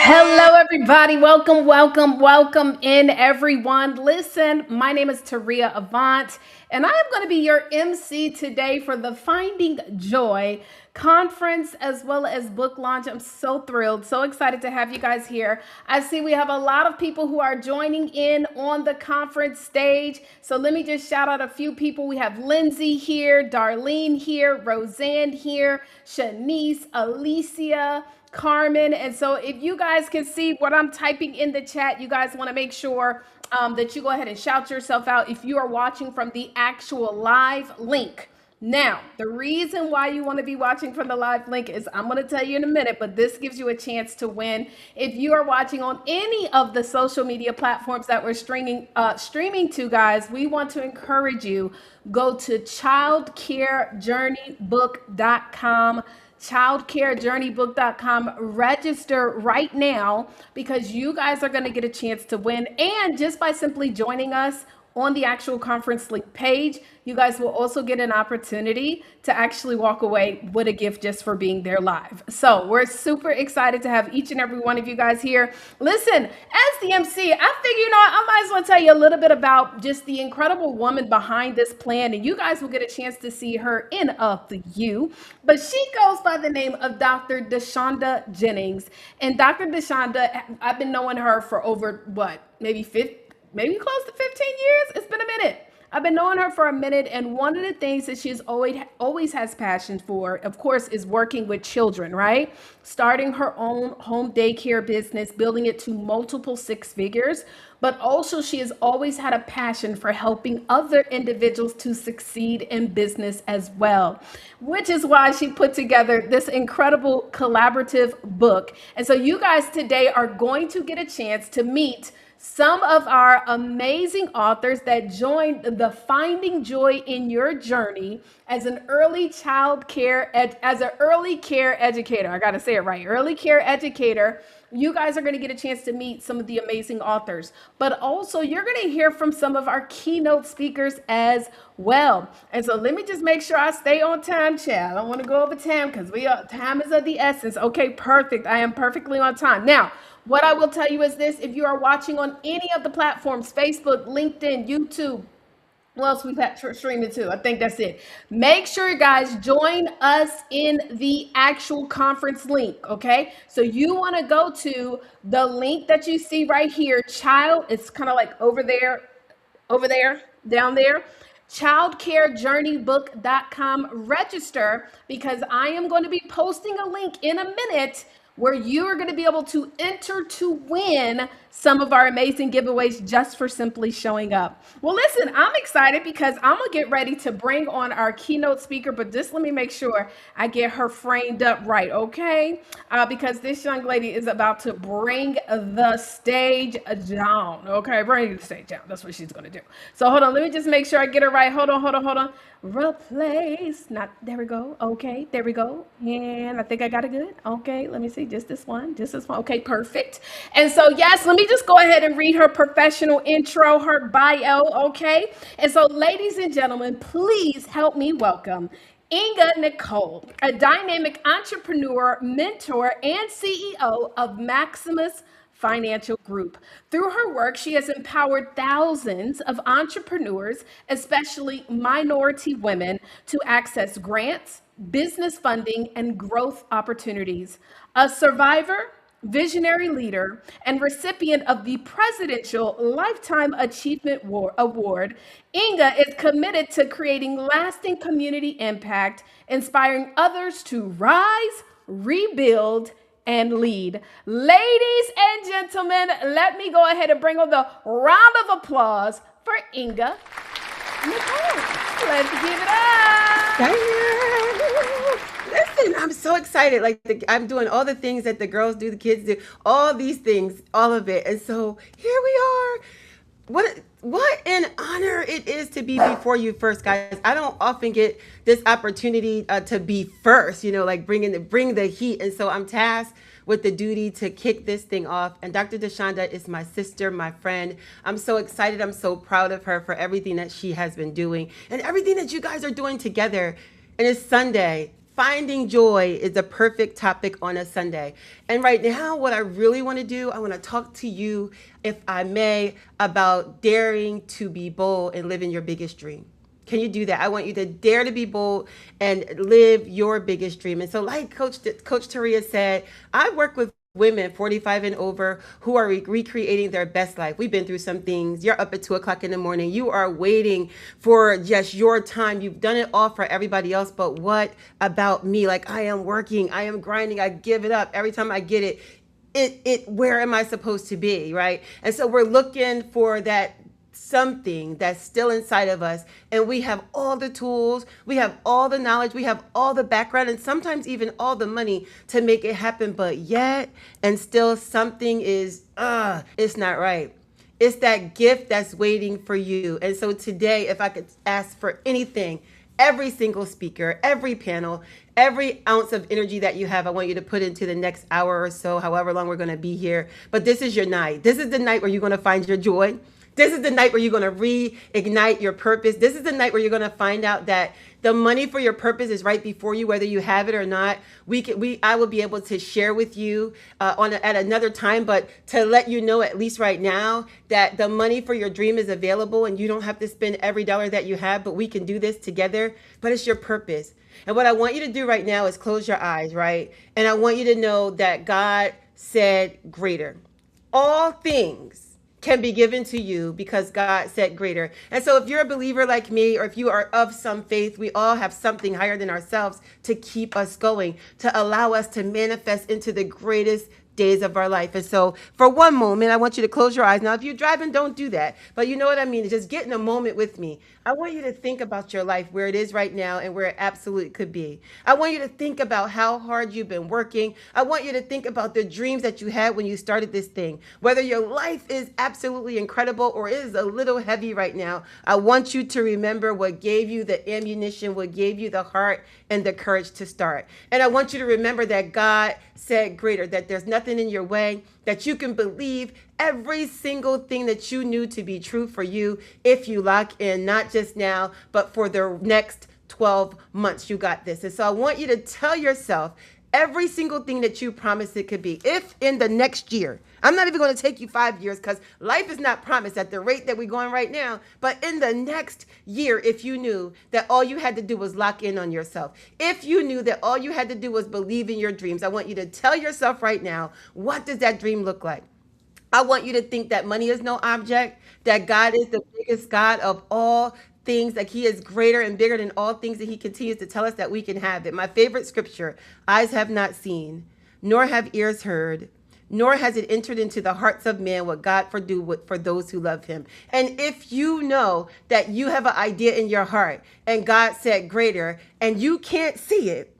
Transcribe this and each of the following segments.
Hello, everybody. Welcome, welcome, welcome in, everyone. Listen, my name is Taria Avant, and I am going to be your MC today for the Finding Joy conference as well as book launch. I'm so thrilled, so excited to have you guys here. I see we have a lot of people who are joining in on the conference stage. So let me just shout out a few people. We have Lindsay here, Darlene here, Roseanne here, Shanice, Alicia, Carmen. And so if you guys can see what I'm typing in the chat, you guys want to make sure that you go ahead and shout yourself out if you are watching from the actual live link. Now, the reason why you want to be watching from the live link is I'm going to tell you in a minute, but this gives you a chance to win. If you are watching on any of the social media platforms that we're streaming to, guys, we want to encourage you, go to childcarejourneybook.com, childcarejourneybook.com. Register right now because you guys are going to get a chance to win. And just by simply joining us on the actual conference link page, you guys will also get an opportunity to actually walk away with a gift just for being there live. So we're super excited to have each and every one of you guys here. Listen, as the MC, I figure, I might as well tell you a little bit about just the incredible woman behind this plan, and you guys will get a chance to see her in a few. But she goes by the name of Dr. Deshonda Jennings. And Dr. Deshonda, I've been knowing her for over, maybe close to 15 years. It's been a minute. I've been knowing her for a minute, and one of the things that she's always has passion for, of course, is working with children, right? Starting her own home daycare business, building it to multiple six figures, but also she has always had a passion for helping other individuals to succeed in business as well, which is why she put together this incredible collaborative book. And so you guys today are going to get a chance to meet some of our amazing authors that joined the Finding Joy in Your Journey as an early care educator. I got to say it right. Early care educator. You guys are going to get a chance to meet some of the amazing authors, but also you're going to hear from some of our keynote speakers as well. And so let me just make sure I stay on time, chat. I don't want to go over time because time is of the essence. Okay, perfect. I am perfectly on time. Now, what I will tell you is this: if you are watching on any of the platforms, Facebook, LinkedIn, YouTube, what else we've had streaming too? I think that's it. Make sure, guys, join us in the actual conference link, okay? So you want to go to the link that you see right here, it's kind of like over there, down there. childcarejourneybook.com. Register because I am going to be posting a link in a minute where you are going to be able to enter to win some of our amazing giveaways just for simply showing up. Well, listen, I'm excited because I'm going to get ready to bring on our keynote speaker, but just let me make sure I get her framed up right, okay? Because this young lady is about to bring the stage down, okay? Bring the stage down. That's what she's going to do. So hold on. Let me just make sure I get her right. Hold on. Replace. There we go. Okay, there we go. And I think I got it good. Okay, let me see. Just this one. Okay, perfect. And so, yes, let me just go ahead and read her professional intro, her bio, okay? And so, ladies and gentlemen, please help me welcome Inga Nicole, a dynamic entrepreneur, mentor, and CEO of Maximus Financial Group. Through her work, she has empowered thousands of entrepreneurs, especially minority women, to access grants, business funding, and growth opportunities. A survivor, visionary leader, and recipient of the Presidential Lifetime Achievement Award, Inga is committed to creating lasting community impact, inspiring others to rise, rebuild, and lead. Ladies and gentlemen, let me go ahead and bring on the round of applause for Inga Nicole. Let's give it up. Listen, I'm so excited. I'm doing all the things that the girls do, the kids do, all these things, all of it. And so here we are. What an honor it is to be before you first, guys. I don't often get this opportunity to be first, bring the heat. And so I'm tasked with the duty to kick this thing off. And Dr. Deshonda is my sister, my friend. I'm so excited. I'm so proud of her for everything that she has been doing and everything that you guys are doing together. And it's Sunday, finding joy is the perfect topic on a Sunday. And right now, what I really want to do, I want to talk to you, if I may, about daring to be bold and living your biggest dream. Can you do that? I want you to dare to be bold and live your biggest dream. And so, like Coach Taria said, I work with women 45 and over who are recreating their best life. We've been through some things. You're up at 2 o'clock in the morning. You are waiting for just your time. You've done it all for everybody else. But what about me? Like, I am working, I am grinding, I give it up. Every time I get it, where am I supposed to be? Right. And so we're looking for that something that's still inside of us, and we have all the tools, we have all the knowledge, we have all the background, and sometimes even all the money to make it happen, but yet and still something is it's not right. It's that gift that's waiting for you. And so today, if I could ask for anything, every single speaker, every panel, every ounce of energy that you have, I want you to put into the next hour or so, however long we're going to be here. But this is your night. This is the night where you're going to find your joy. This is the night where you're going to reignite your purpose. This is the night where you're going to find out that the money for your purpose is right before you, whether you have it or not. I will be able to share with you at another time, but to let you know, at least right now, that the money for your dream is available, and you don't have to spend every dollar that you have, but we can do this together. But it's your purpose. And what I want you to do right now is close your eyes, right? And I want you to know that God said greater. All things can be given to you because God said greater. And so if you're a believer like me, or if you are of some faith, we all have something higher than ourselves to keep us going, to allow us to manifest into the greatest days of our life. And so for one moment, I want you to close your eyes. Now, if you're driving, don't do that. But you know what I mean? Just get in a moment with me. I want you to think about your life, where it is right now and where it absolutely could be. I want you to think about how hard you've been working. I want you to think about the dreams that you had when you started this thing. Whether your life is absolutely incredible or is a little heavy right now, I want you to remember what gave you the ammunition, what gave you the heart and the courage to start. And I want you to remember that God said greater, that there's nothing in your way, that you can believe every single thing that you knew to be true for you if you lock in, not just now, but for the next 12 months. You got this. And so I want you to tell yourself every single thing that you promised it could be. If in the next year, I'm not even going to take you 5 years, because life is not promised at the rate that we're going right now. But in the next year, if you knew that all you had to do was lock in on yourself, if you knew that all you had to do was believe in your dreams, I want you to tell yourself right now, what does that dream look like? I want you to think that money is no object, that God is the biggest God of all things, like he is greater and bigger than all things, that he continues to tell us that we can have it. My favorite scripture, eyes have not seen, nor have ears heard, nor has it entered into the hearts of man what God for those who love him. And if you know that you have an idea in your heart and God said greater, and you can't see it,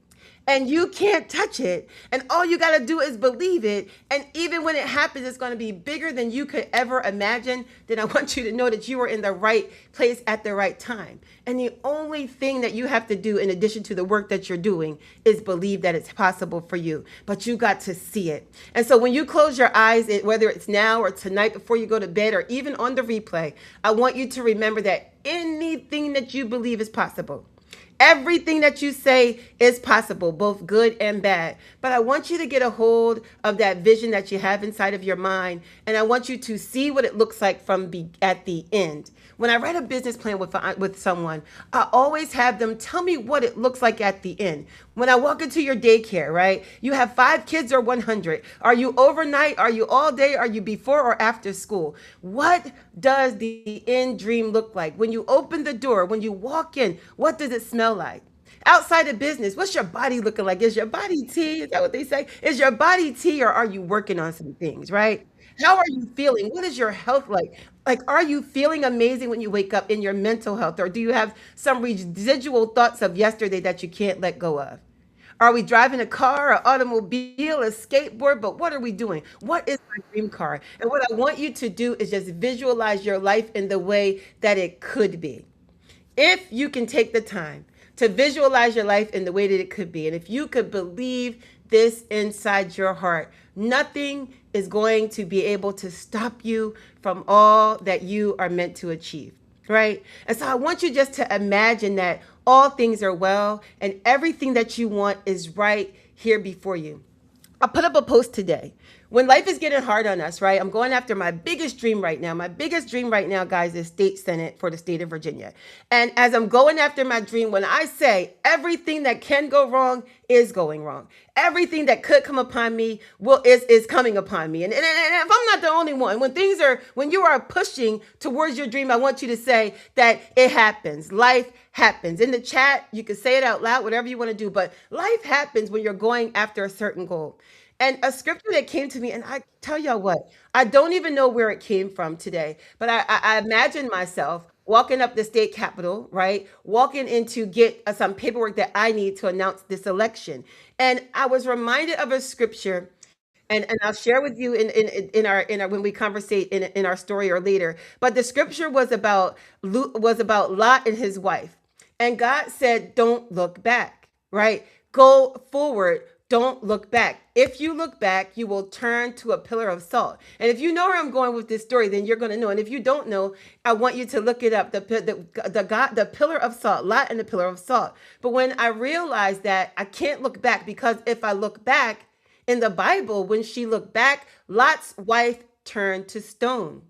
and you can't touch it, and all you got to do is believe it, and even when it happens, it's going to be bigger than you could ever imagine, then I want you to know that you are in the right place at the right time. And the only thing that you have to do, in addition to the work that you're doing, is believe that it's possible for you. But you got to see it. And so when you close your eyes, whether it's now or tonight before you go to bed, or even on the replay, I want you to remember that anything that you believe is possible. Everything that you say is possible, both good and bad. But I want you to get a hold of that vision that you have inside of your mind, and I want you to see what it looks like at the end. When I write a business plan with someone, I always have them tell me what it looks like at the end. When I walk into your daycare, right? You have 5 kids or 100. Are you overnight? Are you all day? Are you before or after school? What does the end dream look like? When you open the door, when you walk in, what does it smell like? Outside of business, what's your body looking like? Is your body tea? Is that what they say? Is your body tea, or are you working on some things, right? How are you feeling? What is your health like? Like, are you feeling amazing when you wake up in your mental health? Or do you have some residual thoughts of yesterday that you can't let go of? Are we driving a car, an automobile, a skateboard? But what are we doing? What is my dream car? And what I want you to do is just visualize your life in the way that it could be. If you can take the time to visualize your life in the way that it could be, and if you could believe this inside your heart, nothing is going to be able to stop you from all that you are meant to achieve. right? And so I want you just to imagine that all things are well and everything that you want is right here before you. I put up a post today. When life is getting hard on us, right? I'm going after my biggest dream right now. My biggest dream right now, guys, is state senate for the state of Virginia. And as I'm going after my dream, when I say everything that can go wrong is going wrong, everything that could come upon me is coming upon me. And if I'm not the only one, when you are pushing towards your dream, I want you to say that it happens. Life happens. In the chat, you can say it out loud, whatever you want to do, but life happens when you're going after a certain goal. And a scripture that came to me, and I tell y'all what, I don't even know where it came from today, but I imagine myself walking up the state capitol, right? Walking in to get some paperwork that I need to announce this election. And I was reminded of a scripture, and I'll share with you in our when we conversate in our story or later. But the scripture was about Lot and his wife, and God said, "Don't look back." Right? Go forward. Don't look back. If you look back, you will turn to a pillar of salt. And if you know where I'm going with this story, then you're going to know. And if you don't know, I want you to look it up. The pillar of salt, Lot and the pillar of salt. But when I realized that I can't look back, because if I look back in the Bible, when she looked back, Lot's wife turned to stone.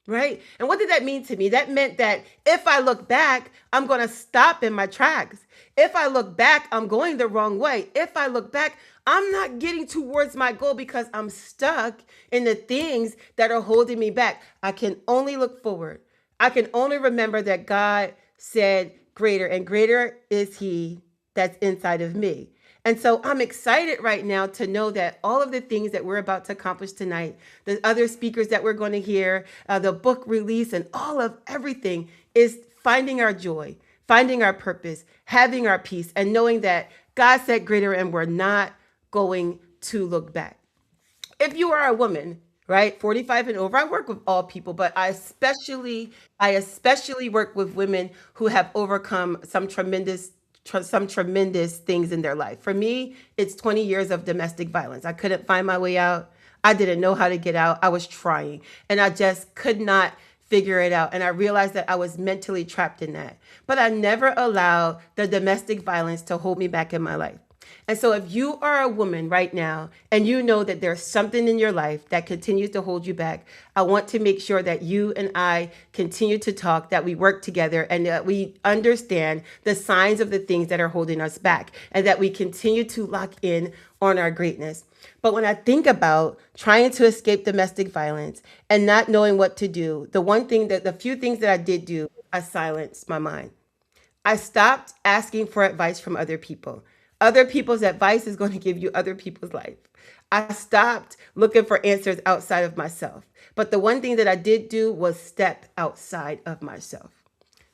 Right? And what did that mean to me? That meant that if I look back, I'm going to stop in my tracks. If I look back, I'm going the wrong way. If I look back, I'm not getting towards my goal because I'm stuck in the things that are holding me back. I can only look forward. I can only remember that God said greater, and greater is he that's inside of me. And so I'm excited right now to know that all of the things that we're about to accomplish tonight, the other speakers that we're going to hear, the book release, and all of everything is finding our joy, finding our purpose, having our peace, and knowing that God said greater and we're not going to look back. If you are a woman, right, 45 and over, I work with all people, but I especially work with women who have overcome some tremendous things in their life. For me, it's 20 years of domestic violence. I couldn't find my way out. I didn't know how to get out. I was trying, and I just could not figure it out. And I realized that I was mentally trapped in that. But I never allowed the domestic violence to hold me back in my life. And so if you are a woman right now and you know that there's something in your life that continues to hold you back, I want to make sure that you and I continue to talk, that we work together, and that we understand the signs of the things that are holding us back, and that we continue to lock in on our greatness. But when I think about trying to escape domestic violence and not knowing what to do, the few things that I did do, I silenced my mind. I stopped asking for advice from other people. Other people's advice is going to give you other people's life. I stopped looking for answers outside of myself. But the one thing that I did do was step outside of myself.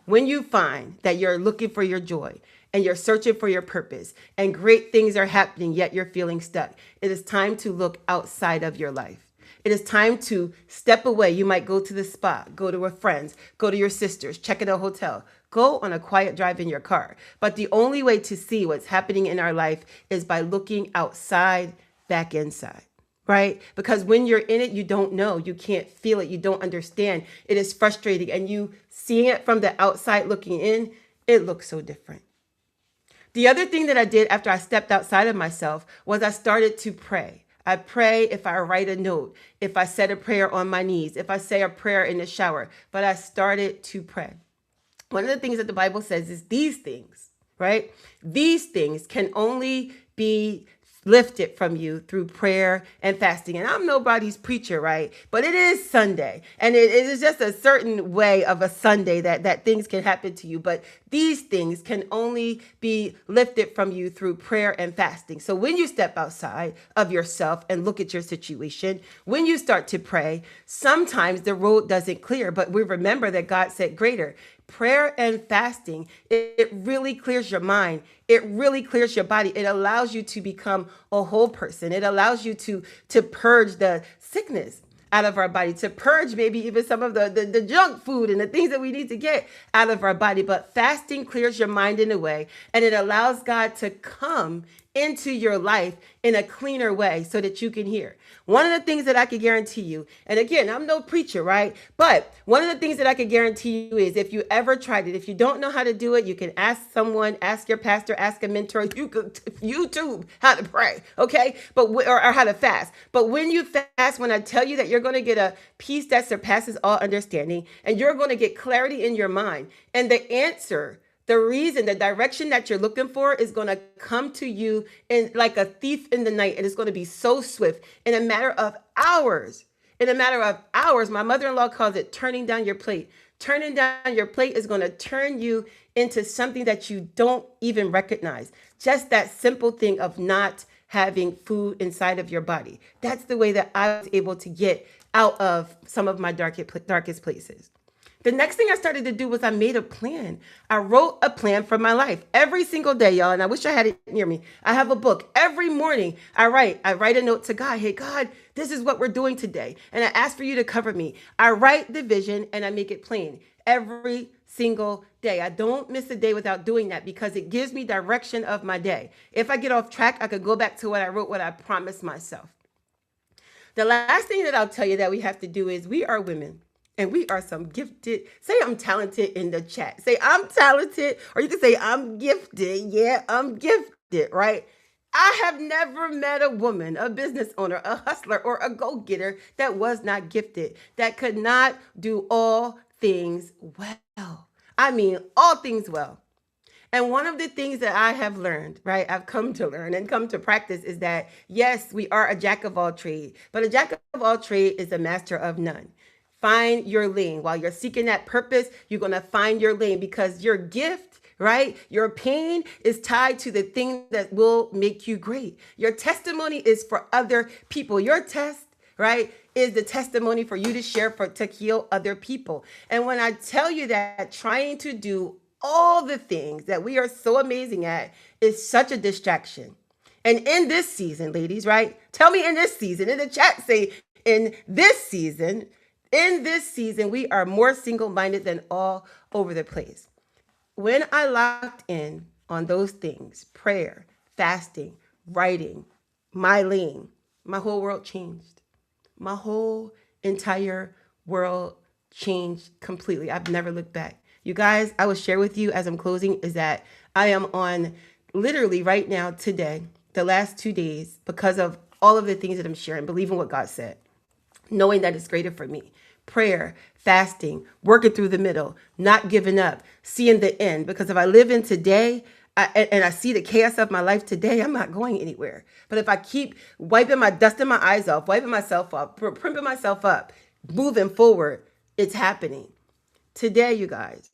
When you find that you're looking for your joy and you're searching for your purpose and great things are happening, yet you're feeling stuck, it is time to look outside of your life. It is time to step away. You might go to the spa, go to a friend's, go to your sister's, check in a hotel, go on a quiet drive in your car. But the only way to see what's happening in our life is by looking outside, back inside, right? Because when you're in it, you don't know, you can't feel it, you don't understand. It is frustrating. And you seeing it from the outside looking in, it looks so different. The other thing that I did after I stepped outside of myself was I started to pray. I pray if I write a note, if I said a prayer on my knees, if I say a prayer in the shower, but I started to pray. One of the things that the Bible says is these things, right? These things can only be lifted from you through prayer and fasting. And I'm nobody's preacher, right? But it is Sunday. And it is just a certain way of a Sunday that things can happen to you. But these things can only be lifted from you through prayer and fasting. So when you step outside of yourself and look at your situation, when you start to pray, sometimes the road doesn't clear, but we remember that God said greater. Prayer and fasting, it really clears your mind. It really clears your body. It allows you to become a whole person. It allows you to purge the sickness out of our body, to purge maybe even some of the junk food and the things that we need to get out of our body. But fasting clears your mind in a way, and it allows God to come into your life in a cleaner way so that you can hear. One of the things that I can guarantee you, and again, I'm no preacher, right? But one of the things that I can guarantee you is if you ever tried it, if you don't know how to do it, you can ask someone, ask your pastor, ask a mentor, you could YouTube how to pray, okay? But or how to fast. But when you fast, when I tell you that you're going to get a peace that surpasses all understanding, and you're going to get clarity in your mind, and the answer, the reason, the direction that you're looking for is going to come to you in like a thief in the night, and it's going to be so swift in a matter of hours. In a matter of hours, my mother-in-law calls it turning down your plate. Turning down your plate is going to turn you into something that you don't even recognize. Just that simple thing of not having food inside of your body. That's the way that I was able to get out of some of my darkest places. The next thing I started to do was I made a plan. I wrote a plan for my life every single day, y'all. And I wish I had it near me. I have a book. Every morning I write a note to God. Hey, God, this is what we're doing today. And I ask for you to cover me. I write the vision and I make it plain every single day. I don't miss a day without doing that because it gives me direction of my day. If I get off track, I could go back to what I wrote, what I promised myself. The last thing that I'll tell you that we have to do is we are women. And we are some gifted. Say I'm talented in the chat. Say I'm talented, or you can say I'm gifted. Yeah, I'm gifted, right? I have never met a woman, a business owner, a hustler, or a go-getter that was not gifted, that could not do all things well. I mean, all things well. And one of the things that I have learned, right, I've come to learn and come to practice is that, yes, we are a jack of all trades, but a jack of all trades is a master of none. Find your lane. While you're seeking that purpose, you're going to find your lane because your gift, right? Your pain is tied to the thing that will make you great. Your testimony is for other people. Your test, right, is the testimony for you to share to heal other people. And when I tell you that trying to do all the things that we are so amazing at is such a distraction. And in this season, ladies, right? Tell me in this season, in the chat, say in this season, we are more single-minded than all over the place. When I locked in on those things, prayer, fasting, writing, my lane, my whole world changed. My whole entire world changed completely. I've never looked back. You guys, I will share with you as I'm closing is that I am on literally right now, today, the last 2 days, because of all of the things that I'm sharing, believing what God said, knowing that it's greater for me. Prayer, fasting, working through the middle, not giving up, seeing the end. Because if I live in today and I see the chaos of my life today, I'm not going anywhere. But if I keep dusting my eyes off, wiping myself up, primping myself up, moving forward, it's happening. Today, you guys,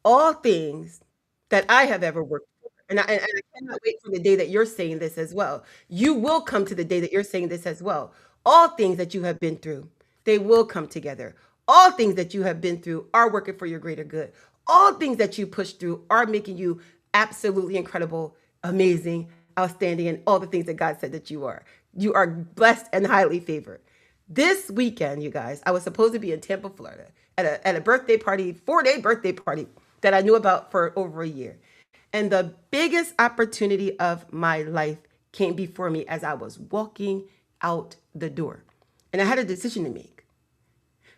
all things that I have ever worked for, and I cannot wait for the day that you're saying this as well. You will come to the day that you're saying this as well. All things that you have been through, they will come together. All things that you have been through are working for your greater good. All things that you push through are making you absolutely incredible, amazing, outstanding, and all the things that God said that you are. You are blessed and highly favored. This weekend, you guys, I was supposed to be in Tampa, Florida at a birthday party, 4-day birthday party that I knew about for over a year. And the biggest opportunity of my life came before me as I was walking out the door. And I had a decision to make.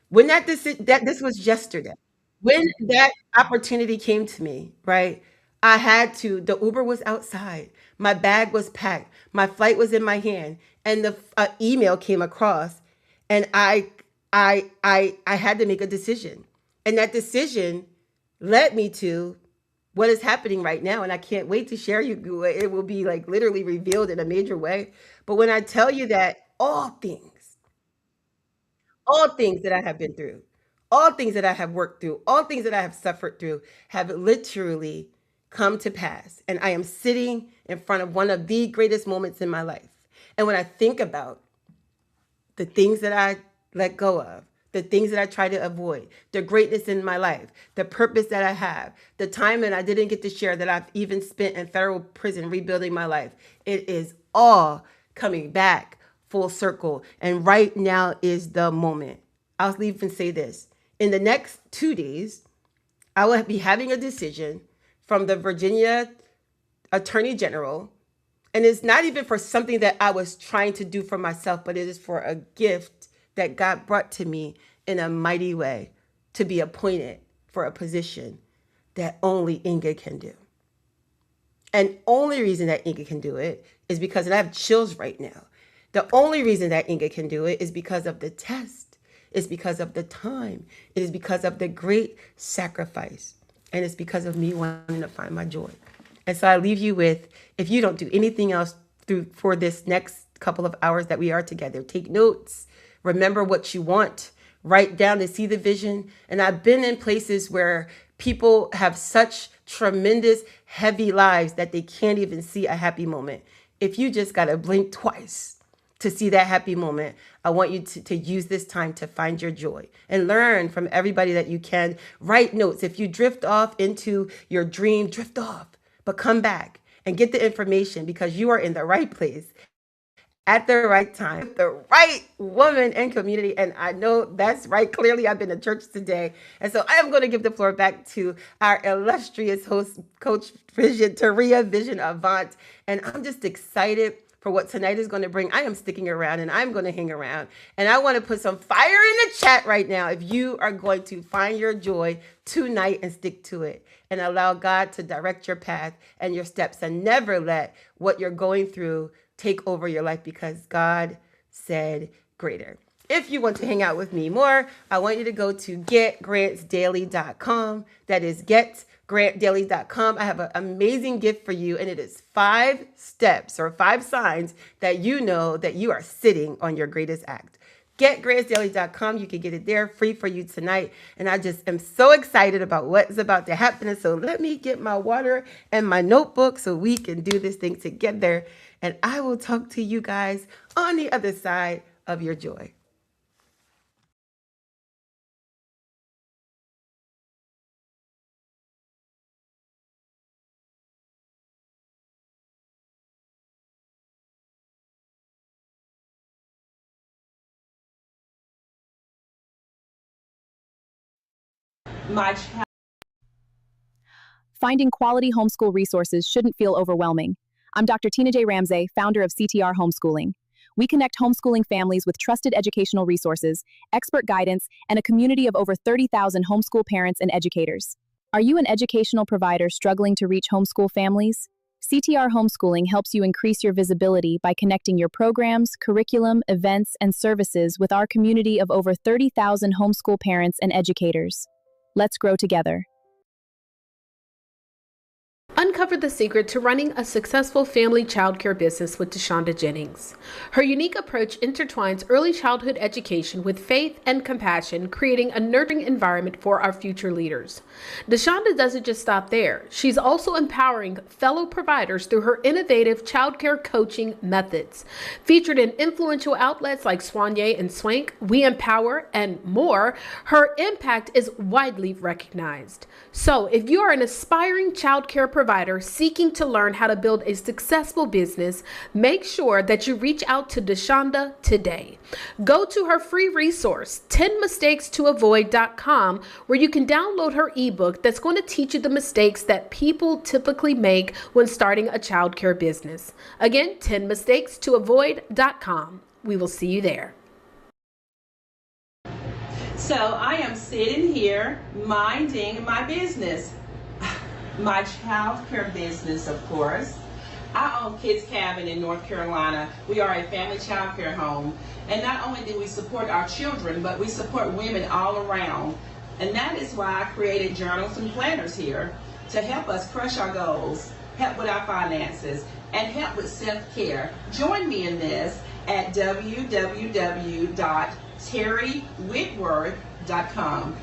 When this was yesterday, when that opportunity came to me, right? The Uber was outside. My bag was packed. My flight was in my hand. And the email came across and I had to make a decision. And that decision led me to what is happening right now. And I can't wait to share you. It will be like literally revealed in a major way. But when I tell you that all things that I have been through, all things that I have worked through, all things that I have suffered through have literally come to pass. And I am sitting in front of one of the greatest moments in my life. And when I think about the things that I let go of, the things that I try to avoid, the greatness in my life, the purpose that I have, the time that I didn't get to share that I've even spent in federal prison rebuilding my life, it is all coming back full circle. And right now is the moment. I'll even say this. In the next 2 days, I will be having a decision from the Virginia Attorney General. And it's not even for something that I was trying to do for myself, but it is for a gift that God brought to me in a mighty way to be appointed for a position that only Inga can do. And only reason that Inga can do it is because, and I have chills right now. The only reason that Inga can do it is because of the test. It's because of the time. It is because of the great sacrifice. And it's because of me wanting to find my joy. And so I leave you with, if you don't do anything else for this next couple of hours that we are together, take notes, remember what you want, write down to see the vision. And I've been in places where people have such tremendous, heavy lives that they can't even see a happy moment. If you just got to blink twice to see that happy moment, I want you to use this time to find your joy and learn from everybody that you can. Write notes. If you drift off into your dream, drift off, but come back and get the information, because you are in the right place at the right time, the right woman and community. And I know that's right. Clearly, I've been to church today. And so I am going to give the floor back to our illustrious host, Coach Taria Vision Avant. And I'm just excited for what tonight is going to bring. I am sticking around and I'm going to hang around. And I want to put some fire in the chat right now if you are going to find your joy tonight and stick to it and allow God to direct your path and your steps, and never let what you're going through take over your life, because God said greater. If you want to hang out with me more, I want you to go to getgrantsdaily.com. That is getgrantdaily.com. I have an amazing gift for you, and it is 5 steps or 5 signs that you know that you are sitting on your greatest act. Getgrantsdaily.com. You can get it there free for you tonight. And I just am so excited about what's about to happen. And so let me get my water and my notebook so we can do this thing together. And I will talk to you guys on the other side of your joy. My child. Finding quality homeschool resources shouldn't feel overwhelming. I'm Dr. Tina J. Ramsey, founder of CTR Homeschooling. We connect homeschooling families with trusted educational resources, expert guidance, and a community of over 30,000 homeschool parents and educators. Are you an educational provider struggling to reach homeschool families? CTR Homeschooling helps you increase your visibility by connecting your programs, curriculum, events, and services with our community of over 30,000 homeschool parents and educators. Let's grow together. Uncover the secret to running a successful family childcare business with Deshonda Jennings. Her unique approach intertwines early childhood education with faith and compassion, creating a nurturing environment for our future leaders. Deshonda doesn't just stop there. She's also empowering fellow providers through her innovative childcare coaching methods. Featured in influential outlets like Soigné and Swank, We Empower, and more, her impact is widely recognized. So if you are an aspiring childcare provider seeking to learn how to build a successful business, make sure that you reach out to Deshonda today. Go to her free resource, 10mistakes-to-avoid.com, where you can download her ebook that's going to teach you the mistakes that people typically make when starting a childcare business. Again, 10mistakes-to-avoid.com. We will see you there. So I am sitting here minding my business. My child care business, of course. I own Kids Cabin in North Carolina. We are a family child care home. And not only do we support our children, but we support women all around. And that is why I created journals and planners here to help us crush our goals, help with our finances, and help with self-care. Join me in this at www.terrywhitworth.com.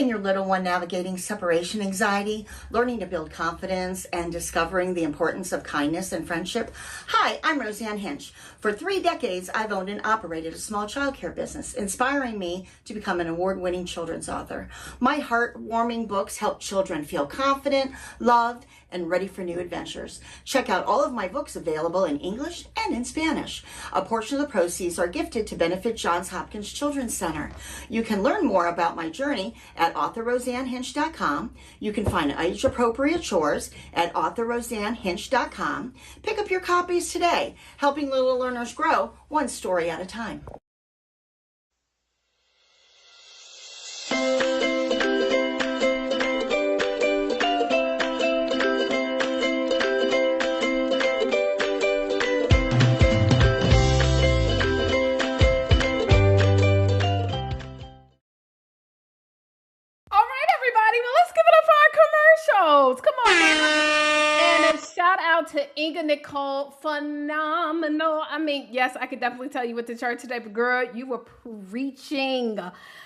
and your little one navigating separation anxiety, learning to build confidence, and discovering the importance of kindness and friendship? Hi, I'm Roseanne Hinch. For 3 decades, I've owned and operated a small childcare business, inspiring me to become an award-winning children's author. My heartwarming books help children feel confident, loved, and ready for new adventures. Check out all of my books available in English and in Spanish. A portion of the proceeds are gifted to benefit Johns Hopkins Children's Center. You can learn more about my journey at authorroseannehinch.com. You can find age-appropriate chores at authorroseannehinch.com. Pick up your copies today, helping little learners grow one story at a time. Come on now. And a shout out to Inga Nicole, phenomenal. I mean, yes, I could definitely tell you with the church today, but girl, you were preaching.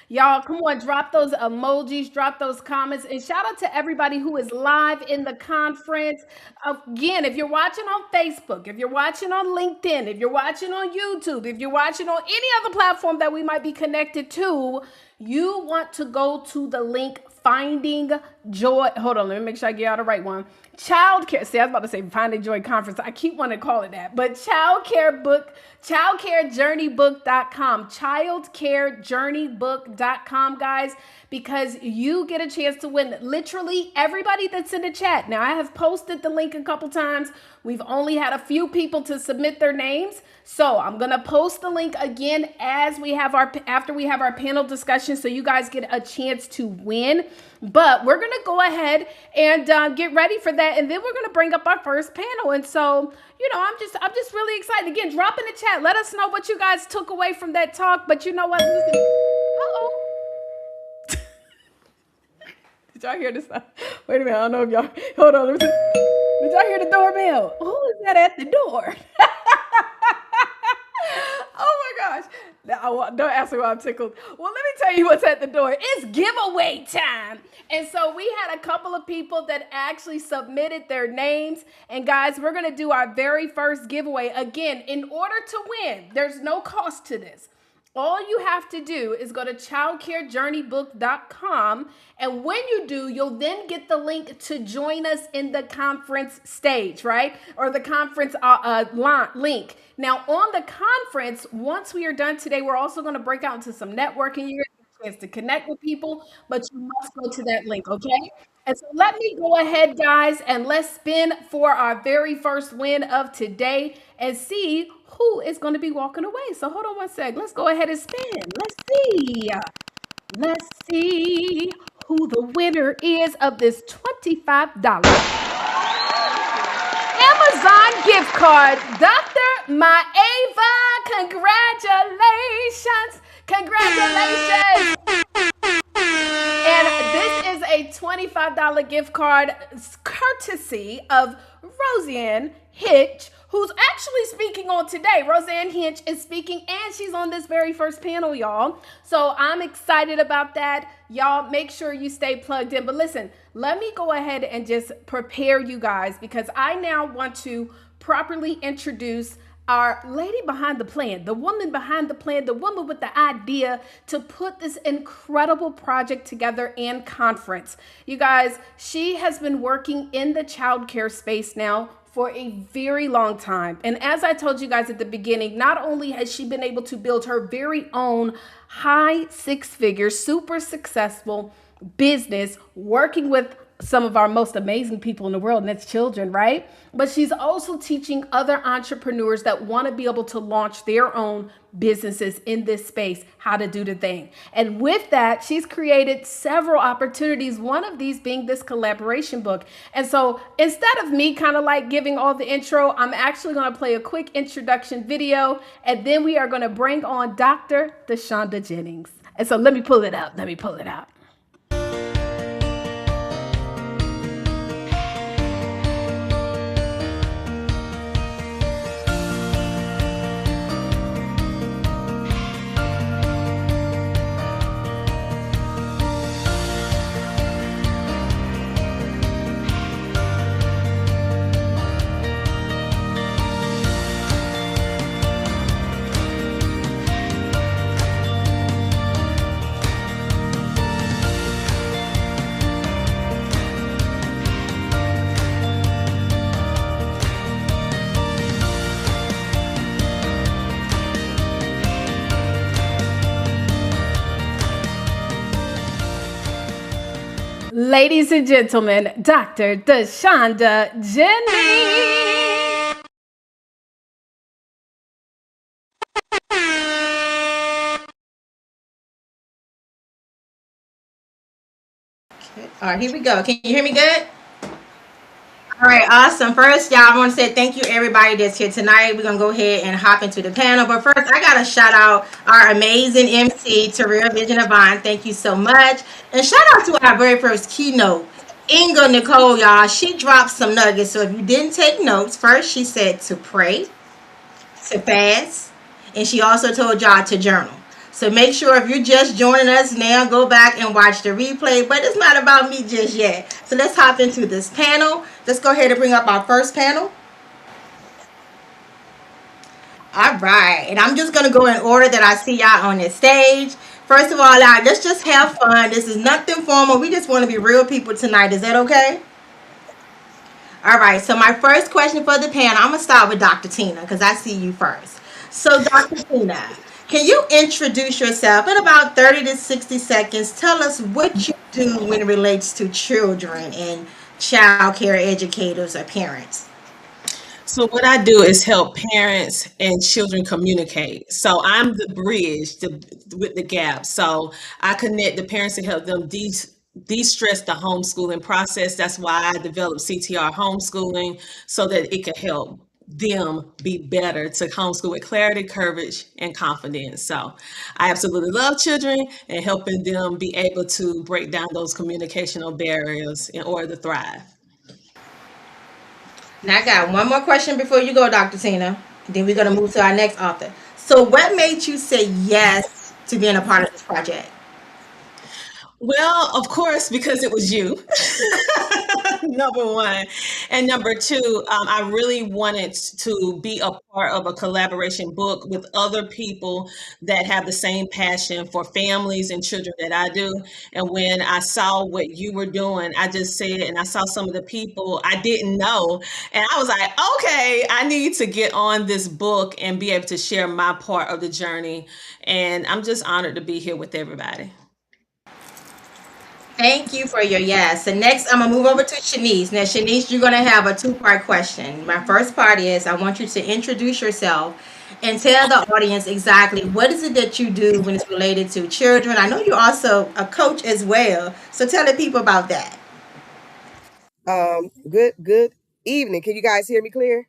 Y'all, come on, drop those emojis, drop those comments, and shout out to everybody who is live in the conference. Again, if you're watching on Facebook, if you're watching on LinkedIn, if you're watching on YouTube, if you're watching on any other platform that we might be connected to, you want to go to the link Finding Joy. Hold on, let me make sure I get out the right one. Childcare. See, I was about to say Finding Joy Conference. I keep wanting to call it that. But childcarejourneybook.com. Childcarejourneybook.com, guys, because you get a chance to win literally everybody that's in the chat. Now, I have posted the link a couple times. We've only had a few people to submit their names. So I'm going to post the link again after we have our panel discussion, so you guys get a chance to win. But we're going to go ahead and get ready for that. And then we're going to bring up our first panel. And so, you know, I'm just really excited. Again, drop in the chat. Let us know what you guys took away from that talk. But you know what? Uh-oh. Did y'all hear this? Wait a minute. I don't know if y'all, hold on. Did y'all hear the doorbell? Who is that at the door? Oh my gosh. Now, don't ask me why I'm tickled. Well, let me tell you what's at the door. It's giveaway time. And so we had a couple of people that actually submitted their names. And guys, we're going to do our very first giveaway. Again, in order to win, there's no cost to this. All you have to do is go to childcarejourneybook.com. And when you do, you'll then get the link to join us in the conference stage, right? Or the conference link. Now, on the conference, once we are done today, we're also going to break out into some networking. You're going to get a chance to connect with people, but you must go to that link, okay? And so let me go ahead, guys, and let's spin for our very first win of today and see who is going to be walking away. So hold on one sec. Let's go ahead and spin. Let's see. Let's see who the winner is of this $25 Amazon gift card. Dr. Maeva, congratulations. Congratulations. And this is a $25 gift card courtesy of Roseanne Hinch, who's actually speaking on today. Roseanne Hinch is speaking, and she's on this very first panel, y'all. So I'm excited about that. Y'all, make sure you stay plugged in. But listen, let me go ahead and just prepare you guys, because I now want to properly introduce our lady behind the plan, the woman behind the plan, the woman with the idea to put this incredible project together and conference. You guys, she has been working in the childcare space now for a very long time. And as I told you guys at the beginning, not only has she been able to build her very own high six-figure, super successful business working with some of our most amazing people in the world, and that's children, right? But she's also teaching other entrepreneurs that want to be able to launch their own businesses in this space how to do the thing. And with that, she's created several opportunities, one of these being this collaboration book. And so instead of me kind of like giving all the intro, I'm actually going to play a quick introduction video, and then we are going to bring on Dr. DeShonda Jennings. And so let me pull it out. Let me pull it out. Ladies and gentlemen, Dr. Deshonda Jennings. All right, here we go. Can you hear me good? All right, awesome. First, y'all, I want to say thank you everybody that's here tonight. We're gonna go ahead and hop into the panel. But first, I gotta shout out our amazing MC, Terrell Vision Avon. Thank you so much. And shout out to our very first keynote, Inga Nicole, y'all. She dropped some nuggets. So if you didn't take notes, first she said to pray, to fast, and she also told y'all to journal. So make sure if you're just joining us now, go back and watch the replay. But it's not about me just yet. So let's hop into this panel. Let's go ahead and bring up our first panel. All right. And I'm just going to go in order that I see y'all on this stage. First of all, let's just have fun. This is nothing formal. We just want to be real people tonight. Is that okay? All right. So my first question for the panel, I'm going to start with Dr. Tina because I see you first. So Dr. Tina, can you introduce yourself in about 30 to 60 seconds? Tell us what you do when it relates to children and child care educators or parents. So what I do is help parents and children communicate. So I'm the bridge with the gap. So I connect the parents to help them de-stress the homeschooling process. That's why I developed CTR homeschooling so that it can help them be better to homeschool with clarity, courage, and confidence. So I absolutely love children and helping them be able to break down those communicational barriers in order to thrive. Now I got one more question before you go, Dr. Tina. Then we're gonna move to our next author. So what made you say yes to being a part of this project? Well, of course, because it was you, number one. And number two, I really wanted to be a part of a collaboration book with other people that have the same passion for families and children that I do. And when I saw what you were doing, I just said, and I saw some of the people I didn't know, and I was like, okay, I need to get on this book and be able to share my part of the journey. And I'm just honored to be here with everybody. Thank you for your yes. And next, I'm gonna move over to Shanice. Now, Shanice, you're gonna have a two-part question. My first part is I want you to introduce yourself and tell the audience exactly what is it that you do when it's related to children. I know you're also a coach as well, so tell the people about that. Good evening. Can you guys hear me clear?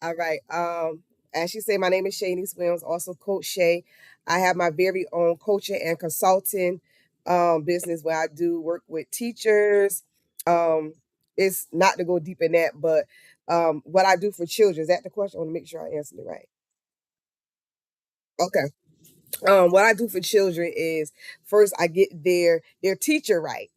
All right. As you say, my name is Shanice Williams, also Coach Shay. I have my very own coaching and consulting business where I do work with teachers. Um, it's not to go deep in that, but what I do for children, is that the question? I want to make sure I answered it right. Okay. What I do for children is first I get their teacher right,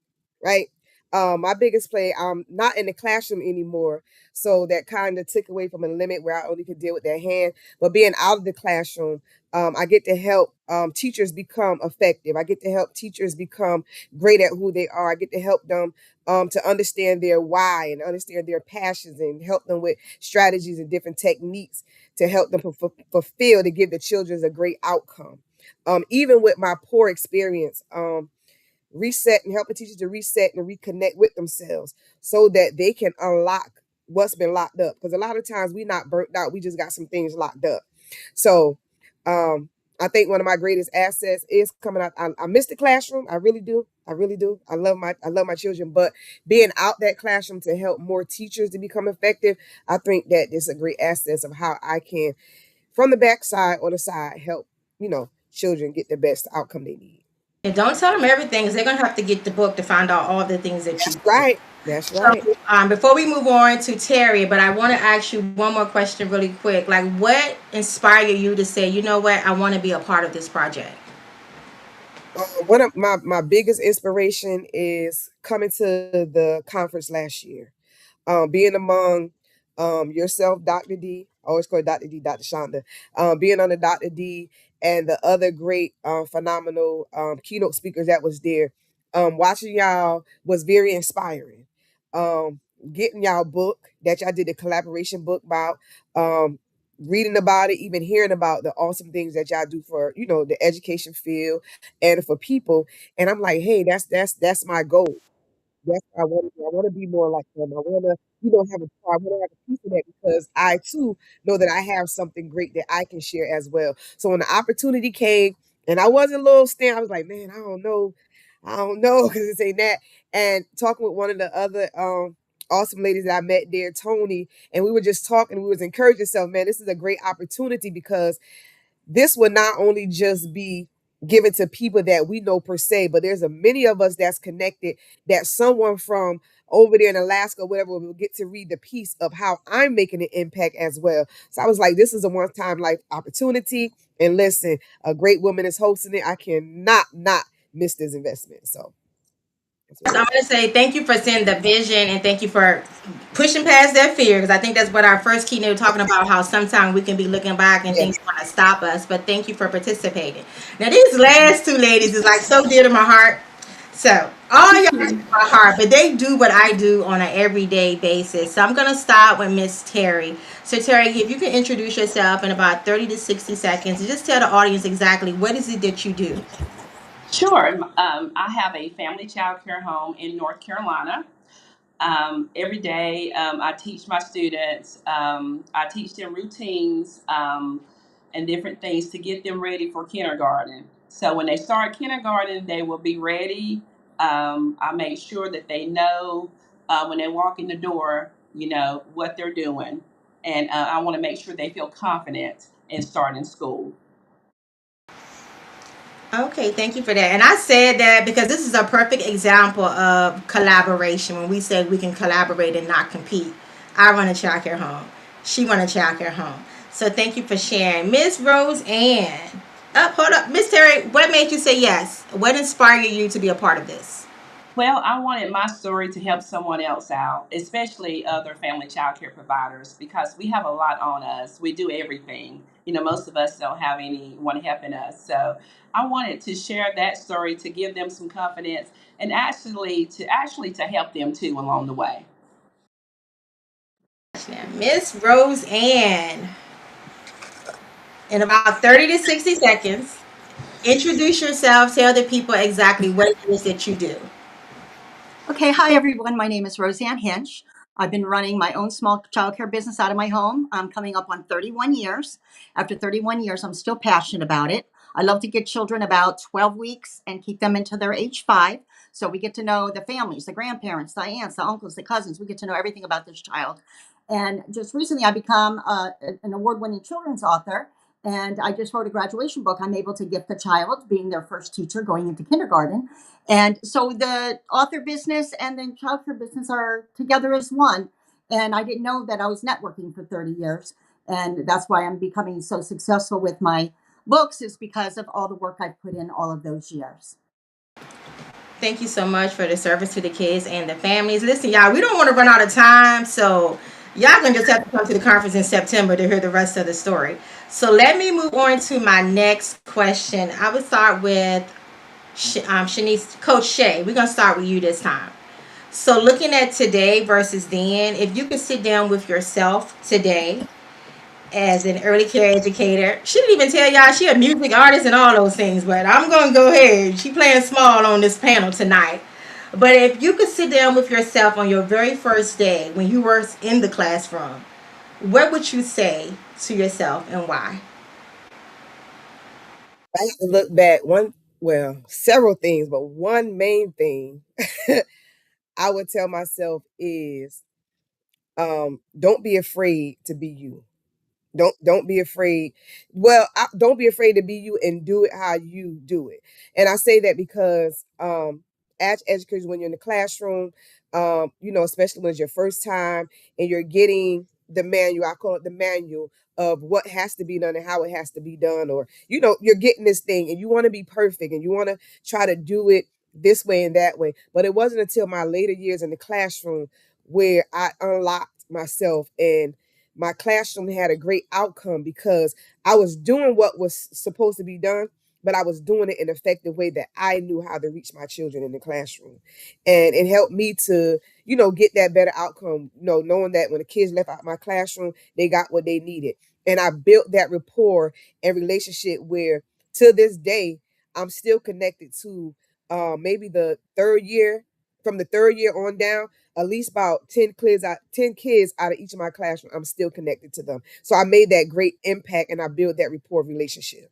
right. My biggest play, I'm not in the classroom anymore, so that kind of took away from a limit where I only could deal with their hand. But being out of the classroom, I get to help teachers become effective. I get to help teachers become great at who they are. I get to help them to understand their why and understand their passions and help them with strategies and different techniques to help them fulfill to give the children a great outcome. Even with my poor experience, reset and helping teachers to reset and reconnect with themselves so that they can unlock what's been locked up. Because a lot of times we not burnt out, we just got some things locked up. So I think one of my greatest assets is coming out. I miss the classroom. I really do. I really do. I love my children, but being out that classroom to help more teachers to become effective, I think that is a great asset of how I can, from the backside or the side, help children get the best outcome they need. And don't tell them everything, because they're gonna have to get the book to find out all the things that you That's do. right. That's right. So, before we move on to Terry, but I want to ask you one more question really quick. Like, what inspired you to say, you know what, I want to be a part of this project? One of my biggest inspiration is coming to the conference last year. Being among yourself, Dr. D, I always call it Dr. D, Dr. Shonda, being under Dr. D and the other great, phenomenal keynote speakers that was there, watching y'all was very inspiring. Um, Getting y'all book that y'all did a collaboration book about, reading about it, even hearing about the awesome things that y'all do for, the education field and for people. And I'm like, hey, that's my goal. That's what I want to do. I want to be more like them. I want to, have I want to have a piece of that because I too know that I have something great that I can share as well. So when the opportunity came and I was a little stand, I was like, man, I don't know, because this ain't that. And talking with one of the other awesome ladies that I met there, Tony, and we were just talking, we was encouraging ourselves, man, this is a great opportunity because this would not only just be given to people that we know per se, but there's a many of us that's connected that someone from over there in Alaska, whatever, will get to read the piece of how I'm making an impact as well. So I was like, this is a one-time life opportunity. And listen, a great woman is hosting it. I cannot not miss this investment. So that's So what I'm going to say thank you for seeing the vision and thank you for pushing past that fear because I think that's what our first keynote talking about how sometimes we can be looking back and yes. things want to stop us. But thank you for participating. Now these last two ladies is like so dear to my heart. So all y'all are in my heart, but they do what I do on an everyday basis. So I'm going to start with Miss Terry. So Terry, if you can introduce yourself in about 30 to 60 seconds and just tell the audience exactly what is it that you do. Sure. I have a family child care home in North Carolina. Every day, I teach my students. I teach them routines and different things to get them ready for kindergarten. So when they start kindergarten, they will be ready. I make sure that they know when they walk in the door, what they're doing, and I want to make sure they feel confident in starting school. Okay, thank you for that. And I said that because this is a perfect example of collaboration. When we say we can collaborate and not compete, I run a child care home. She run a child care home. So thank you for sharing, Miss Rose Ann. Up, hold up, Miss Terry. What made you say yes? What inspired you to be a part of this? Well, I wanted my story to help someone else out, especially other family child care providers, because we have a lot on us. We do everything. Most of us don't have anyone helping us. So I wanted to share that story to give them some confidence and actually to help them too along the way. Now, Miss Rose Ann, in about 30 to 60 seconds, introduce yourself, tell the people exactly what it is that you do. Okay, hi everyone. My name is Roseanne Hinch. I've been running my own small childcare business out of my home. I'm coming up on 31 years. After 31 years, I'm still passionate about it. I love to get children about 12 weeks and keep them into their age 5. So we get to know the families, the grandparents, the aunts, the uncles, the cousins. We get to know everything about this child. And just recently, I become an award-winning children's author. And I just wrote a graduation book. I'm able to gift the child, being their first teacher going into kindergarten. And so the author business and the childcare business are together as one. And I didn't know that I was networking for 30 years. And that's why I'm becoming so successful with my books, is because of all the work I've put in all of those years. Thank you so much for the service to the kids and the families. Listen, y'all, we don't want to run out of time, so y'all gonna just have to come to the conference in September to hear the rest of the story. So let me move on to my next question. I would start with Shanice, Coach Shay. We're gonna start with you this time. So looking at today versus then, if you could sit down with yourself today as an early care educator. She didn't even tell y'all she a music artist and all those things, but I'm gonna go ahead. She playing small on this panel tonight. But if you could sit down with yourself on your very first day when you were in the classroom, what would you say to yourself and why? I have to look back several things, but one main thing I would tell myself is don't be afraid to be you. Don't be afraid. Well, don't be afraid to be you and do it how you do it. And I say that because as educators, when you're in the classroom, especially when it's your first time and you're getting the manual, I call it the manual of what has to be done and how it has to be done, or you're getting this thing and you want to be perfect and you want to try to do it this way and that way. But it wasn't until my later years in the classroom where I unlocked myself, and my classroom had a great outcome because I was doing what was supposed to be done, but I was doing it in an effective way that I knew how to reach my children in the classroom. And it helped me to, get that better outcome, knowing that when the kids left out my classroom, they got what they needed. And I built that rapport and relationship where to this day I'm still connected to maybe the third year, from the third year on down, at least about 10 kids out of each of my classroom, I'm still connected to them. So I made that great impact and I built that rapport relationship.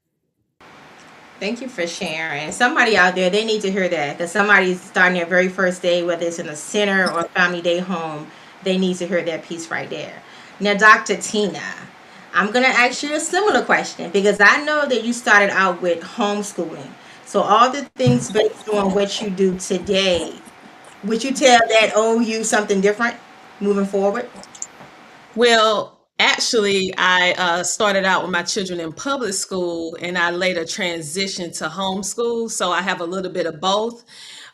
Thank you for sharing. Somebody out there, they need to hear that because somebody's starting their very first day, whether it's in a center or family day home, they need to hear that piece right there. Now, Dr. Tina, I'm going to ask you a similar question because I know that you started out with homeschooling. So, all the things based on what you do today, would you tell that OU something different moving forward? Well, actually, I started out with my children in public school and I later transitioned to homeschool. So I have a little bit of both.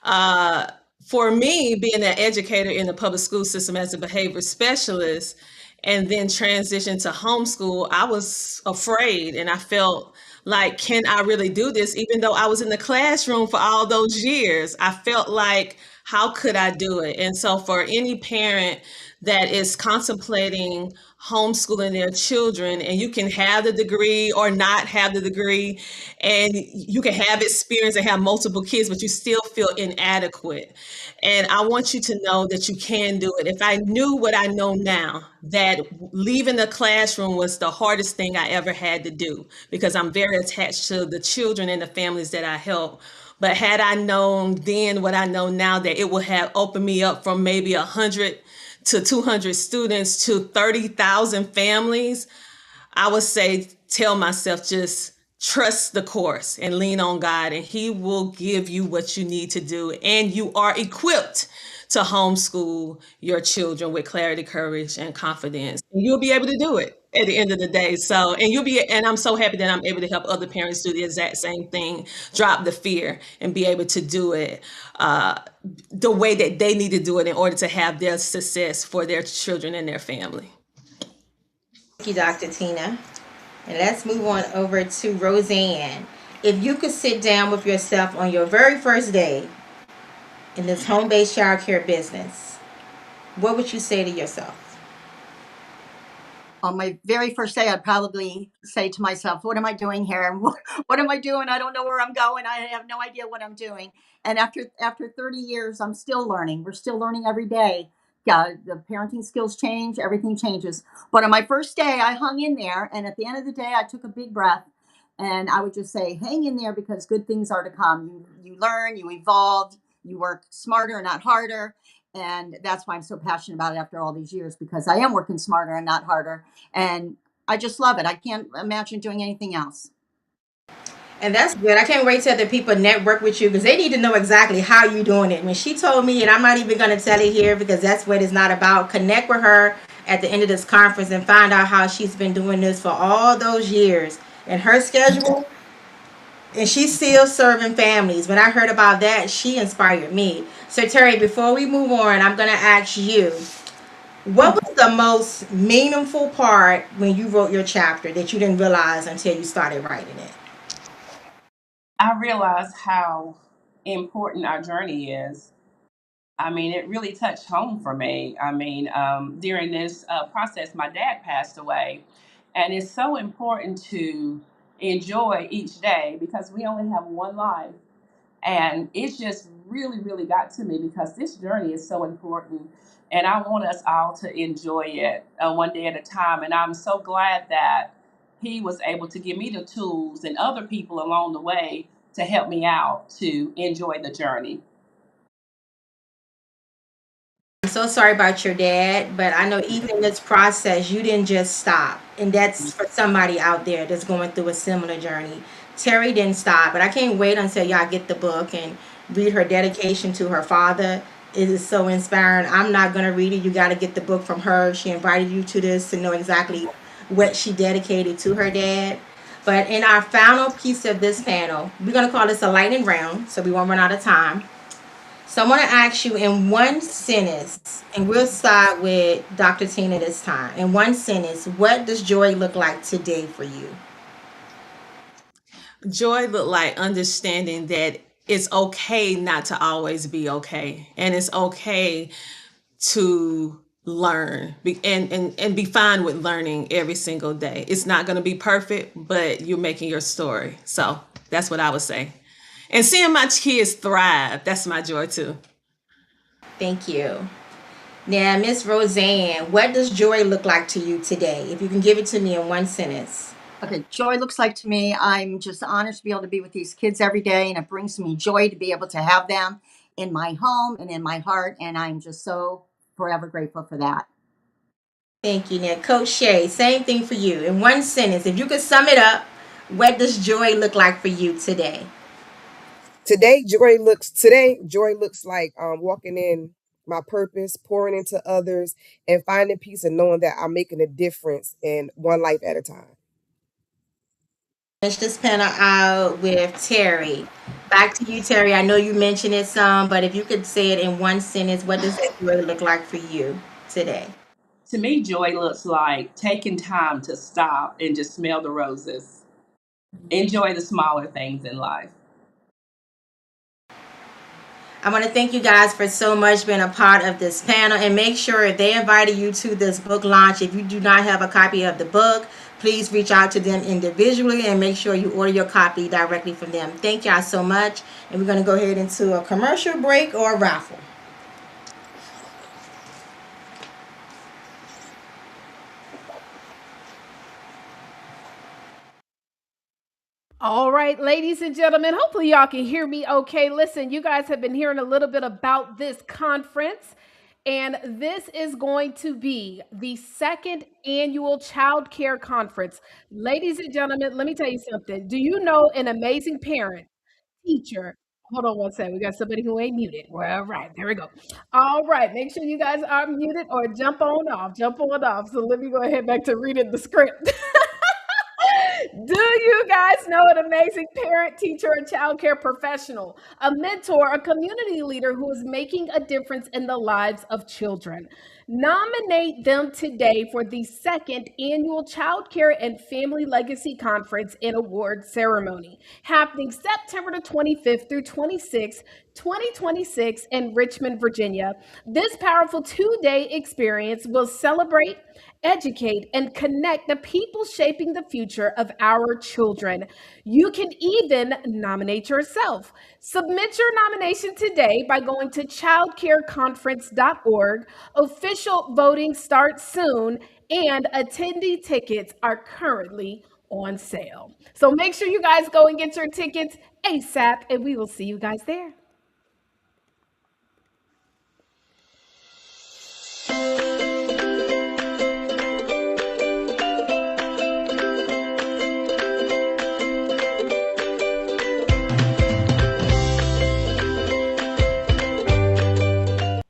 Uh, for me, being an educator in the public school system as a behavior specialist and then transition to homeschool, I was afraid and I felt like, can I really do this? Even though I was in the classroom for all those years, I felt like, how could I do it? And so, for any parent that is contemplating homeschooling their children, and you can have the degree or not have the degree, and you can have experience and have multiple kids, but you still feel inadequate. And I want you to know that you can do it. If I knew what I know now, that leaving the classroom was the hardest thing I ever had to do because I'm very attached to the children and the families that I help. But had I known then what I know now, that it would have opened me up from maybe 100 to 200 students to 30,000 families, I would say, tell myself, just trust the course and lean on God, and He will give you what you need to do. And you are equipped to homeschool your children with clarity, courage, and confidence. And you'll be able to do it at the end of the day. So, and I'm so happy that I'm able to help other parents do the exact same thing, drop the fear and be able to do it the way that they need to do it in order to have their success for their children and their family. Thank you, Dr. Tina. And let's move on over to Roseanne. If you could sit down with yourself on your very first day in this home based child care business, what would you say to yourself? On my very first day, I'd probably say to myself, what am I doing here? What am I doing? I don't know where I'm going. I have no idea what I'm doing. And after 30 years, I'm still learning. We're still learning every day. Yeah, the parenting skills change, everything changes. But on my first day, I hung in there. And at the end of the day, I took a big breath and I would just say, hang in there because good things are to come. You learn, you evolve, you work smarter, not harder. And that's why I'm so passionate about it after all these years, because I am working smarter and not harder. And I just love it. I can't imagine doing anything else. And that's good. I can't wait till the people network with you because they need to know exactly how you doing it. When she told me, and I'm not even going to tell it here because that's what it's not about, connect with her at the end of this conference and find out how she's been doing this for all those years and her schedule. And she's still serving families. When I heard about that, she inspired me. So, Terry, before we move on, I'm going to ask you, what was the most meaningful part when you wrote your chapter that you didn't realize until you started writing it? I realized how important our journey is. I mean, it really touched home for me. I mean, during this process, my dad passed away. And it's so important to enjoy each day because we only have one life. And it just really, really got to me because this journey is so important. And I want us all to enjoy it one day at a time. And I'm so glad that he was able to give me the tools and other people along the way to help me out to enjoy the journey. I'm so sorry about your dad, but I know even in this process, you didn't just stop. And that's for somebody out there that's going through a similar journey. Terry didn't stop, but I can't wait until y'all get the book and read her dedication to her father. It is so inspiring. I'm not going to read it. You got to get the book from her. She invited you to this to know exactly what she dedicated to her dad. But in our final piece of this panel, we're going to call this a lightning round so we won't run out of time. So I want to ask you in one sentence, and we'll start with Dr. Tina this time. In one sentence, what does joy look like today for you? Joy look like understanding that it's okay not to always be okay. And it's okay to and be fine with learning every single day. It's not going to be perfect, but you're making your story. So that's what I would say. And seeing my kids thrive, that's my joy too. Thank you. Now, Miss Roseanne, what does joy look like to you today? If you can give it to me in one sentence. Okay, joy looks like to me, I'm just honored to be able to be with these kids every day, and it brings me joy to be able to have them in my home and in my heart, and I'm just so forever grateful for that. Thank you, Now, Coach Shay, same thing for you. In one sentence, if you could sum it up, what does joy look like for you today? Today joy looks like walking in my purpose, pouring into others, and finding peace and knowing that I'm making a difference in one life at a time. Finish this panel out with Terry. Back to you, Terry. I know you mentioned it some, but if you could say it in one sentence, what does that joy look like for you today? To me, joy looks like taking time to stop and just smell the roses. Enjoy the smaller things in life. I want to thank you guys for so much being a part of this panel, and make sure if they invited you to this book launch, if you do not have a copy of the book, please reach out to them individually and make sure you order your copy directly from them. Thank y'all so much, and we're going to go ahead into a commercial break or a raffle. All right, ladies and gentlemen, hopefully y'all can hear me okay. Listen, you guys have been hearing a little bit about this conference, and this is going to be the second annual child care conference. Ladies and gentlemen, let me tell you something. Do you know an amazing parent, teacher? Hold on one second. We got somebody who ain't muted. Well, all right, there we go. All right, make sure you guys are muted or jump on off. Jump on off. So let me go ahead back to reading the script. Do you guys know an amazing parent, teacher, and child care professional, a mentor, a community leader who is making a difference in the lives of children? Nominate them today for the second annual Child Care and Family Legacy Conference and Award Ceremony, happening September the 25th through 26th, 2026 in Richmond, Virginia. This powerful two-day experience will celebrate, educate, and connect the people shaping the future of our children. You can even nominate yourself. Submit your nomination today by going to childcareconference.org. Official voting starts soon, and attendee tickets are currently on sale. So make sure you guys go and get your tickets ASAP, and we will see you guys there.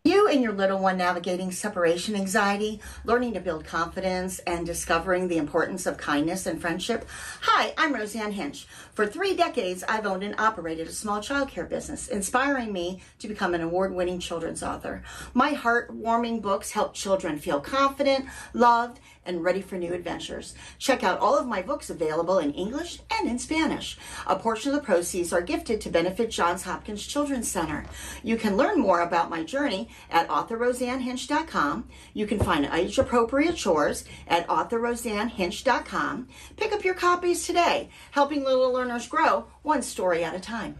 You and your little one navigating separation anxiety, learning to build confidence, and discovering the importance of kindness and friendship. Hi, I'm Roseanne Hinch. For 3 decades, I've owned and operated a small childcare business, inspiring me to become an award-winning children's author. My heartwarming books help children feel confident, loved, and ready for new adventures. Check out all of my books available in English and in Spanish. A portion of the proceeds are gifted to benefit Johns Hopkins Children's Center. You can learn more about my journey at authorroseannehinch.com. You can find age-appropriate chores at authorroseannehinch.com. Pick up your copies today, helping little learners grow one story at a time.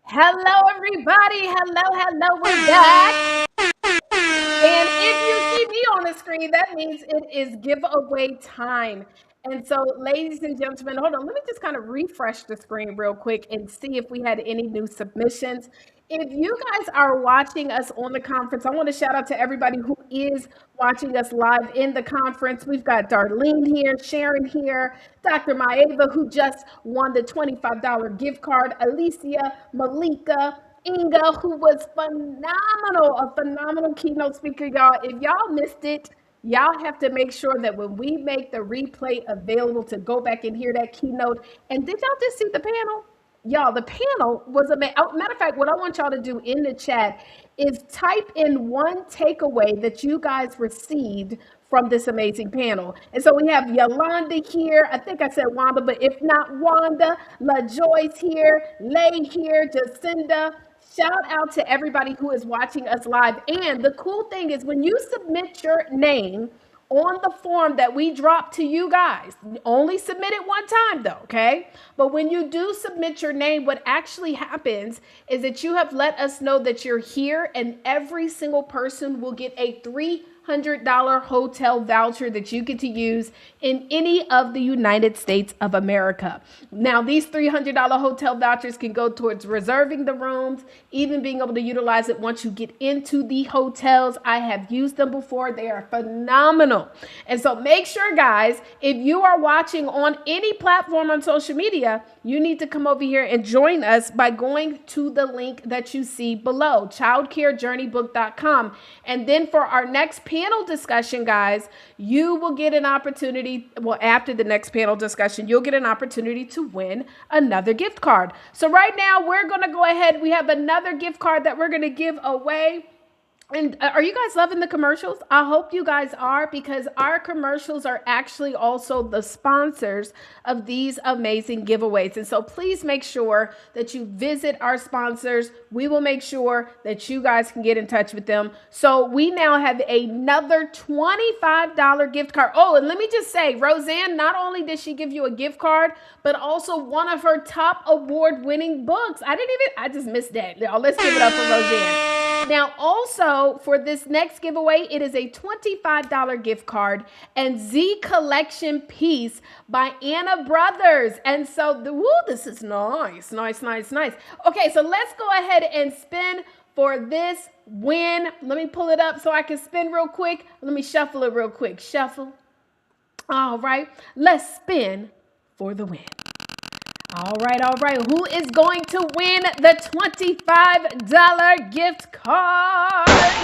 Hello, everybody. Hello. We're back. And if you see me on the screen, that means it is giveaway time. And so, ladies and gentlemen, hold on. Let me just kind of refresh the screen real quick and see if we had any new submissions. If you guys are watching us on the conference, I want to shout out to everybody who is watching us live in the conference. We've got Darlene here, Sharon here, Dr. Maeva, who just won the $25 gift card, Alicia, Malika, Inga, who was phenomenal, a phenomenal keynote speaker, y'all. If y'all missed it, y'all have to make sure that when we make the replay available to go back and hear that keynote. And did y'all just see the panel? Y'all, the panel was a matter of fact. What I want y'all to do in the chat is type in one takeaway that you guys received from this amazing panel. And so we have Yolanda here. I think I said Wanda, but if not Wanda, LaJoy's here, Lay here, Jacinda. Shout out to everybody who is watching us live. And the cool thing is when you submit your name on the form that we drop to you guys, only submit it one time though, okay? But when you do submit your name, what actually happens is that you have let us know that you're here, and every single person will get a $300 hotel voucher that you get to use in any of the United States of America. Now, these $300 hotel vouchers can go towards reserving the rooms, even being able to utilize it once you get into the hotels. I have used them before. They are phenomenal. And so make sure, guys, if you are watching on any platform on social media, you need to come over here and join us by going to the link that you see below, childcarejourneybook.com. And then for our next panel discussion, guys, you will get an opportunity. Well, after the next panel discussion, you'll get an opportunity to win another gift card. So right now, we're going to go ahead. We have another gift card that we're going to give away. And are you guys loving the commercials? I hope you guys are, because our commercials are actually also the sponsors of these amazing giveaways. And so please make sure that you visit our sponsors. We will make sure that you guys can get in touch with them. So we now have another $25 gift card. Oh, and let me just say, Roseanne, not only did she give you a gift card, but also one of her top award-winning books. I just missed that. Let's give it up for Roseanne. Now, also for this next giveaway, it is a $25 gift card and Z Collection piece by Anna Brothers. And so, this is nice. Okay, so let's go ahead and spin for this win. Let me pull it up so I can spin real quick. Let me shuffle it real quick. Shuffle. All right, let's spin for the win. All right. Who is going to win the $25 gift card? Let's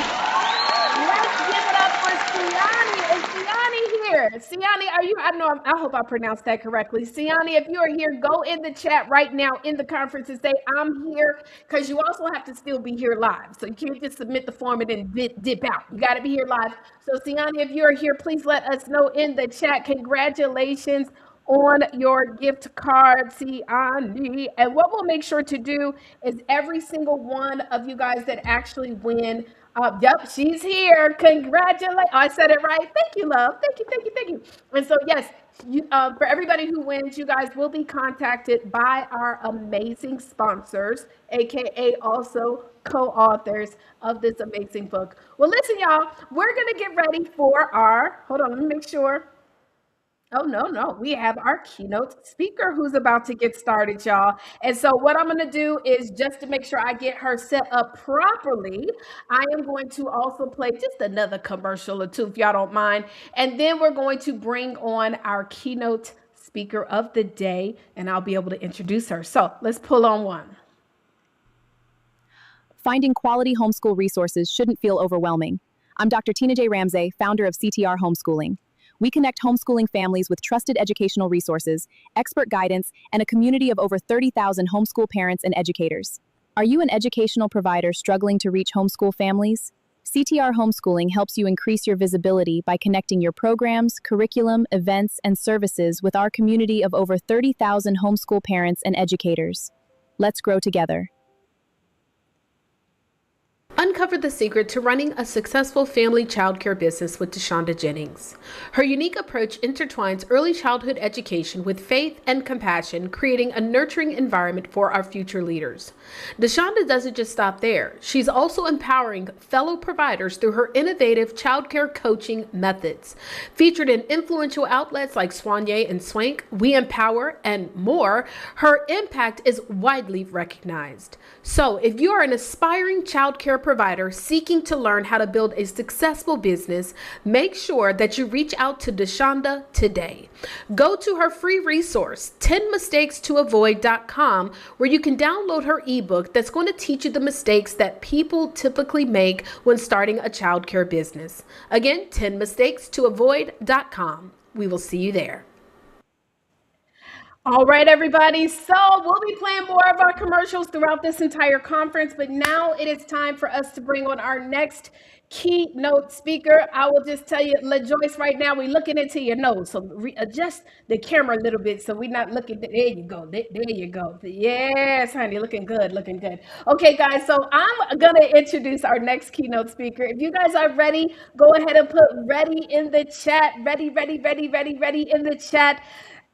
give it up for Siani. Is Siani here? Siani, are you? I hope I pronounced that correctly. Siani, if you are here, go in the chat right now in the conference and say, I'm here, because you also have to still be here live. So you can't just submit the form and then dip out. You got to be here live. So Siani, if you are here, please let us know in the chat. Congratulations on your gift card, Siani. And what we'll make sure to do is every single one of you guys that actually win. Yep, she's here. Congratulations. I said it right. Thank you, love. Thank you. And so, yes, for everybody who wins, you guys will be contacted by our amazing sponsors, aka also co-authors of this amazing book. Well, listen, y'all, we're going to get ready for hold on, let me make sure. Oh, no. We have our keynote speaker who's about to get started, y'all. And so what I'm going to do is, just to make sure I get her set up properly, I am going to also play just another commercial or two, if y'all don't mind. And then we're going to bring on our keynote speaker of the day, and I'll be able to introduce her. So let's pull on one. Finding quality homeschool resources shouldn't feel overwhelming. I'm Dr. Tina J. Ramsey, founder of CTR Homeschooling. We connect homeschooling families with trusted educational resources, expert guidance, and a community of over 30,000 homeschool parents and educators. Are you an educational provider struggling to reach homeschool families? CTR Homeschooling helps you increase your visibility by connecting your programs, curriculum, events, and services with our community of over 30,000 homeschool parents and educators. Let's grow together. Uncover the secret to running a successful family childcare business with Deshonda Jennings. Her unique approach intertwines early childhood education with faith and compassion, creating a nurturing environment for our future leaders. Deshonda doesn't just stop there. She's also empowering fellow providers through her innovative childcare coaching methods. Featured in influential outlets like Soigné and Swank, We Empower, and more, her impact is widely recognized. So, if you are an aspiring childcare provider seeking to learn how to build a successful business, make sure that you reach out to Deshonda today. Go to her free resource, 10mistakes-to-avoid.com, where you can download her ebook that's going to teach you the mistakes that people typically make when starting a childcare business. Again, 10mistakes-to-avoid.com. We will see you there. All right, everybody. So we'll be playing more of our commercials throughout this entire conference, but now it is time for us to bring on our next keynote speaker. I will just tell you, LaJoyce, right now we're looking into your nose, so adjust the camera a little bit so we're not looking. There you go. There you go. Yes, honey, looking good, looking good. Okay, guys. So I'm gonna introduce our next keynote speaker. If you guys are ready, go ahead and put "ready" in the chat. Ready, ready, ready, ready, ready in the chat.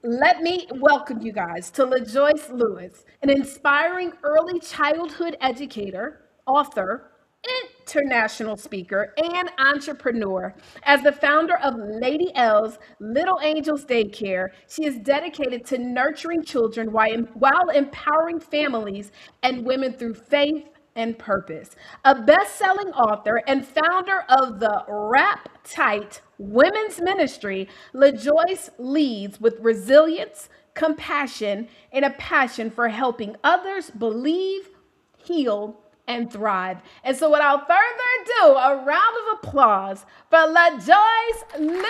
Let me welcome you guys to LaJoyce Lewis, an inspiring early childhood educator, author, international speaker, and entrepreneur. As the founder of Lady L's Little Angels Daycare, she is dedicated to nurturing children while empowering families and women through faith and purpose. A best-selling author and founder of the Rap Tight Women's Ministry, LaJoyce leads with resilience, compassion, and a passion for helping others believe, heal, and thrive. And so without further ado, a round of applause for LaJoyce Lewis.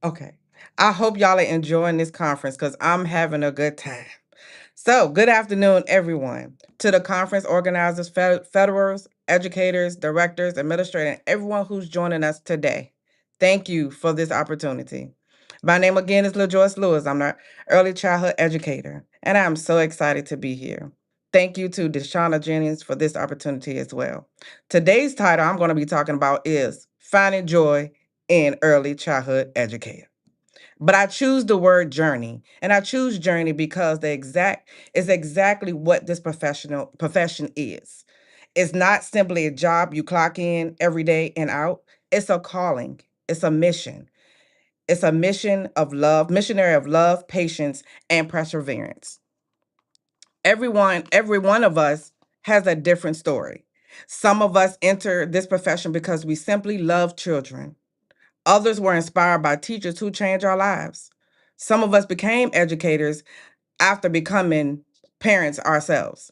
Okay. I hope y'all are enjoying this conference because I'm having a good time. So, good afternoon, everyone. To the conference organizers, federals, educators, directors, administrators, and everyone who's joining us today. Thank you for this opportunity. My name again is LaJoyce Lewis. I'm an early childhood educator, and I'm so excited to be here. Thank you to Deshonda Jennings for this opportunity as well. Today's title I'm going to be talking about is Finding Joy in Early Childhood Educator. But I choose the word journey, and I choose journey because is exactly what this profession is. It's not simply a job you clock in every day and out. It's a calling. It's a mission. It's a mission of love, missionary of love, patience, and perseverance. Every one of us has a different story. Some of us enter this profession because we simply love children. Others were inspired by teachers who changed our lives. Some of us became educators after becoming parents ourselves.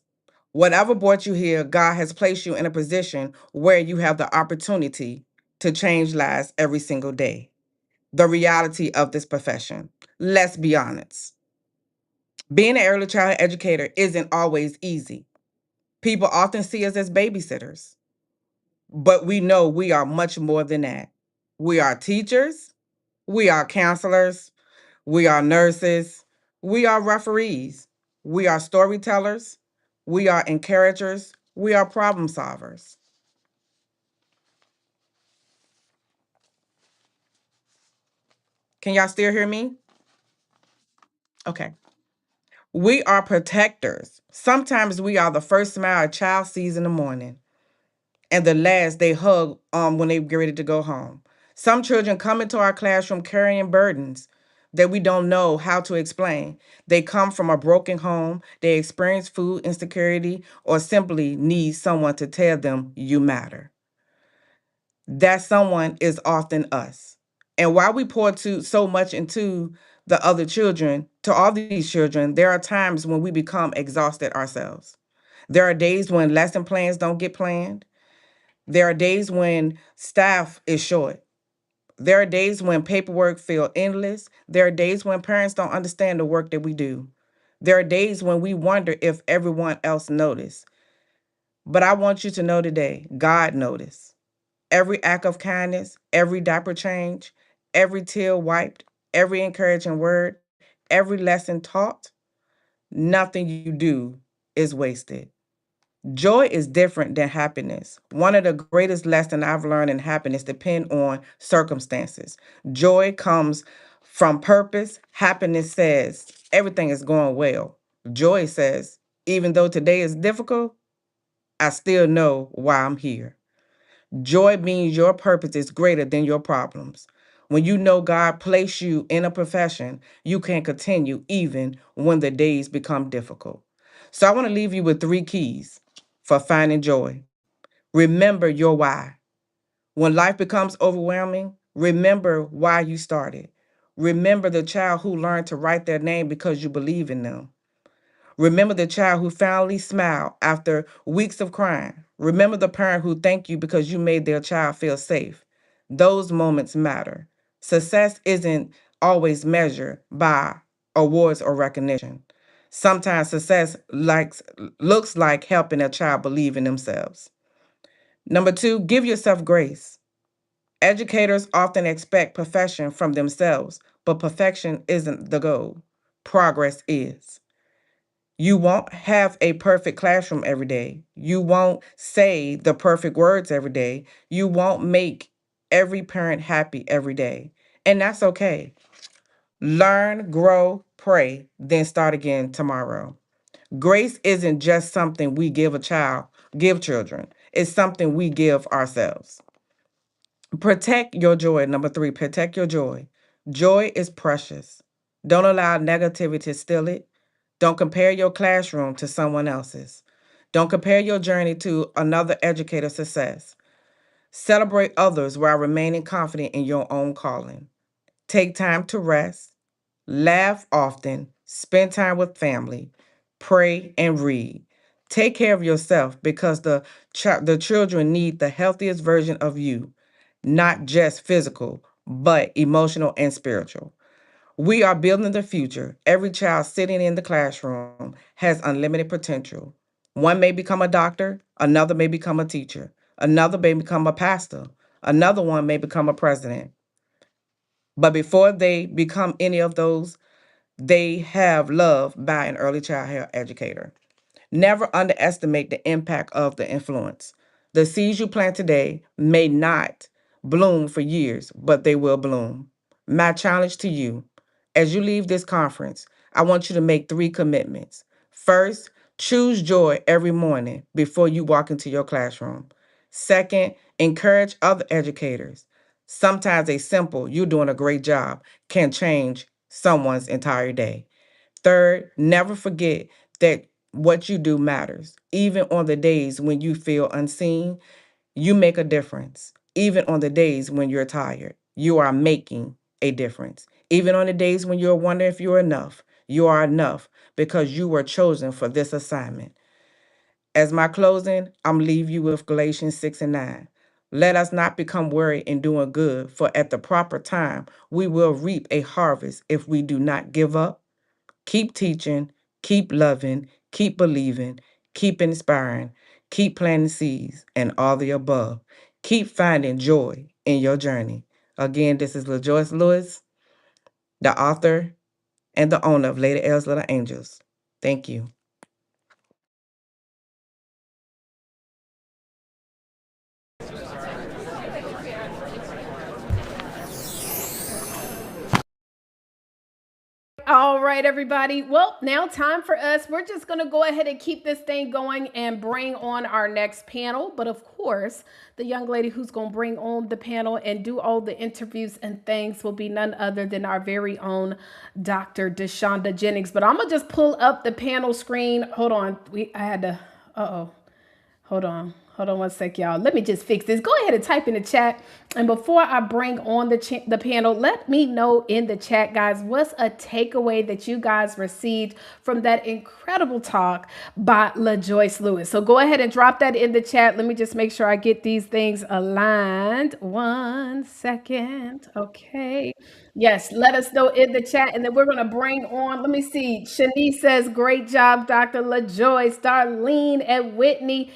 Whatever brought you here, God has placed you in a position where you have the opportunity to change lives every single day. The reality of this profession. Let's be honest. Being an early child educator isn't always easy. People often see us as babysitters, but we know we are much more than that. We are teachers, we are counselors, we are nurses, we are referees, we are storytellers, we are encouragers, we are problem solvers. Can y'all still hear me? Okay. We are protectors. Sometimes we are the first smile a child sees in the morning and the last they hug when they get ready to go home. Some children come into our classroom carrying burdens that we don't know how to explain. They come from a broken home, they experience food insecurity, or simply need someone to tell them you matter. That someone is often us. And while we pour so much into the other children, to all these children, there are times when we become exhausted ourselves. There are days when lesson plans don't get planned. There are days when staff is short. There are days when paperwork feels endless. There are days when parents don't understand the work that we do. There are days when we wonder if everyone else noticed. But I want you to know today, God noticed. Every act of kindness, every diaper change, every tear wiped, every encouraging word, every lesson taught, nothing you do is wasted. Joy is different than happiness. One of the greatest lessons I've learned in happiness depend on circumstances. Joy comes from purpose. Happiness says everything is going well. Joy says, even though today is difficult, I still know why I'm here. Joy means your purpose is greater than your problems. When you know God placed you in a profession, you can continue even when the days become difficult. So I want to leave you with three keys for finding joy. Remember your why. When life becomes overwhelming, remember why you started. Remember the child who learned to write their name because you believe in them. Remember the child who finally smiled after weeks of crying. Remember the parent who thanked you because you made their child feel safe. Those moments matter. Success isn't always measured by awards or recognition. Sometimes success looks like helping a child believe in themselves. Number two, give yourself grace. Educators often expect perfection from themselves, but perfection isn't the goal. Progress is. You won't have a perfect classroom every day. You won't say the perfect words every day. You won't make every parent happy every day. And that's okay. Learn, grow, pray, then start again tomorrow. Grace isn't just something we give children. It's something we give ourselves. Protect your joy. Number three, protect your joy. Joy is precious. Don't allow negativity to steal it. Don't compare your classroom to someone else's. Don't compare your journey to another educator's success. Celebrate others while remaining confident in your own calling. Take time to rest, laugh often, spend time with family, pray and read. Take care of yourself because the children need the healthiest version of you, not just physical, but emotional and spiritual. We are building the future. Every child sitting in the classroom has unlimited potential. One may become a doctor, another may become a teacher, another may become a pastor, another one may become a president. But before they become any of those, they have loved by an early childhood educator. Never underestimate the impact of the influence. The seeds you plant today may not bloom for years, but they will bloom. My challenge to you, as you leave this conference, I want you to make three commitments. First, choose joy every morning before you walk into your classroom. Second, encourage other educators. Sometimes a simple, you're doing a great job, can change someone's entire day. Third, never forget that what you do matters. Even on the days when you feel unseen, you make a difference. Even on the days when you're tired, you are making a difference. Even on the days when you're wondering if you're enough, you are enough because you were chosen for this assignment. As my closing, I'm leave you with Galatians 6 and 9. Let us not become weary in doing good, for at the proper time we will reap a harvest if we do not give up. Keep teaching, keep loving, keep believing, keep inspiring, keep planting seeds, and all the above. Keep finding joy in your journey. Again, this is LaJoyce Lewis, the author and the owner of Lady L's Little Angels. Thank you. All right, everybody. Well, now time for us. We're just going to go ahead and keep this thing going and bring on our next panel. But of course, the young lady who's going to bring on the panel and do all the interviews and things will be none other than our very own Dr. Deshonda Jennings. But I'm going to just pull up the panel screen. Hold on. I had to, hold on. Hold on one sec, y'all. Let me just fix this. Go ahead and type in the chat. And before I bring on the panel, let me know in the chat, guys, what's a takeaway that you guys received from that incredible talk by LaJoyce Lewis. So go ahead and drop that in the chat. Let me just make sure I get these things aligned. 1 second. Okay. Yes, let us know in the chat. And then we're going to bring on, let me see. Shanice says, great job, Dr. LaJoyce. Darlene and Whitney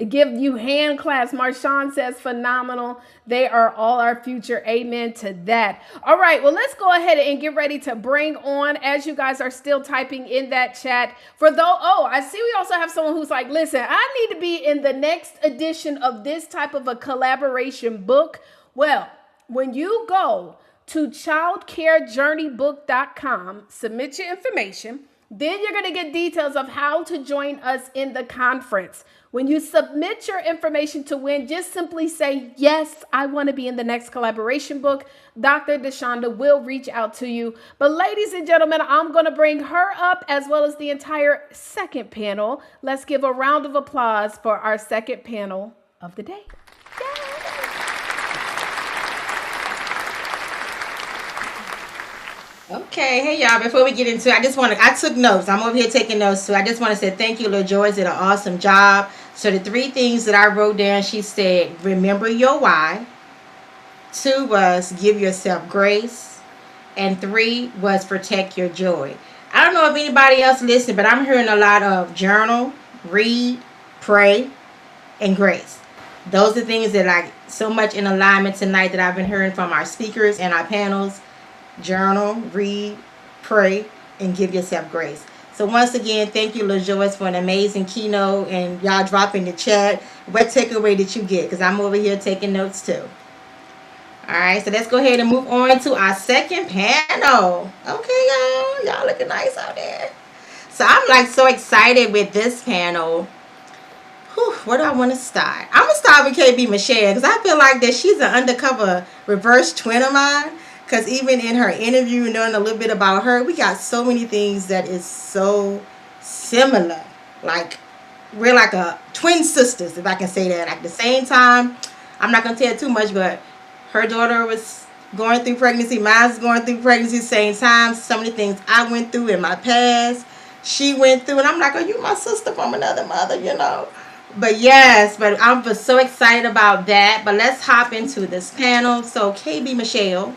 give you hand clasps. Marshawn says phenomenal. They are all our future. Amen to that. All right, well, let's go ahead and get ready to bring on, as you guys are still typing in that chat. I see we also have someone who's like, listen, I need to be in the next edition of this type of a collaboration book. Well, when you go to childcarejourneybook.com, submit your information. Then you're going to get details of how to join us in the conference. When you submit your information to win, just simply say, yes, I want to be in the next collaboration book. Dr. DeShonda will reach out to you. But ladies and gentlemen, I'm going to bring her up as well as the entire second panel. Let's give a round of applause for our second panel of the day. Yay! Okay, hey y'all, before we get into it, I took notes. I'm over here taking notes too. I just want to say thank you, LaJoy did an awesome job. So the 3 things that I wrote down, she said, remember your why. 2 was give yourself grace. And 3 was protect your joy. I don't know if anybody else listened, but I'm hearing a lot of journal, read, pray, and grace. Those are things that are so much in alignment tonight that I've been hearing from our speakers and our panels. Journal, read, pray, and give yourself grace. So once again, thank you, LaJoyce, for an amazing keynote, and y'all drop in the chat what takeaway did you get, because I'm over here taking notes too. All right, so let's go ahead and move on to our second panel. Okay, y'all looking nice out there. So I'm like so excited with this panel. Where do I want to start? I'm gonna start with KB Michelle, because I feel like that she's an undercover reverse twin of mine. Because even in her interview, knowing a little bit about her, we got so many things that is so similar. Like, we're like a twin sisters, if I can say that. At the same time, I'm not going to tell too much, but her daughter was going through pregnancy. Mine's going through pregnancy at the same time. Some of the things I went through in my past, she went through. And I'm like, are you my sister from another mother, you know? But yes, but I'm just so excited about that. But let's hop into this panel. So, KB Michelle,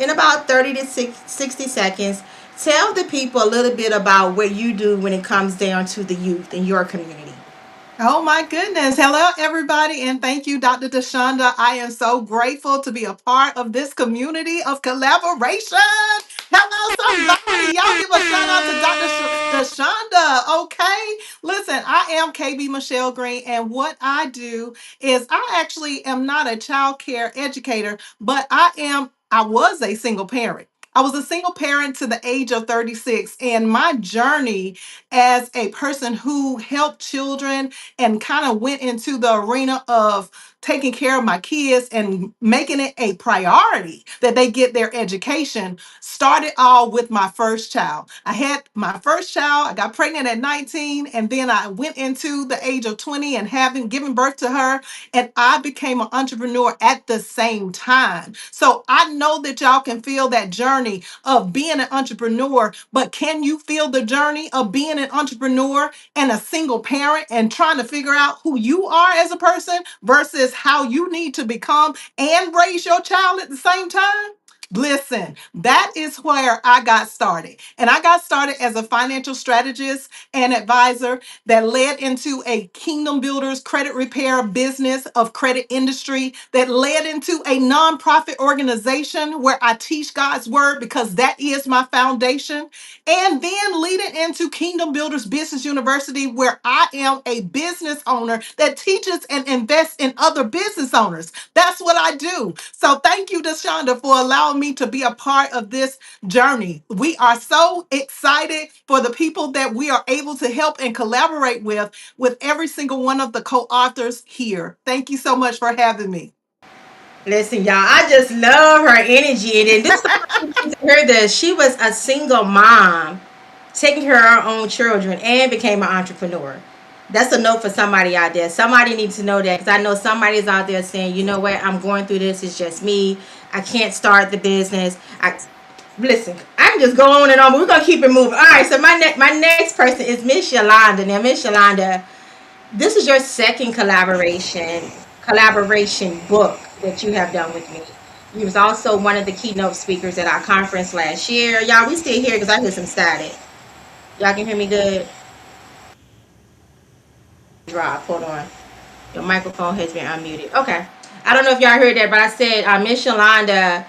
in about 30 to 60 seconds, tell the people a little bit about what you do when it comes down to the youth in your community. Oh my goodness. Hello, everybody, and thank you, Dr. DeShonda. I am so grateful to be a part of this community of collaboration. Hello, somebody. Y'all give a shout out to Dr. DeShonda, okay? Listen, I am KB Michelle Green, and what I do is I actually am not a child care educator, but I was a single parent. I was a single parent to the age of 36, and my journey as a person who helped children and kind of went into the arena of taking care of my kids and making it a priority that they get their education started all with my first child. I had my first child, I got pregnant at 19, and then I went into the age of 20 and having given birth to her, and I became an entrepreneur at the same time. So I know that y'all can feel that journey of being an entrepreneur, but can you feel the journey of being an entrepreneur and a single parent and trying to figure out who you are as a person versus how you need to become and raise your child at the same time? Listen, that is where I got started. And I got started as a financial strategist and advisor that led into a Kingdom Builders credit repair business of credit industry that led into a nonprofit organization where I teach God's word because that is my foundation. And then leading into Kingdom Builders Business University, where I am a business owner that teaches and invests in other business owners. That's what I do. So thank you, DeShonda, for allowing me to be a part of this journey. We are so excited for the people that we are able to help and collaborate with every single one of the co-authors here. Thank you so much for having me. Listen, y'all, I just love her energy. And then this to her that she was a single mom, taking care of her own children, and became an entrepreneur. That's a note for somebody out there. Somebody needs to know that, because I know somebody's out there saying, you know what, I'm going through this. It's just me. I can't start the business. Listen, I can just go on and on, but we're going to keep it moving. All right, so my next person is Miss Yolanda. Now, Miss Yolanda, this is your second collaboration book that you have done with me. You was also one of the keynote speakers at our conference last year. Y'all, we still here because I hear some static. Y'all can hear me good? Drop, hold on. Your microphone has been unmuted. Okay. I don't know if y'all heard that, but I said Miss Yolanda,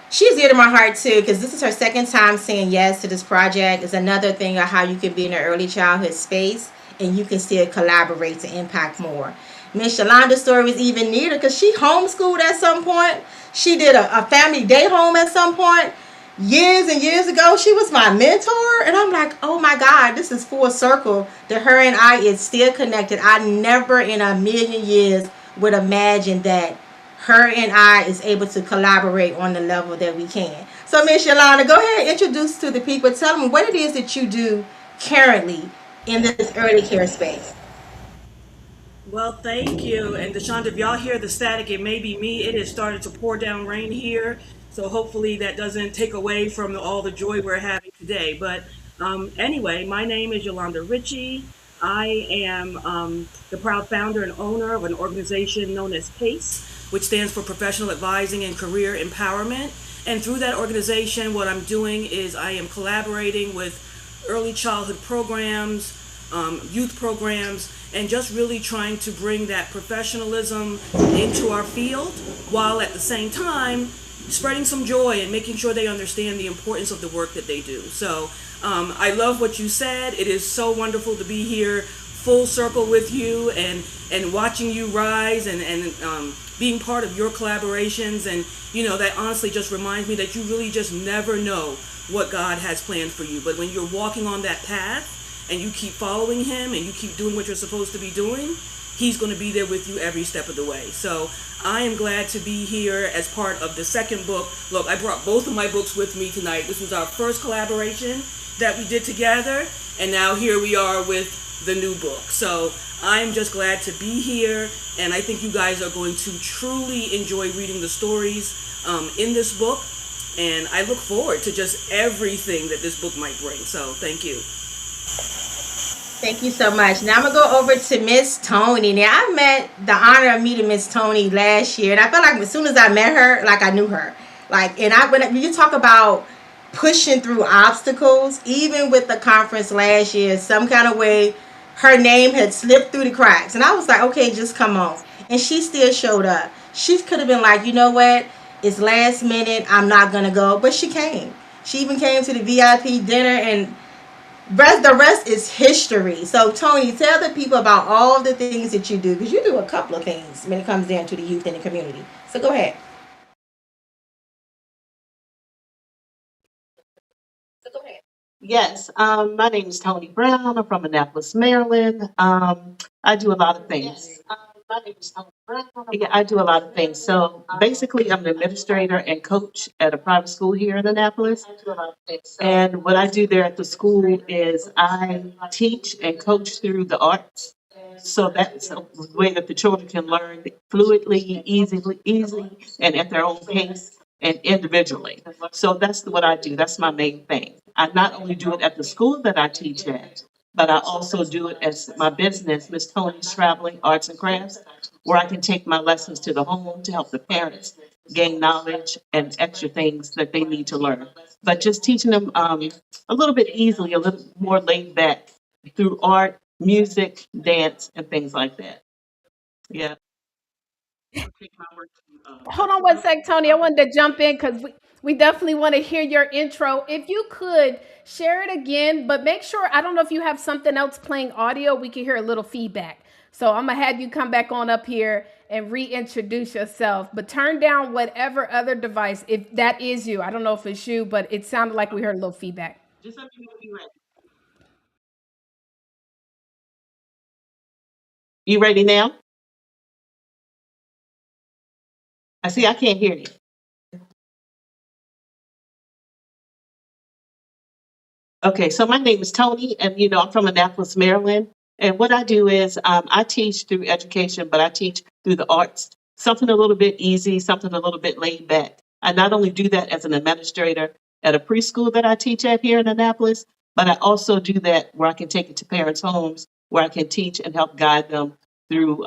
she's dear to my heart too, because this is her second time saying yes to this project. It's another thing of how you can be in an early childhood space and you can still collaborate to impact more. Miss Yolanda's story was even neater because she homeschooled at some point. She did a family day home at some point. Years and years ago, she was my mentor, and I'm like, oh my God, this is full circle. That her and I is still connected. I never in a million years would imagine that her and I is able to collaborate on the level that we can. So, Miss Yolanda, go ahead and introduce to the people. Tell them what it is that you do currently in this early care space. Well, thank you. And Deshonda, if y'all hear the static, it may be me. It has started to pour down rain here. So hopefully that doesn't take away from all the joy we're having today. But anyway, my name is Yolanda Ritchie. I am the proud founder and owner of an organization known as PACE, which stands for Professional Advising and Career Empowerment. And through that organization, what I'm doing is I am collaborating with early childhood programs, youth programs, and just really trying to bring that professionalism into our field while at the same time spreading some joy and making sure they understand the importance of the work that they do. So I love what you said. It is so wonderful to be here full circle with you and watching you rise and being part of your collaborations. And, you know, that honestly just reminds me that you really just never know what God has planned for you. But when you're walking on that path, and you keep following him and you keep doing what you're supposed to be doing, he's going to be there with you every step of the way. So I am glad to be here as part of the second book. Look, I brought both of my books with me tonight. This was our first collaboration that we did together, and now here we are with the new book. So I'm just glad to be here, and I think you guys are going to truly enjoy reading the stories in this book, and I look forward to just everything that this book might bring. So thank you. Thank you so much. Now I'm gonna go over to Miss Tony. Now I met the honor of meeting Miss Tony last year, and I felt like as soon as I met her, like I knew her. Like, and when you talk about pushing through obstacles, even with the conference last year, some kind of way, her name had slipped through the cracks, and I was like, okay, just come on. And she still showed up. She could have been like, you know what? It's last minute. I'm not gonna go, but she came. She even came to the VIP dinner and. The rest is history. So, Tony, tell the people about all the things that you do, because you do a couple of things when it comes down to the youth and the community. So, go ahead. Yes, my name is Tony Brown. I'm from Annapolis, Maryland. I do a lot of things. Yeah, I do a lot of things. So basically, I'm an administrator and coach at a private school here in Annapolis. And what I do there at the school is I teach and coach through the arts. So that's a way that the children can learn fluidly, easily, and at their own pace and individually. So that's what I do. That's my main thing. I not only do it at the school that I teach at, but I also do it as my business, Miss Tony's Traveling Arts and Crafts, where I can take my lessons to the home to help the parents gain knowledge and extra things that they need to learn. But just teaching them a little bit easily, a little more laid back through art, music, dance, and things like that. Yeah. Take my work to, Hold on one sec, Tony. I wanted to jump in because we definitely want to hear your intro. If you could share it again, but make sure, I don't know if you have something else playing audio, we can hear a little feedback. So I'm going to have you come back on up here and reintroduce yourself, but turn down whatever other device, if that is you. I don't know if it's you, but it sounded like we heard a little feedback. just let me know when you're ready. You ready now? I see I can't hear you. Okay, so my name is Tony, and I'm from Annapolis, Maryland. And what I do is I teach through education, but I teach through the arts. Something a little bit easy, something a little bit laid back. I not only do that as an administrator at a preschool that I teach at here in Annapolis, but I also do that where I can take it to parents' homes, where I can teach and help guide them through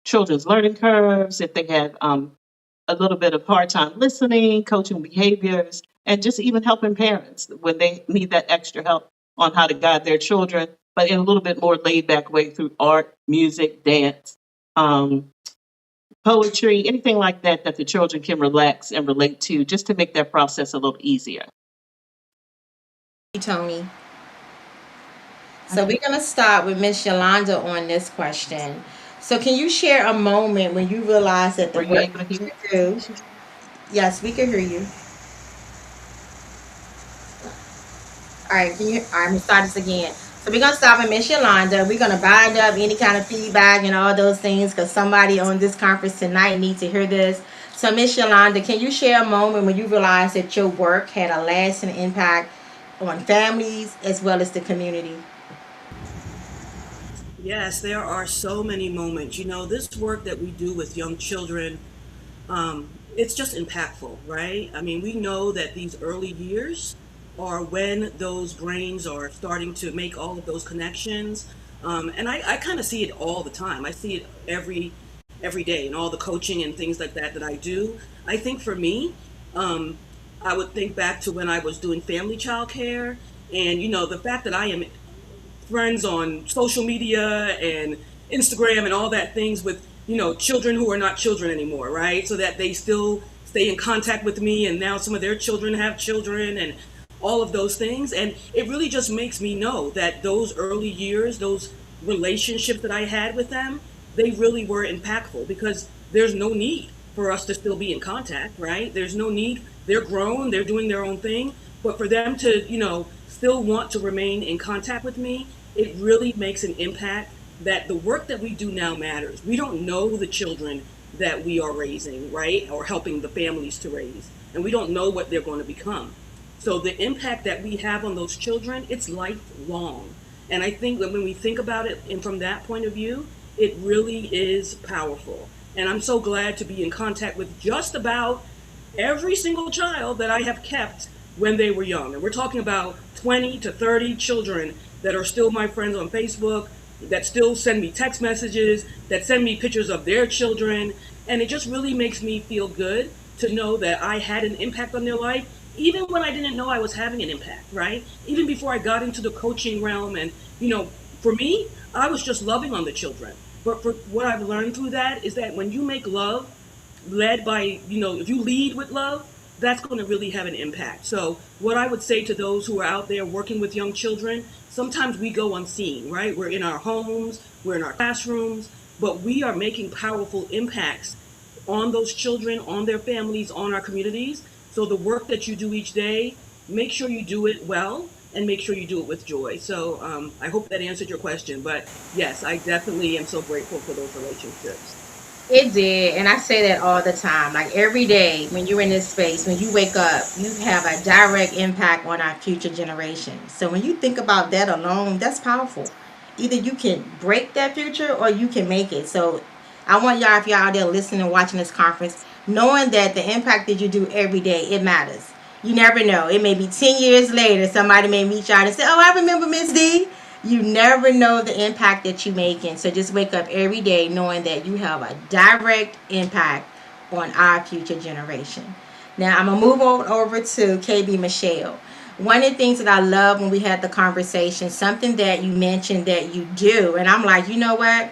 children's learning curves, if they have a little bit of hard time listening, coaching behaviors, and just even helping parents when they need that extra help on how to guide their children, but in a little bit more laid back way through art, music, dance. um, poetry, anything like that that the children can relax and relate to, just to make that process a little easier. Tony. So we're gonna start with Miss Yolanda on this question. So can you share a moment when you realized that the Were you work able to hear? you do? Yes, we can hear you. All right, can you? All right, I'm gonna start this again. So we're gonna start with Miss Yolanda. We're gonna bind up any kind of feedback and all those things because somebody on this conference tonight needs to hear this. So Miss Yolanda, can you share a moment when you realized that your work had a lasting impact on families as well as the community? Yes, there are so many moments. This work that we do with young children, it's just impactful, right? I mean, we know that these early years are when those brains are starting to make all of those connections. And I kind of see it all the time. I see it every day in all the coaching and things like that I do. I think for me, um, I would think back to when I was doing family childcare, and the fact that I am friends on social media and Instagram and all that things with children who are not children anymore, right? So that they still stay in contact with me, and now some of their children have children and all of those things. And it really just makes me know that those early years, those relationships that I had with them, they really were impactful because there's no need for us to still be in contact, right? There's no need. They're grown, they're doing their own thing, but for them to still want to remain in contact with me, it really makes an impact that the work that we do now matters. We don't know the children that we are raising, right? Or helping the families to raise. And we don't know what they're going to become. So the impact that we have on those children, it's lifelong. And I think that when we think about it and from that point of view, it really is powerful. And I'm so glad to be in contact with just about every single child that I have kept when they were young. And we're talking about 20 to 30 children that are still my friends on Facebook, that still send me text messages, that send me pictures of their children. And it just really makes me feel good to know that I had an impact on their life, even when I didn't know I was having an impact, right? Even before I got into the coaching realm. And, for me, I was just loving on the children. But for what I've learned through that is that when you make love, led by, if you lead with love, that's going to really have an impact. So, what I would say to those who are out there working with young children, sometimes we go unseen, right? We're in our homes, we're in our classrooms, but we are making powerful impacts on those children, on their families, on our communities. So, the work that you do each day, make sure you do it well and make sure you do it with joy. So, I hope that answered your question. But yes, I definitely am so grateful for those relationships. It did, and I say that all the time. Like every day when you're in this space, when you wake up, you have a direct impact on our future generations. So when you think about that alone, that's powerful. Either you can break that future or you can make it. So I want y'all, if y'all out there listening and watching this conference, knowing that the impact that you do every day, it matters. You never know. It may be 10 years later, somebody may meet y'all and say, "Oh, I remember Miss D." You never know the impact that you're making. So just wake up every day knowing that you have a direct impact on our future generation. Now I'm gonna move on over to KB Michelle. One of the things that I love when we had the conversation, something that you mentioned that you do, and I'm like, you know what?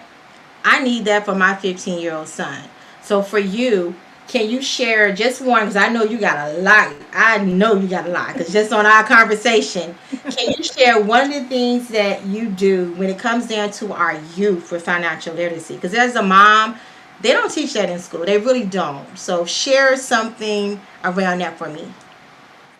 I need that for my 15-year-old son. So for you, can you share just one? Because I know you got a lot. I know you got a lot. Because just on our conversation, can you share one of the things that you do when it comes down to our youth for financial literacy? Because as a mom, they don't teach that in school. They really don't. So share something around that for me.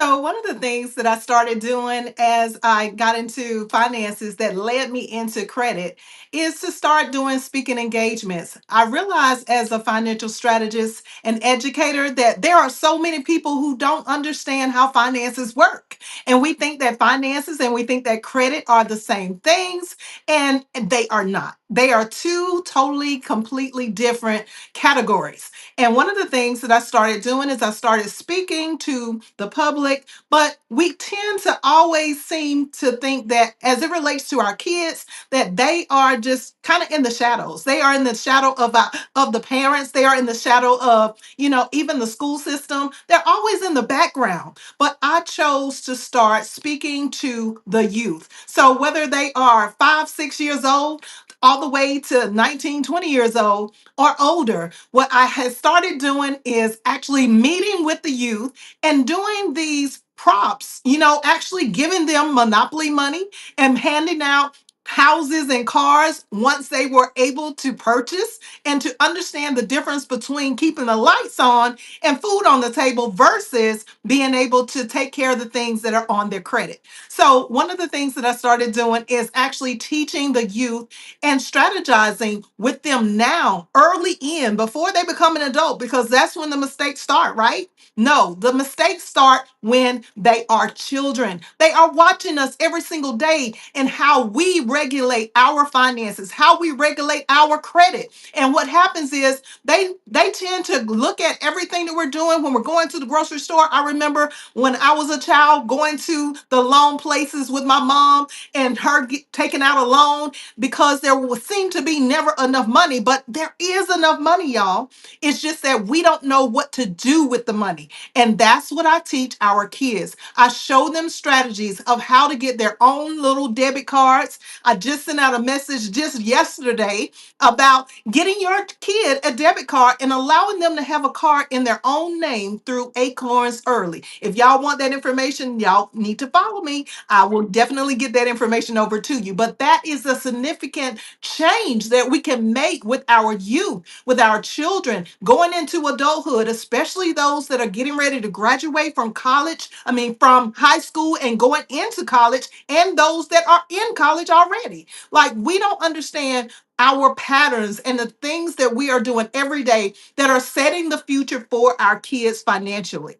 So, one of the things that I started doing as I got into finances that led me into credit is to start doing speaking engagements. I realized as a financial strategist and educator that there are so many people who don't understand how finances work. And we think that finances and we think that credit are the same things, and they are not. They are two totally, completely different categories. And one of the things that I started doing is I started speaking to the public, but we tend to always seem to think that as it relates to our kids, that they are just kind of in the shadows. They are in the shadow of the parents. They are in the shadow of, even the school system. They're always in the background. But I chose to start speaking to the youth. So whether they are 5, 6 years old, all the way to 19, 20 years old or older, what I had started doing is actually meeting with the youth and doing these props, actually giving them monopoly money and handing out houses and cars once they were able to purchase and to understand the difference between keeping the lights on and food on the table versus being able to take care of the things that are on their credit. So, one of the things that I started doing is actually teaching the youth and strategizing with them now, early in, before they become an adult, because that's when the mistakes start, right? No, the mistakes start when they are children. They are watching us every single day and how we regulate our finances, how we regulate our credit. And what happens is they tend to look at everything that we're doing when we're going to the grocery store. I remember when I was a child going to the loan places with my mom and her taking out a loan because there will seem to be never enough money, but there is enough money, y'all. It's just that we don't know what to do with the money. And that's what I teach our kids. I show them strategies of how to get their own little debit cards. I just sent out a message just yesterday about getting your kid a debit card and allowing them to have a card in their own name through Acorns Early. If y'all want that information, y'all need to follow me. I will definitely get that information over to you. But that is a significant change that we can make with our youth, with our children going into adulthood, especially those that are getting ready to graduate from college, from high school and going into college, and those that are in college already. Like, we don't understand our patterns and the things that we are doing every day that are setting the future for our kids financially.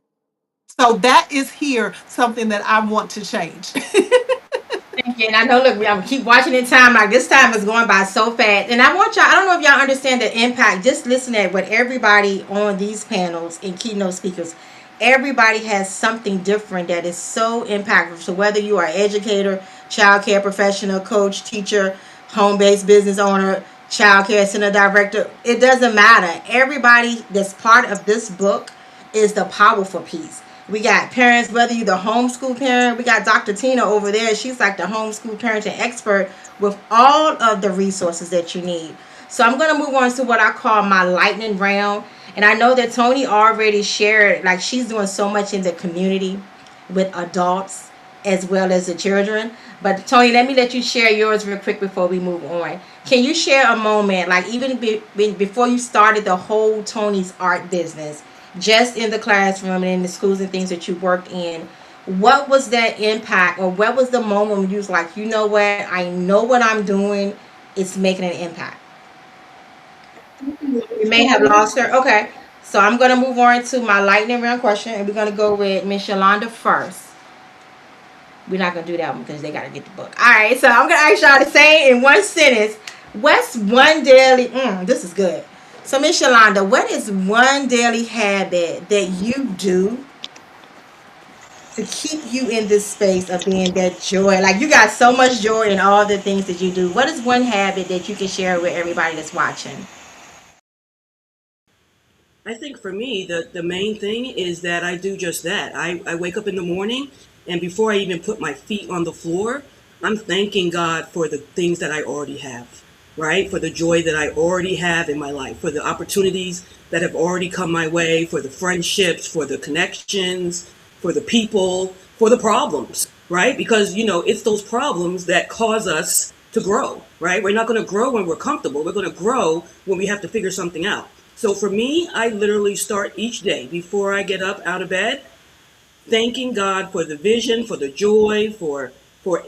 So that is here something that I want to change. Thank you. And I know, look, I'm keep watching in time. Like, this time is going by so fast. And I want y'all, I don't know if y'all understand the impact. Just listen at what everybody on these panels and keynote speakers, everybody has something different that is so impactful. So whether you are an educator, child care professional, coach, teacher, home-based business owner, child care center director, it doesn't matter. Everybody that's part of this book is the powerful piece. We got parents, whether you're the homeschool parent, we got Dr. Tina over there. She's like the homeschool parenting expert with all of the resources that you need. So I'm going to move on to what I call my lightning round. And I know that Tony already shared, like, she's doing so much in the community with adults as well as the children. But Tony, let me let you share yours real quick before we move on. Can you share a moment, like even before you started the whole Tony's art business, just in the classroom and in the schools and things that you worked in, what was that impact, or what was the moment when you was like, you know what, I know what I'm doing, it's making an impact? We may have lost her. Okay, so I'm going to move on to my lightning round question, and we're going to go with Miss Yolanda first. We're not going to do that one because they got to get the book. All right, so I'm going to ask y'all to say in one sentence, what's one daily, this is good. So, Miss Yolanda, what is one daily habit that you do to keep you in this space of being that joy? Like, you got so much joy in all the things that you do. What is one habit that you can share with everybody that's watching? I think for me, the main thing is that I do just that. I wake up in the morning, and before I even put my feet on the floor, I'm thanking God for the things that I already have, right? For the joy that I already have in my life, for the opportunities that have already come my way, for the friendships, for the connections, for the people, for the problems, right? Because, it's those problems that cause us to grow, right? We're not going to grow when we're comfortable. We're going to grow when we have to figure something out. So for me, I literally start each day before I get up out of bed, thanking God for the vision, for the joy, for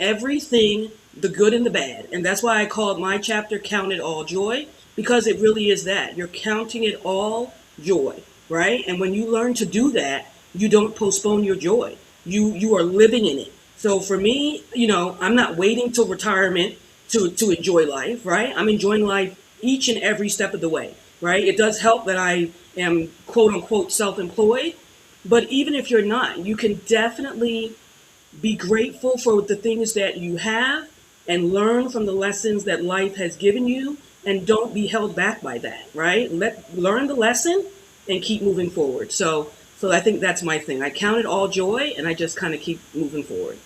everything, the good and the bad. And that's why I called my chapter Count It All Joy, because it really is that. You're counting it all joy, right? And when you learn to do that, you don't postpone your joy. You are living in it. So for me, I'm not waiting till retirement to enjoy life, right? I'm enjoying life each and every step of the way, right? It does help that I am quote unquote self-employed, but even if you're not, you can definitely be grateful for the things that you have and learn from the lessons that life has given you, and don't be held back by that, right? Learn the lesson and keep moving forward. So I think that's my thing. I count it all joy, and I just kind of keep moving forward.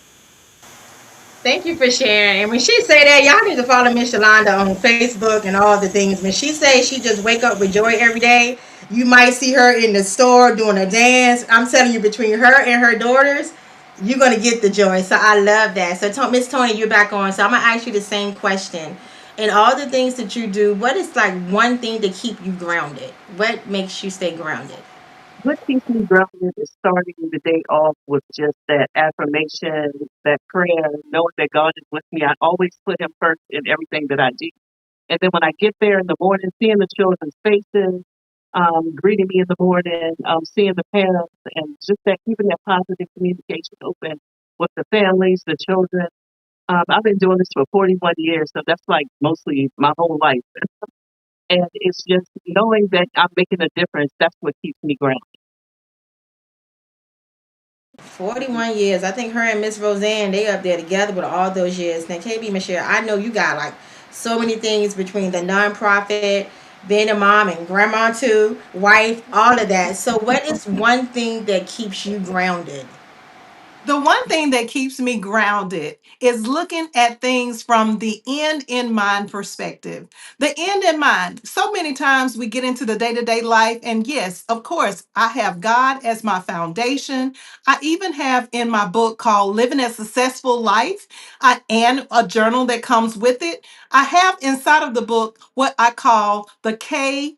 Thank you for sharing. And when she say that, y'all need to follow Miss Shalonda on Facebook and all the things. When she say she just wake up with joy every day, you might see her in the store doing a dance. I'm telling you, between her and her daughters, you're gonna get the joy. So I love that. So Miss Tony, you're back on. So I'm gonna ask you the same question. In all the things that you do, what is like one thing to keep you grounded? What makes you stay grounded? What keeps me grounded is starting the day off with just that affirmation, that prayer, knowing that God is with me. I always put Him first in everything that I do. And then when I get there in the morning, seeing the children's faces, greeting me in the morning, seeing the parents, and just that keeping that positive communication open with the families, the children. I've been doing this for 41 years, so that's like mostly my whole life. And it's just knowing that I'm making a difference. That's what keeps me grounded. 41 years. I think her and Miss Roseanne, they up there together with all those years. Now, KB Michelle, I know you got like so many things between the nonprofit, being a mom and grandma too, wife, all of that. So, what is one thing that keeps you grounded? The one thing that keeps me grounded is looking at things from the end in mind perspective. The end in mind. So many times we get into the day to day life, and yes, of course, I have God as my foundation. I even have in my book called Living a Successful Life and a journal that comes with it. I have inside of the book what I call the KIT.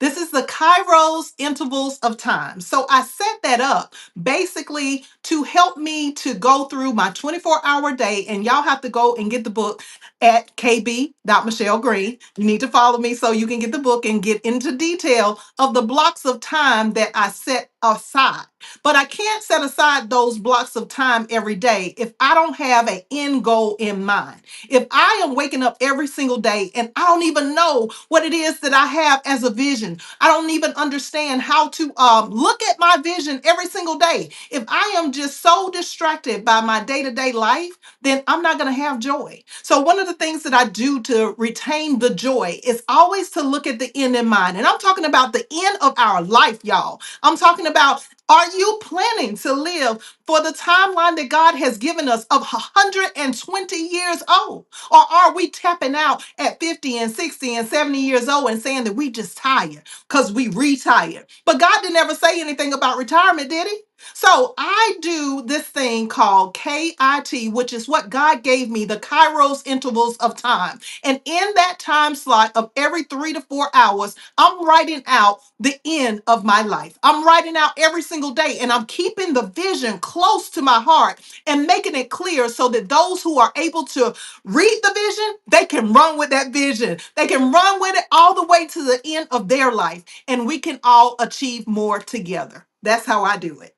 This is the Kairos intervals of time. So I set that up basically to help me to go through my 24-hour day. And y'all have to go and get the book at kb.michellegreen. You need to follow me so you can get the book and get into detail of the blocks of time that I set aside. But I can't set aside those blocks of time every day if I don't have an end goal in mind. If I am waking up every single day and I don't even know what it is that I have as a vision, I don't even understand how to look at my vision every single day. If I am just so distracted by my day to day life, then I'm not going to have joy. So, one of the things that I do to retain the joy is always to look at the end in mind. And I'm talking about the end of our life, y'all. I'm talking about, are you planning to live for the timeline that God has given us of 120 years old? Or are we tapping out at 50 and 60 and 70 years old and saying that we just tired because we retired? But God didn't ever say anything about retirement, did He? So I do this thing called KIT, which is what God gave me, the Kairos intervals of time. And in that time slot of every 3 to 4 hours, I'm writing out the end of my life. I'm writing out every single day, and I'm keeping the vision close to my heart and making it clear so that those who are able to read the vision, they can run with that vision. They can run with it all the way to the end of their life, and we can all achieve more together. That's how I do it.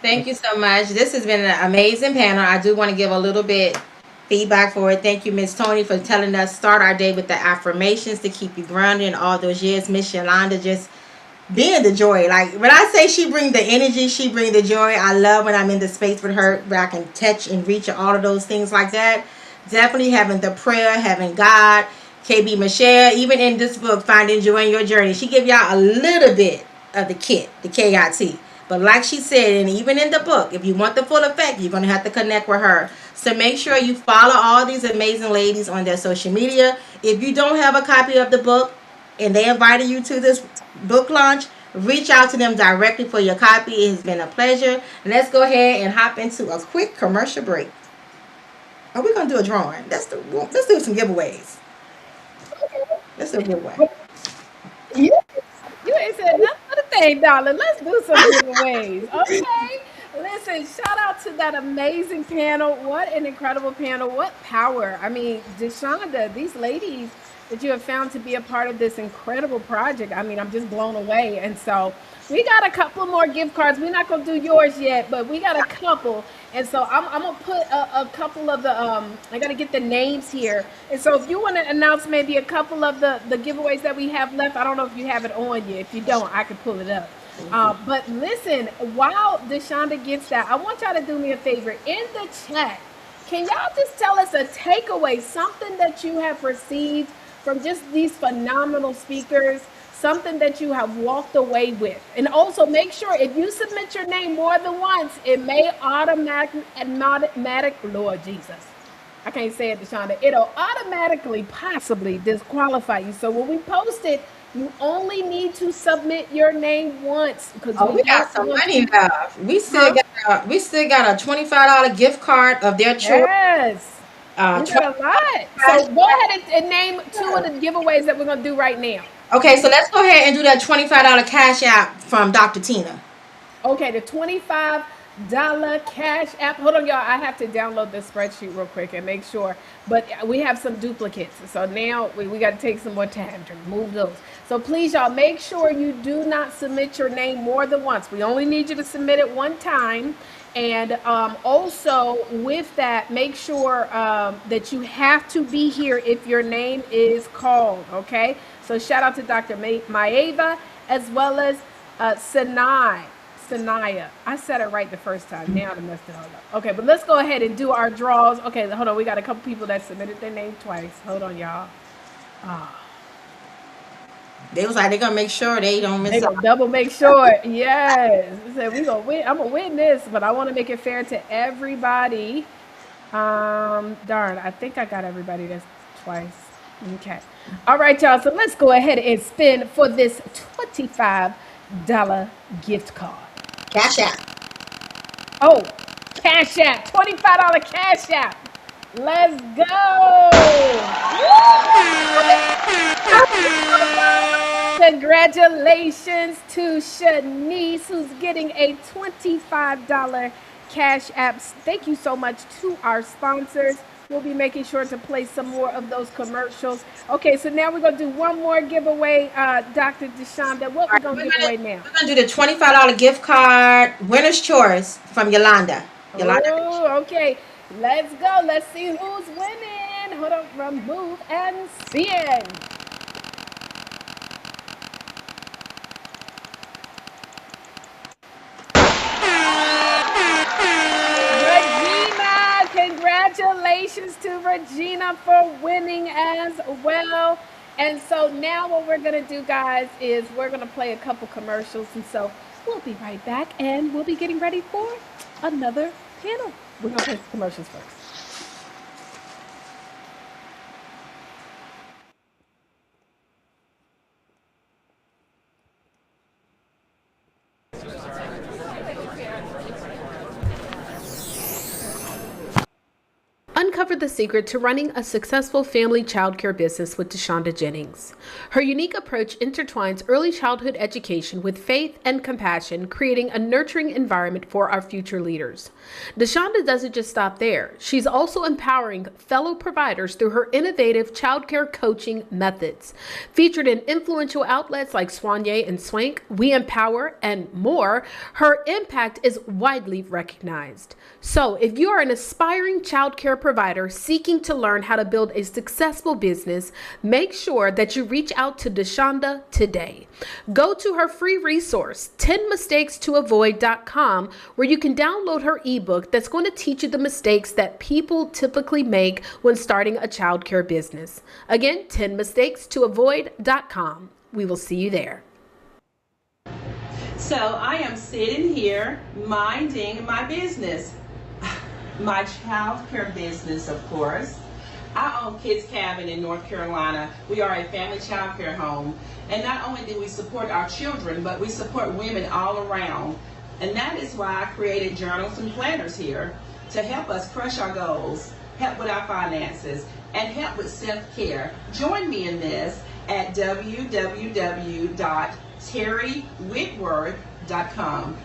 Thank you so much. This has been an amazing panel. I do want to give a little bit feedback for it. Thank you, Miss Tony, for telling us start our day with the affirmations to keep you grounded in all those years. Miss Yolanda just being the joy. Like when I say she bring the energy, she bring the joy. I love when I'm in the space with her where I can touch and reach and all of those things like that. Definitely having the prayer, having God, KB Michelle, even in this book, Finding Joy in Your Journey, she give y'all a little bit of the kit, the KIT. But like she said, and even in the book, if you want the full effect, you're going to have to connect with her. So make sure you follow all these amazing ladies on their social media. If you don't have a copy of the book and they invited you to this book launch, reach out to them directly for your copy. It has been a pleasure. Let's go ahead and hop into a quick commercial break. Are we going to do a drawing? Let's do some giveaways. Let's do a giveaway. You, you ain't said nothing but a thing, darling. Let's do some giveaways. Okay. Listen, shout out to that amazing panel. What an incredible panel. What power. I mean, Deshonda, these ladies that you have found to be a part of this incredible project. I mean, I'm just blown away. And so we got a couple more gift cards. We're not going to do yours yet, but we got a couple. And so I'm going to put a couple of the, I got to get the names here. And so if you want to announce maybe a couple of the giveaways that we have left, I don't know if you have it on you. If you don't, I can pull it up. But listen, while Deshonda gets that, I want y'all to do me a favor. In the chat, can y'all just tell us a takeaway, something that you have received from just these phenomenal speakers, something that you have walked away with. And also make sure if you submit your name more than once, it may automatic, Lord Jesus. I can't say it, Deshonda. It'll automatically possibly disqualify you. So when we post it, you only need to submit your name once because Oh, we got some money left. We still got a $25 gift card of their choice. Yes. We got a lot. So go ahead and name two of the giveaways that we're going to do right now. Okay, so let's go ahead and do that $25 cash app from Dr. Tina. Okay, the $25 cash app. Hold on, y'all. I have to download this spreadsheet real quick and make sure. But we have some duplicates. So now we got to take some more time to remove those. So please, y'all, make sure you do not submit your name more than once. We only need you to submit it one time. And also with that, make sure that you have to be here if your name is called, okay? So shout out to Dr. Maeva as well as Sanaya. I said it right the first time. Now I messed it all up. Okay, but let's go ahead and do our draws. Okay, hold on. We got a couple people that submitted their name twice. Hold on, y'all. They was like, they're gonna make sure they don't miss They gonna double make sure. Yes. They said we gonna win. I'm gonna win this, but I want to make it fair to everybody. Darn, I think I got everybody that's twice. Okay. All right, y'all. So let's go ahead and spin for this $25 gift card. Cash app. Oh, cash app. $25 cash app. Let's go. Congratulations to Shanice, who's getting a $25 cash app. Thank you so much to our sponsors. We'll be making sure to play some more of those commercials. Okay, so now we're going to do one more giveaway, Dr. Deshonda. What we're going to give away now? We're going to do the $25 gift card, winner's choice from Yolanda. Oh, okay. Let's go. Let's see who's winning. Hold on. Remove and spin. Regina, congratulations to Regina for winning as well. And so now what we're going to do, guys, is we're going to play a couple commercials. And so we'll be right back and we'll be getting ready for another panel. We're going to play commercials first. Uncover the secret to running a successful family childcare business with Deshonda Jennings. Her unique approach intertwines early childhood education with faith and compassion, creating a nurturing environment for our future leaders. Deshonda doesn't just stop there. She's also empowering fellow providers through her innovative childcare coaching methods. Featured in influential outlets like Soigné and Swank, We Empower, and more, her impact is widely recognized. So if you are an aspiring childcare provider seeking to learn how to build a successful business, make sure that you reach out to Deshonda today. Go to her free resource, 10mistakes-to-avoid.com, where you can download her ebook that's going to teach you the mistakes that people typically make when starting a childcare business. Again, 10mistakes-to-avoid.com. We will see you there. So I am sitting here minding my business. My child care business, of course. I own Kids Cabin in North Carolina. We are a family child care home. And not only do we support our children, but we support women all around. And that is why I created journals and planners here to help us crush our goals, help with our finances, and help with self-care. Join me in this at www.terrywhitworth.com.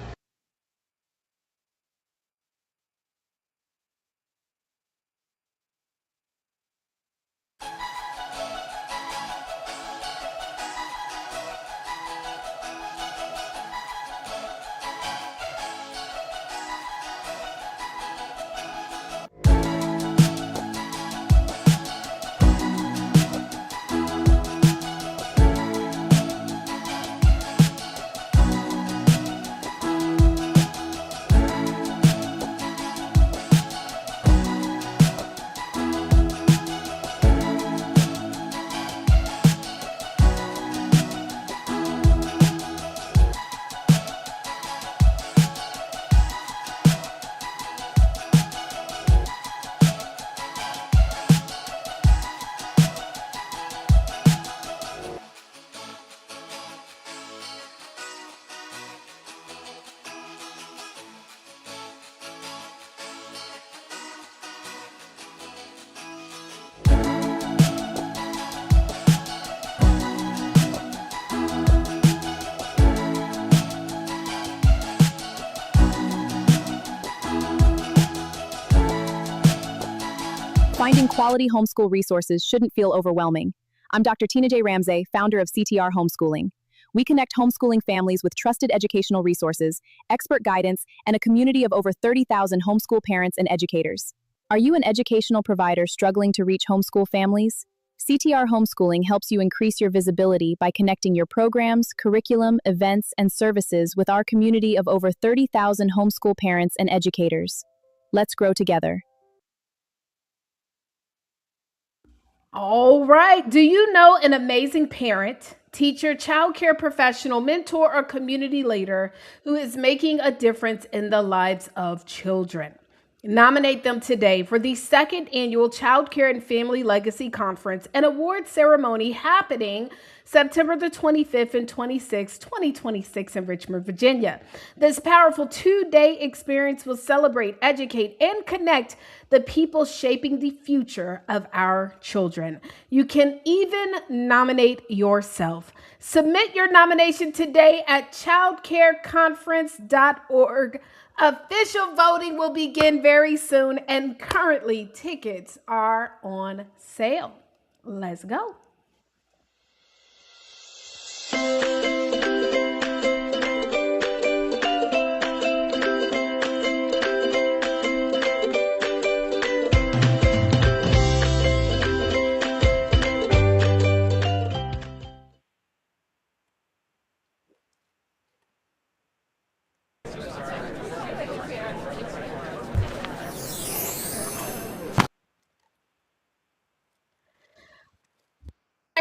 Finding quality homeschool resources shouldn't feel overwhelming. I'm Dr. Tina J. Ramsey, founder of CTR Homeschooling. We connect homeschooling families with trusted educational resources, expert guidance, and a community of over 30,000 homeschool parents and educators. Are you an educational provider struggling to reach homeschool families? CTR Homeschooling helps you increase your visibility by connecting your programs, curriculum, events, and services with our community of over 30,000 homeschool parents and educators. Let's grow together. All right. Do you know an amazing parent, teacher, childcare professional, mentor, or community leader who is making a difference in the lives of children? Nominate them today for the second annual Child Care and Family Legacy Conference and award ceremony happening September the 25th and 26th, 2026 in Richmond, Virginia. This powerful two-day experience will celebrate, educate, and connect the people shaping the future of our children. You can even nominate yourself. Submit your nomination today at childcareconference.org. Official voting will begin very soon, and currently tickets are on sale. Let's go.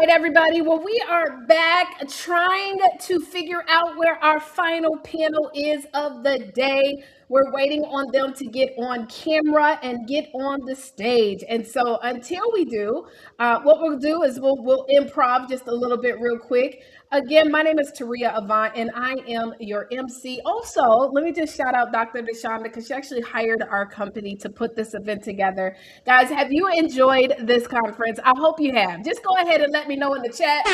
Right, everybody. Well, we are back trying to figure out where our final panel is of the day. We're waiting on them to get on camera and get on the stage. And so until we do, what we'll do is we'll improv just a little bit real quick. Again, my name is Taria Avant, and I am your MC. Also, let me just shout out Dr. Deshonda because she actually hired our company to put this event together. Guys, have you enjoyed this conference? I hope you have. Just go ahead and let me know in the chat.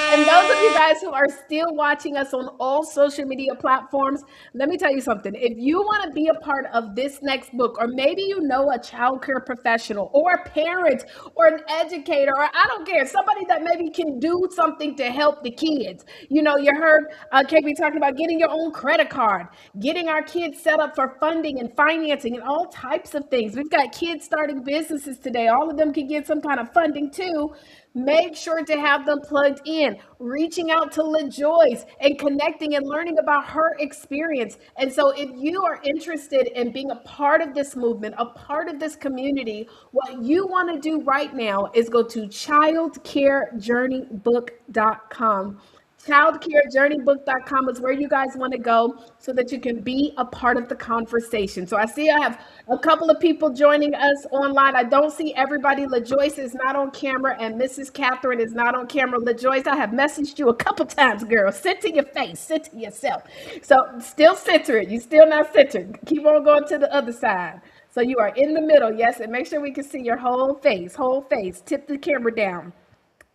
And those of you guys who are still watching us on all social media platforms, let me tell you something. If you want to be a part of this next book, or maybe you know a childcare professional or a parent or an educator, or I don't care, somebody that maybe can do something to help the kids. You know, you heard KB talking about getting your own credit card, getting our kids set up for funding and financing and all types of things. We've got kids starting businesses today. All of them can get some kind of funding too. Make sure to have them plugged in, reaching out to LaJoyce and connecting and learning about her experience. And so if you are interested in being a part of this movement, a part of this community, what you want to do right now is go to childcarejourneybook.com. Childcarejourneybook.com is where you guys want to go so that you can be a part of the conversation. So I see I have a couple of people joining us online. I don't see everybody. LaJoyce is not on camera and Mrs. Catherine is not on camera. LaJoyce, I have messaged you a couple times, girl. Sit to your face. Sit to yourself. So still centered. You still not centered. Keep on going to the other side. So you are in the middle, yes, and make sure we can see your whole face, whole face. Tip the camera down.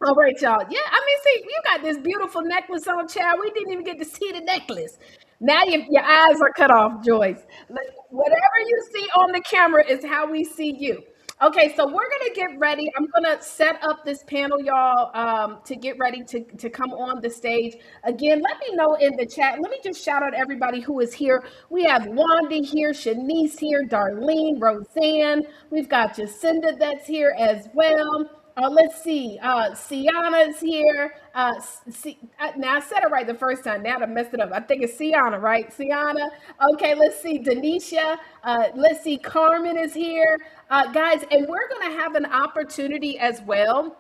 All right, y'all. Yeah, I mean, see, you got this beautiful necklace on, child. We didn't even get to see the necklace. Now your eyes are cut off, Joyce. Whatever you see on the camera is how we see you. Okay, so we're going to get ready. I'm going to set up this panel, y'all, to get ready to come on the stage. Again, let me know in the chat. Let me just shout out everybody who is here. We have Wanda here, Shanice here, Darlene, Roseanne. We've got Jacinda that's here as well. Let's see. Sienna's here. Now I said it right the first time. Now I messed it up. I think it's Sienna, right? Sienna. Okay, let's see. Denisha. Let's see. Carmen is here. Guys, and we're going to have an opportunity as well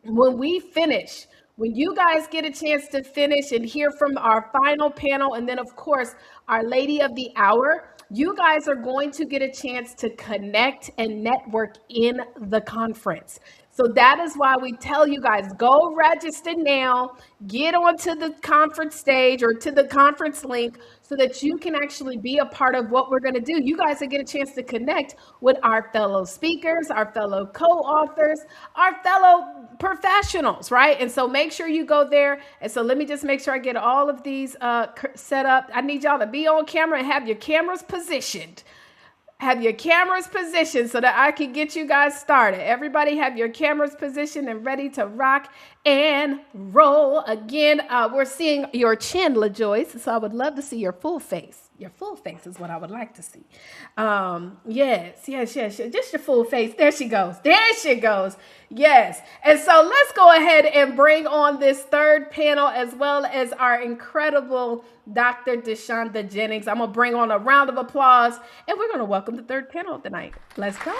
when we finish. When you guys get a chance to finish and hear from our final panel, and then, of course, our Lady of the Hour, you guys are going to get a chance to connect and network in the conference. So that is why we tell you guys, go register now, get onto the conference stage or to the conference link so that you can actually be a part of what we're going to do. You guys will get a chance to connect with our fellow speakers, our fellow co-authors, our fellow professionals, right? And so make sure you go there. And so let me just make sure I get all of these set up. I need y'all to be on camera and have your cameras positioned. have your cameras positioned so that I can get you guys started. Everybody have your cameras positioned and ready to rock and roll. Again, we're seeing your chin, LaJoyce, so I would love to see your full face. Your full face is what I would like to see. Yes. Just your full face. There she goes. There she goes. Yes. And so let's go ahead and bring on this third panel as well as our incredible Dr. DeShonda Jennings. I'm going to bring on a round of applause and we're going to welcome the third panel of the night. Let's go.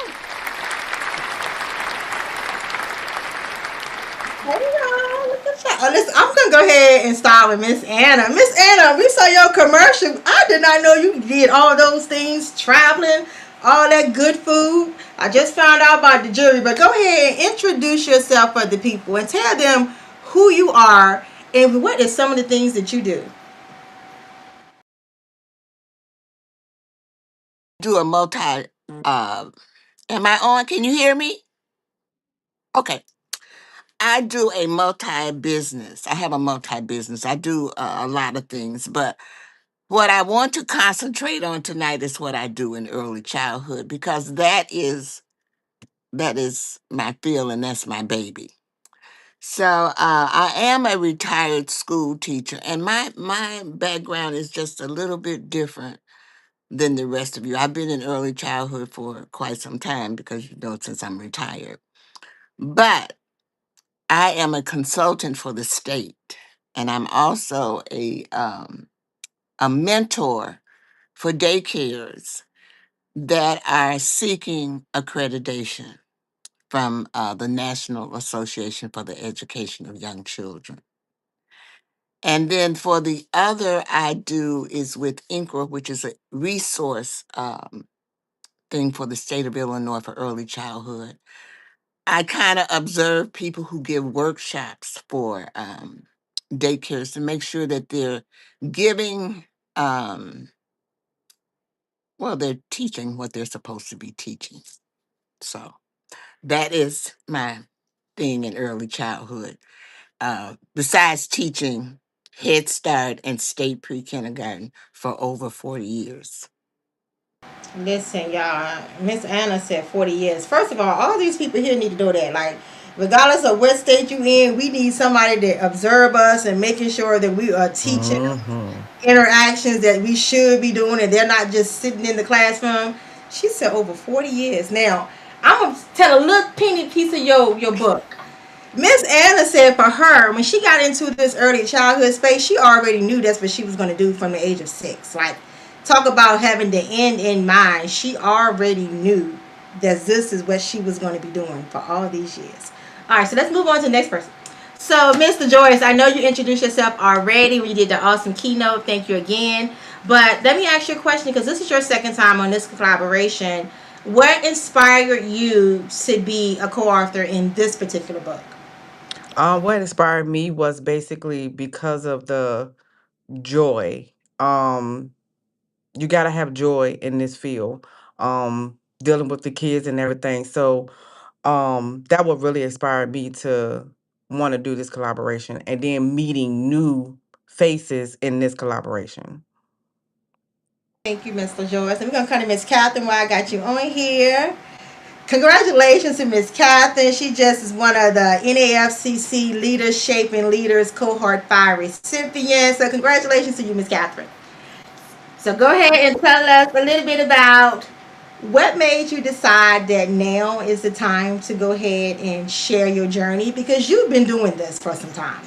Hey y'all, look at y'all. Oh, listen, I'm gonna go ahead and start with Miss Anna. Miss Anna, we saw your commercial. I did not know you did all those things, traveling, all that good food. I just found out about the jury, but go ahead and introduce yourself for the people and tell them who you are and what is some of the things that you do. Do a multi am I on? Can you hear me? Okay. I do a multi business. I have a multi business. I do a lot of things, but what I want to concentrate on tonight is what I do in early childhood because that is my field and that's my baby. So I am a retired school teacher, and my background is just a little bit different than the rest of you. I've been in early childhood for quite some time because since I'm retired. But I am a consultant for the state, and I'm also a mentor for daycares that are seeking accreditation from the National Association for the Education of Young Children. And then for the other, I do is with INCRA, which is a resource thing for the state of Illinois for early childhood. I kind of observe people who give workshops for daycares to make sure that they're giving, they're teaching what they're supposed to be teaching. So that is my thing in early childhood. Besides teaching Head Start and state pre-kindergarten for over 40 years. Listen, y'all, Miss Anna said 40 years. First of all these people here need to know that. Like, regardless of what state you in, we need somebody to observe us and making sure that we are teaching interactions that we should be doing and they're not just sitting in the classroom. She said over 40 years. Now, I'm going to tell a little penny piece of your book. Miss Anna said for her, when she got into this early childhood space, she already knew that's what she was going to do from the age of 6. Like, talk about having the end in mind. She already knew that this is what she was going to be doing for all these years. All right, so let's move on to the next person. So, Mr. Joyce, I know you introduced yourself already when you did the awesome keynote. Thank you again. But let me ask you a question because this is your second time on this collaboration. What inspired you to be a co-author in this particular book? What inspired me was basically because of the joy. You gotta have joy in this field, dealing with the kids and everything. So, that would really inspire me to want to do this collaboration, and then meeting new faces in this collaboration. Thank you, Mr. Joyce. And we're going to come to Miss Catherine while I got you on here. Congratulations to Miss Catherine. She just is one of the NAFCC Leaders Shaping Leaders Cohort 5 recipients. So congratulations to you, Miss Catherine. So go ahead and tell us a little bit about what made you decide that now is the time to go ahead and share your journey because you've been doing this for some time.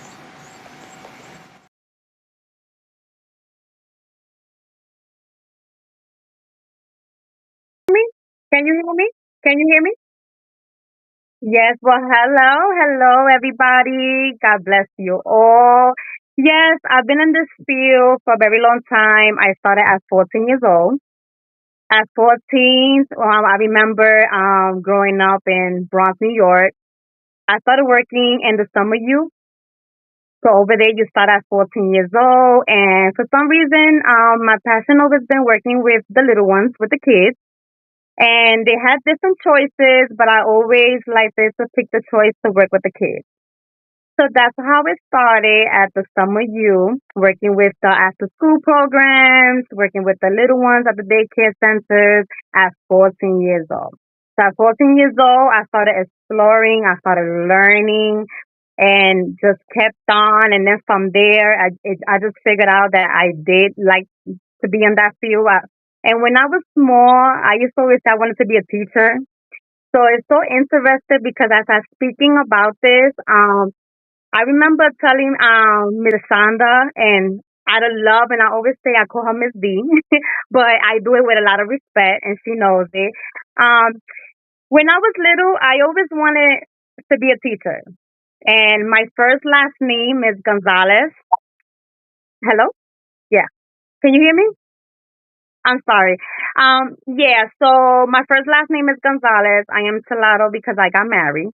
Can you hear me? Can you hear me? Yes, well, hello, everybody. God bless you all. Yes, I've been in this field for a very long time. I started at 14 years old. At 14, I remember growing up in Bronx, New York. I started working in the summer youth. So over there, you start at 14 years old. And for some reason, my passion always been working with the little ones, with the kids. And they had different choices, but I always liked to pick the choice to work with the kids. So that's how it started at the Summer U, working with the after school programs, working with the little ones at the daycare centers at 14 years old. So at 14 years old, I started exploring, I started learning, and just kept on. And then from there, I just figured out that I did like to be in that field. And when I was small, I used to always say I wanted to be a teacher. So it's so interesting because as I'm speaking about this, I remember telling Miss Sanda and out of love, and I always say I call her Miss D, but I do it with a lot of respect, and she knows it. Um, when I was little, I always wanted to be a teacher, and my first last name is Gonzalez. Hello, yeah, can you hear me? I'm sorry. Yeah, so my first last name is Gonzalez. I am Telato because I got married.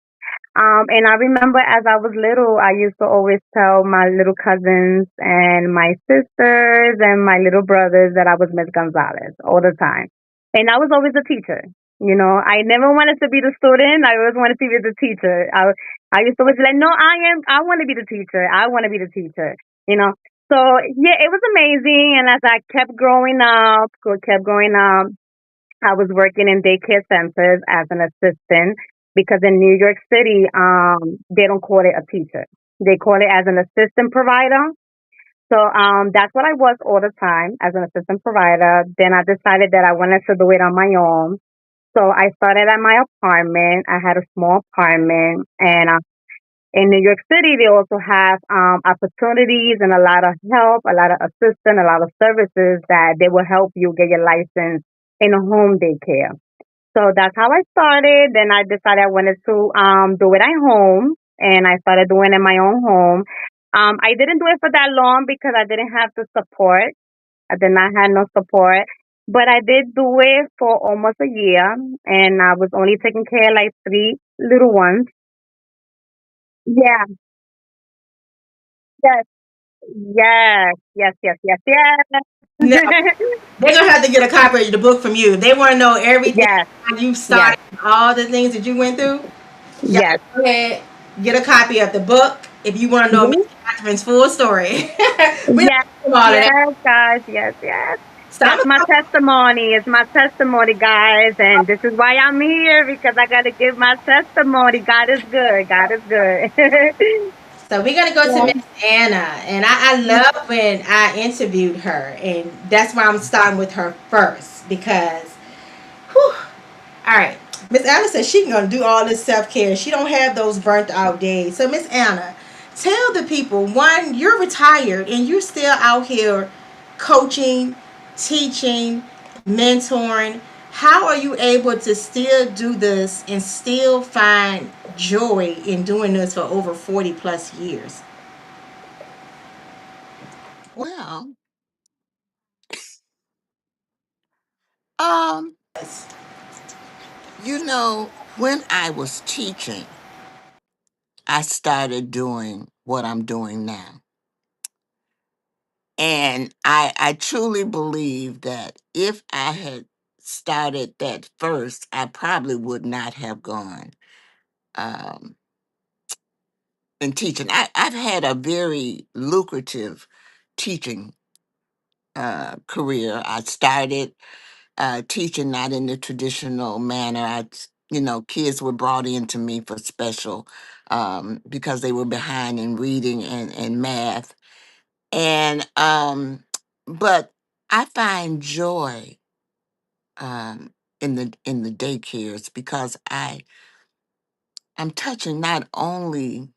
And I remember as I was little, I used to always tell my little cousins and my sisters and my little brothers that I was Miss Gonzalez all the time. And I was always a teacher. You know, I never wanted to be the student. I always wanted to be the teacher. I used to always be like, no, I want to be the teacher. I want to be the teacher. You know, so yeah, it was amazing. And as I kept growing up, I was working in daycare centers as an assistant because in New York City, they don't call it a teacher. They call it as an assistant provider. So that's what I was all the time as an assistant provider. Then I decided that I wanted to do it on my own. So I started at my apartment. I had a small apartment, and in New York City, they also have opportunities and a lot of help, a lot of assistance, a lot of services that they will help you get your license in a home daycare. So that's how I started. Then I decided I wanted to do it at home, and I started doing it in my own home. I didn't do it for that long because I didn't have the support. I did not have no support, but I did do it for almost a year, and I was only taking care of like three little ones. Yeah, yes, yes, yes, yes, yes, Now, yes, they're gonna have to get a copy of the book from you. They want to know everything yes, how you yes, started, all the things that you went through. Y'all yes. go ahead, get a copy of the book if you want to know Miss Mhm. Catherine's full story. We don't Yes, do all of that. yes, guys, yes, yes. So I'm That's gonna my talk testimony. It's my testimony, guys, and this is why I'm here because I got to give my testimony. God is good. God is good. So we're gonna go to Yeah. Miss Anna, and I love when I interviewed her, and that's why I'm starting with her first because, whew, all right, Miss Anna says she's gonna do all this self care. She don't have those burnt out days. So Miss Anna, tell the people one, you're retired and you're still out here coaching, teaching, mentoring. How are you able to still do this and still find joy in doing this for over 40 plus years? Well, um, when I was teaching, I started doing what I'm doing now. And I truly believe that if I had started that first, I probably would not have gone um, in teaching. I've had a very lucrative teaching career. I started teaching not in the traditional manner. Kids were brought in to me for special because they were behind in reading and math. And but I find joy in the daycares because I'm touching not only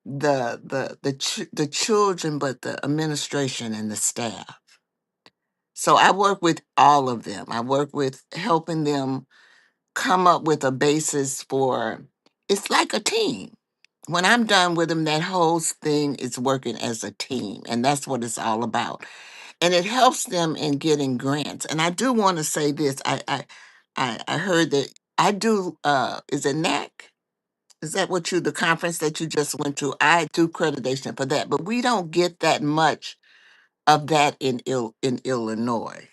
the children but the administration and the staff. So I work with all of them. I work with helping them come up with a basis for it's like a team. When I'm done with them, that whole thing is working as a team, and that's what it's all about. And it helps them in getting grants. And I do want to say this: I heard that I do. Is it NAC? Is that what the conference that you just went to? I do accreditation for that, but we don't get that much of that in Illinois.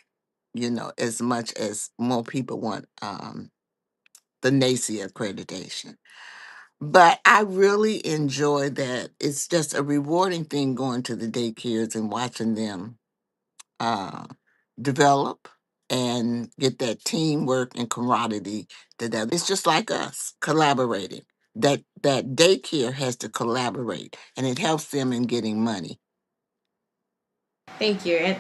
As much as more people want the NACI accreditation. But I really enjoy that. It's just a rewarding thing going to the daycares and watching them uh, develop and get that teamwork and camaraderie together. It's just like us collaborating. That daycare has to collaborate, and it helps them in getting money. Thank you. And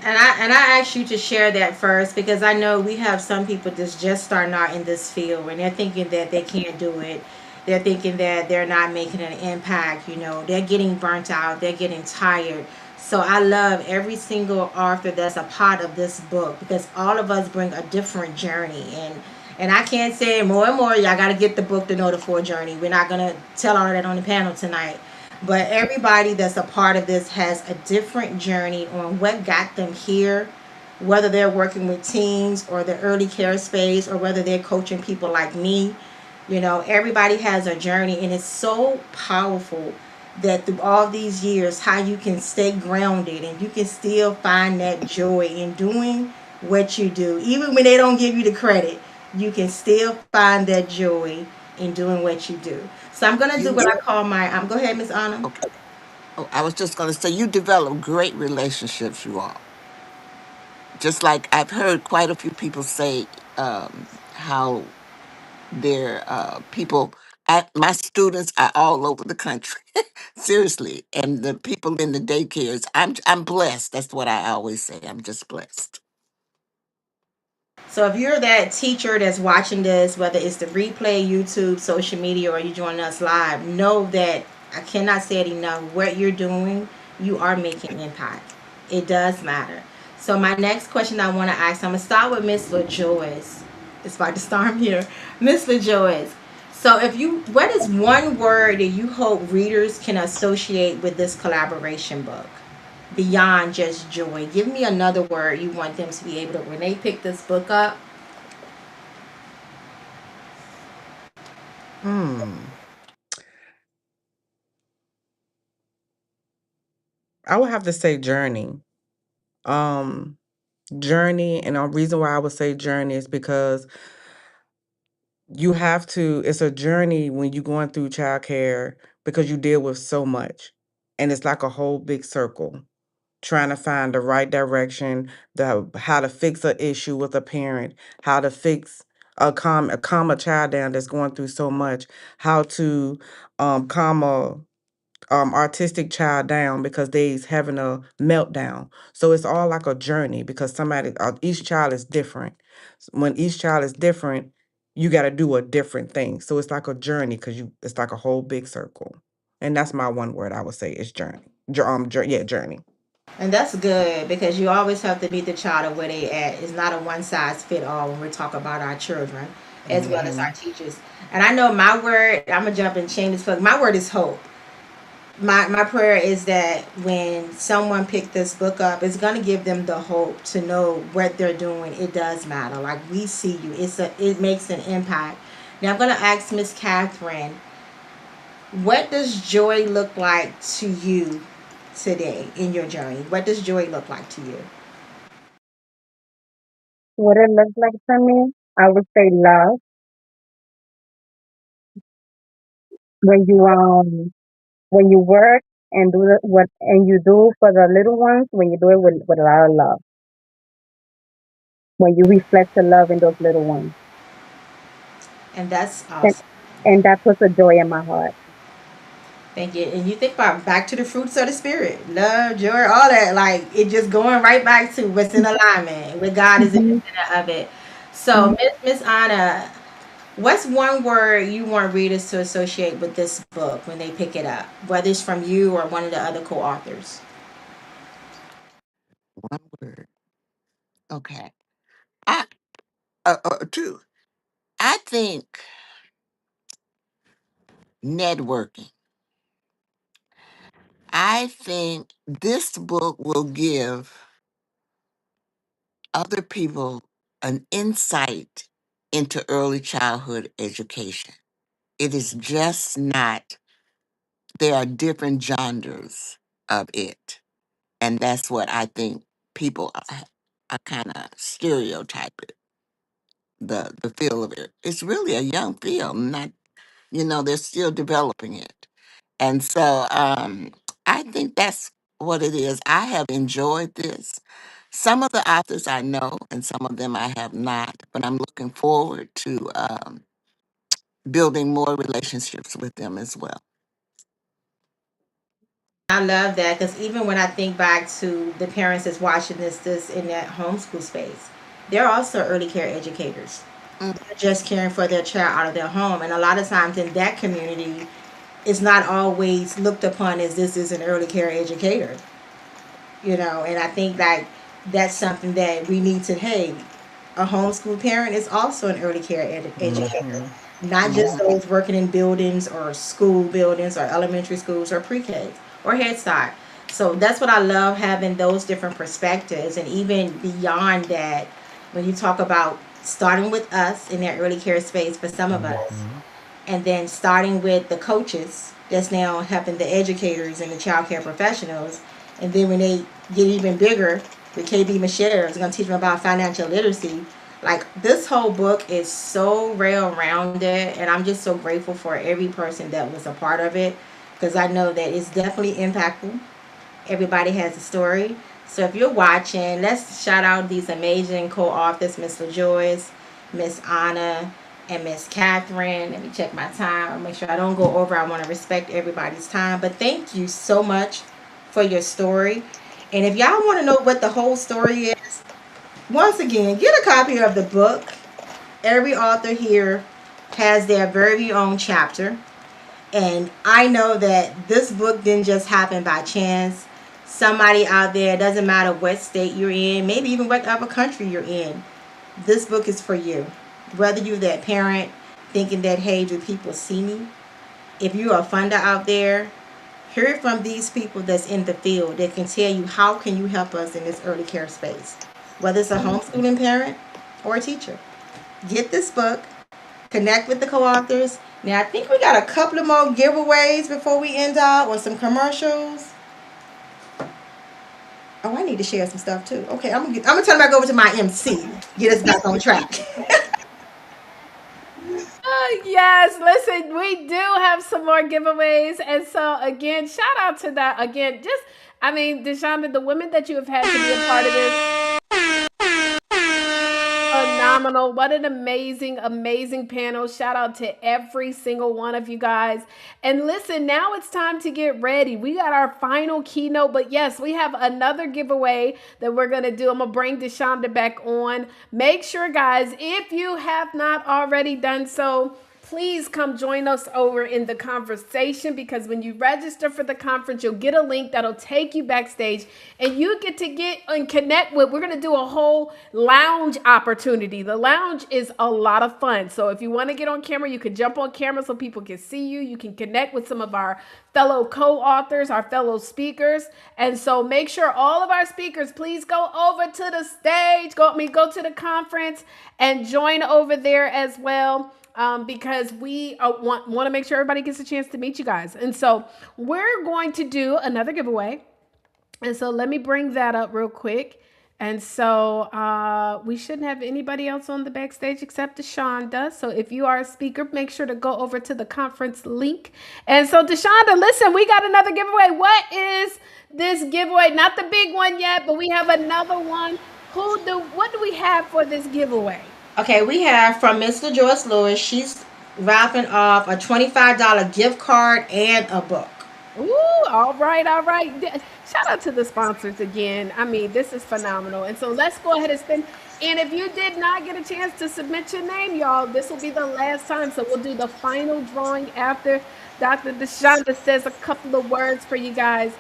I asked you to share that first because I know we have some people that's just starting out in this field and they're thinking that they can't do it. They're thinking that they're not making an impact, they're getting burnt out, they're getting tired. So I love every single author that's a part of this book because all of us bring a different journey, and I can't say more and more. Y'all got to get the book to know the full journey. We're not gonna tell all of that on the panel tonight, but everybody that's a part of this has a different journey on what got them here, whether they're working with teens or the early care space or whether they're coaching people like me. Everybody has a journey, and it's so powerful that through all these years, how you can stay grounded and you can still find that joy in doing what you do. Even when they don't give you the credit, you can still find that joy in doing what you do. So I'm going to do You what I call go ahead, Miss Anna. okay? Oh, I was just going to say you develop great relationships, you all. Just like I've heard quite a few people say how their people. My students are all over the country, seriously, and the people in the daycares. I'm blessed. That's what I always say. I'm just blessed. So if you're that teacher that's watching this, whether it's the replay, YouTube, social media, or you joining us live, know that I cannot say it enough. What you're doing, you are making impact. It does matter. So my next question I want to ask, I'm gonna start with Miss LaJoyce. It's about to storm here, Miss LaJoyce. So what is one word that you hope readers can associate with this collaboration book? Beyond just joy. Give me another word you want them to be able to, when they pick this book up. Hmm. I would have to say journey. Um, Journey, and the reason why I would say journey is because it's a journey when you're going through childcare because you deal with so much. And it's like a whole big circle, trying to find the right direction, how to fix an issue with a parent, how to fix calm a child down that's going through so much, how to calm a artistic child down because they's having a meltdown. So it's all like a journey because each child is different. When each child is different, you got to do a different thing. So it's like a journey because it's like a whole big circle. And that's my one word I would say is journey. Yeah, journey. And that's good because you always have to meet the child of where they at. It's not a one size fit all when we talk about our children as well as our Hmm. teachers. And I know my word, I'm gonna jump and change this book. My word is hope. My prayer is that when someone pick this book up, it's gonna give them the hope to know what they're doing. It does matter. Like we see you. It makes an impact. Now I'm gonna ask Miss Catherine, what does joy look like to you today in your journey? What does joy look like to you? What it looks like for me, I would say love. When you work and what and you do for the little ones, when you do it with a lot of love, when you reflect the love in those little ones, And that's and, awesome. and that puts a joy in my heart. Thank you. And you think about back to the fruits of the spirit, love, joy, all that. Like it just going right back to what's in alignment with God is in the Mhm. center of it. So, Miss Anna, what's one word you want readers to associate with this book when they pick it up, whether it's from you or one of the other co-authors? One word. Okay. I two. I think networking. I think this book will give other people an insight into early childhood education. It is just not, there are different genres of it. And that's what I think people are kind of stereotype it, the feel of it. It's really a young feel, not They're still developing it. And so I think that's what it is. I have enjoyed this. Some of the authors I know, and some of them I have not, but I'm looking forward to building more relationships with them as well. I love that because even when I think back to the parents that's watching this in that homeschool space, they're also early care educators. Mm. They're just caring for their child out of their home, and a lot of times in that community, it's not always looked upon as this is an early care educator. And I think like that's something that we need to, hey, a homeschool parent is also an early care educator, not just Mhm. those working in buildings or school buildings or elementary schools or pre-K or Head Start. So that's what I love, having those different perspectives. And even beyond that, when you talk about starting with us in that early care space for some of us, and then starting with the coaches that's now helping the educators and the child care professionals. And then when they get even bigger, with KB Michelle is going to teach them about financial literacy. Like, this whole book is so well rounded, and I'm just so grateful for every person that was a part of it, because I know that it's definitely impactful. Everybody has a story. So if you're watching, let's shout out these amazing co-authors, Miss LaJoyce, Miss Anna, and Miss Catherine. Let me check my time. I'll make sure I don't go over. I want to respect everybody's time. But thank you so much for your story. And if y'all want to know what the whole story is, once again, get a copy of the book. Every author here has their very own chapter. And I know that this book didn't just happen by chance. Somebody out there, it doesn't matter what state you're in, maybe even whatever country you're in, this book is for you. Whether you're that parent thinking that, hey, do people see me? If you're a funder out there, hear from these people that's in the field that can tell you how can you help us in this early care space. Whether it's a homeschooling parent or a teacher. Get this book, connect with the co-authors. Now, I think we got a couple of more giveaways before we end out with some commercials. Oh, I need to share some stuff too. Okay, I'm gonna turn back over to my MC. Get us back on track. Yes, listen, we do have some more giveaways. And so, again, shout out to that. Again, just, I mean, Deshonda, the women that you have had to be a part of this, phenomenal. What an amazing, amazing panel. Shout out to every single one of you guys. And listen, now it's time to get ready. We got our final keynote, but yes, we have another giveaway that we're going to do. I'm going to bring Deshonda back on. Make sure, guys, if you have not already done so, please come join us over in the conversation, because when you register for the conference, you'll get a link that'll take you backstage and you get to get and connect with, we're going to do a whole lounge opportunity. The lounge is a lot of fun. So if you want to get on camera, you can jump on camera so people can see you. You can connect with some of our fellow co-authors, our fellow speakers. And so make sure all of our speakers, please go over to the stage, go to the conference and join over there as well. Because we want to make sure everybody gets a chance to meet you guys. And so we're going to do another giveaway. And so let me bring that up real quick. And so we shouldn't have anybody else on the backstage except Deshonda. So if you are a speaker, make sure to go over to the conference link. And so Deshonda, listen, we got another giveaway. What is this giveaway? Not the big one yet, but we have another one. What do we have for this giveaway? Okay, we have from Miss LaJoyce Lewis. She's wrapping off a $25 gift card and a book. Ooh, all right, all right. Shout out to the sponsors again. I mean, this is phenomenal. And so let's go ahead and spend. And if you did not get a chance to submit your name, y'all, this will be the last time. So we'll do the final drawing after Dr. Deshonda says a couple of words for you guys.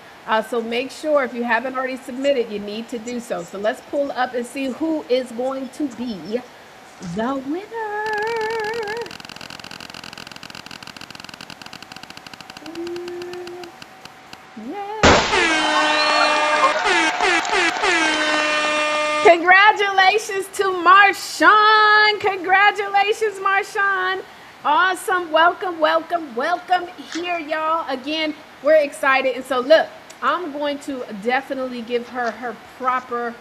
So make sure if you haven't already submitted, you need to do so. So let's pull up and see who is going to be the winner. Yeah. Congratulations to Marshawn. Congratulations, Marshawn. Awesome. Welcome, welcome, welcome here, y'all. Again, we're excited. And so look, I'm going to definitely give her her proper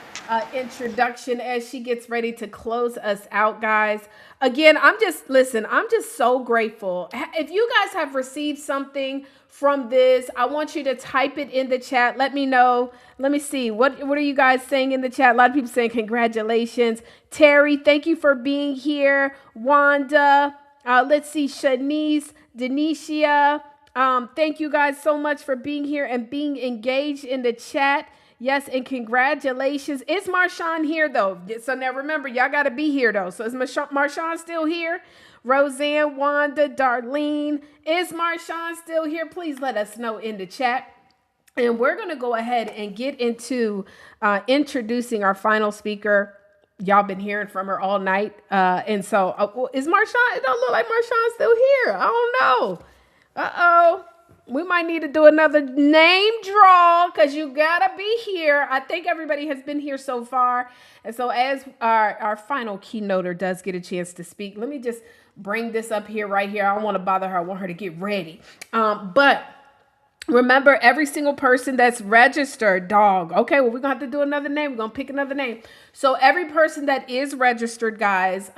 introduction as she gets ready to close us out, guys. Again, I'm just so grateful. If you guys have received something from this, I want you to type it in the chat. Let me know. Let me see. What are you guys saying in the chat? A lot of people saying congratulations. Terry, thank you for being here. Wanda, let's see, Shanice, Denicia. Thank you guys so much for being here and being engaged in the chat. Yes, and congratulations. Is Marshawn here, though? So now remember, y'all got to be here, though. So is Marshawn still here? Roseanne, Wanda, Darlene. Is Marshawn still here? Please let us know in the chat. And we're going to go ahead and get into introducing our final speaker. Y'all been hearing from her all night. And so is Marshawn? It don't look like Marshawn's still here. I don't know. Uh-oh. We might need to do another name draw because you gotta be here. I think everybody has been here so far. And so as our final keynoter does get a chance to speak, let me just bring this up here right here. I don't want to bother her. I want her to get ready. But remember, every single person that's registered, dog. Okay, well, we're going to have to do another name. We're going to pick another name. So every person that is registered, guys,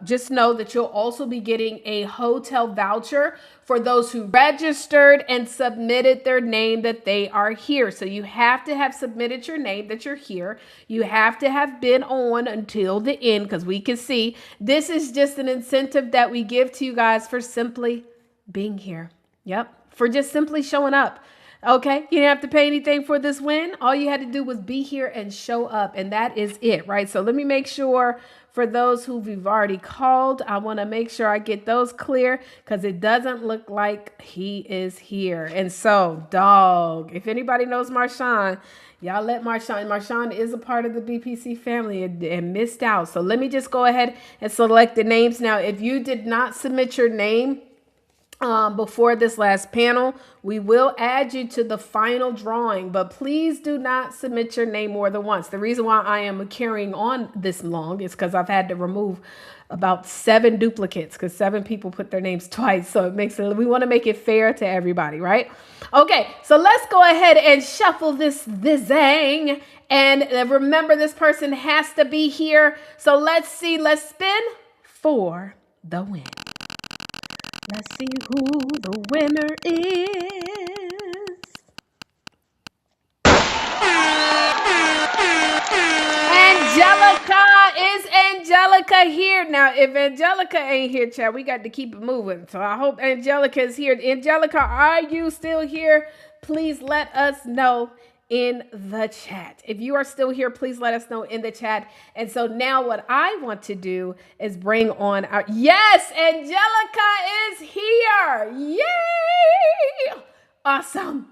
just know that you'll also be getting a hotel voucher for those who registered and submitted their name that they are here. So you have to have submitted your name that you're here. You have to have been on until the end because we can see this is just an incentive that we give to you guys for simply being here. Yep. For just simply showing up. Okay, you didn't have to pay anything for this win. All you had to do was be here and show up, and that is it, right? So let me make sure for those who we've already called, I want to make sure I get those clear because it doesn't look like he is here. And so, dog, if anybody knows Marshawn, y'all let Marshawn. Marshawn is a part of the BPC family and missed out. So let me just go ahead and select the names now. If you did not submit your name before this last panel, we will add you to the final drawing, but please do not submit your name more than once. The reason why I am carrying on this long is because I've had to remove about 7 duplicates because 7 people put their names twice. So it makes it, we want to make it fair to everybody, right? Okay, so let's go ahead and shuffle this zang. And remember, this person has to be here. So let's see, let's spin for the win. Let's see who the winner is. Angelica. Is Angelica here? Now, if Angelica ain't here, chat, we got to keep it moving. So I hope Angelica is here. Angelica, are you still here? Please let us know in the chat. If you are still here, please let us know in the chat. And so now what I want to do is bring on our, yes, Angelica is here. Yay! Awesome.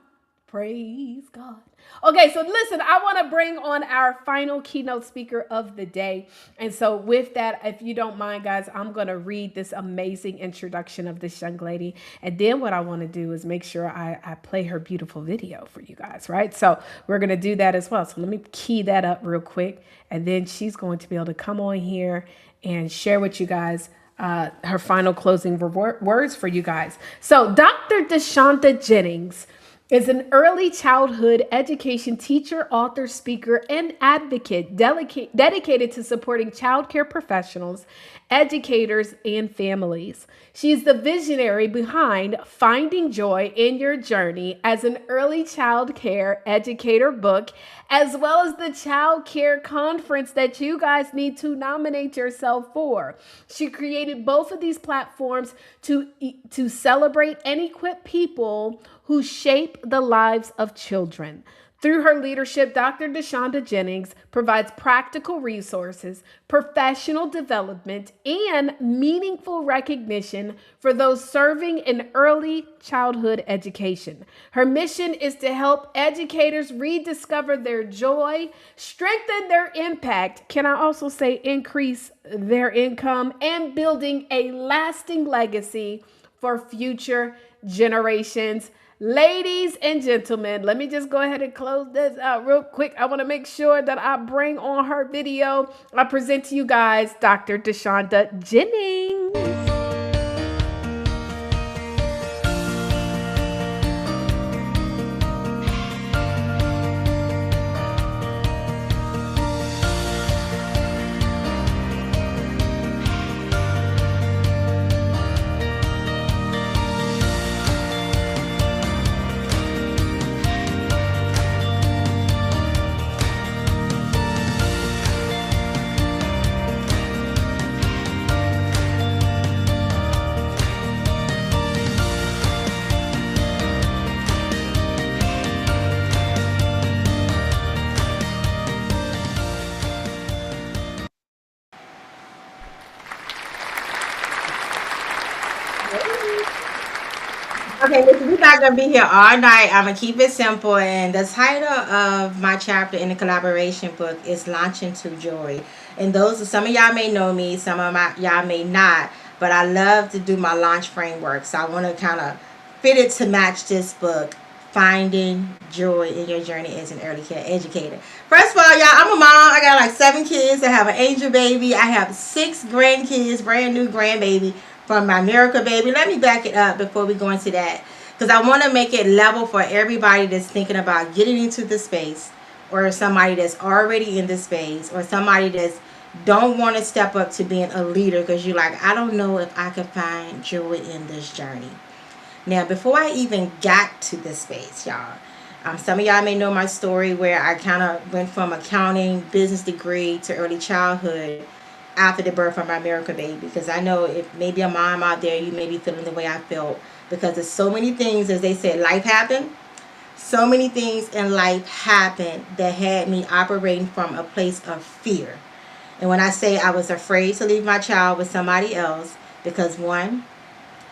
Praise God. Okay, so listen, I want to bring on our final keynote speaker of the day. And so with that, if you don't mind, guys, I'm going to read this amazing introduction of this young lady. And then what I want to do is make sure I play her beautiful video for you guys, right? So we're going to do that as well. So let me key that up real quick. And then she's going to be able to come on here and share with you guys her final closing words for you guys. So Dr. DeShonda Jennings is an early childhood education teacher, author, speaker, and advocate dedicated to supporting childcare professionals, educators, and families. She is the visionary behind Finding Joy in Your Journey as an early child care educator book, as well as the child care conference that you guys need to nominate yourself for. She created both of these platforms to celebrate and equip people who shape the lives of children. Through her leadership, Dr. DeShonda Jennings provides practical resources, professional development, and meaningful recognition for those serving in early childhood education. Her mission is to help educators rediscover their joy, strengthen their impact, can I also say increase their income, and building a lasting legacy for future generations. Ladies and gentlemen, let me just go ahead and close this out real quick. I want to make sure that I bring on her video. I present to you guys Dr. DeShonda Jennings. Okay, listen, we're not gonna be here all night. I'm gonna keep it simple. And the title of my chapter in the collaboration book is "Launching to Joy." And those, some of y'all may know me, some of y'all may not. But I love to do my launch framework, so I want to kind of fit it to match this book. Finding joy in your journey as an early care educator. First of all, y'all, I'm a mom. I got like 7 kids. I have an angel baby. I have 6 grandkids, brand new grandbaby from my miracle baby. Let me back it up before we go into that, because I want to make it level for everybody that's thinking about getting into the space, or somebody that's already in the space, or somebody that's don't want to step up to being a leader because you're like, I don't know if I can find joy in this journey. Now, before I even got to this space, y'all, some of y'all may know my story where I kind of went from accounting, business degree to early childhood after the birth of my miracle baby. Because I know if maybe a mom out there, you may be feeling the way I felt. Because there's so many things, as they said, life happened. So many things in life happened that had me operating from a place of fear. And when I say I was afraid to leave my child with somebody else, because one,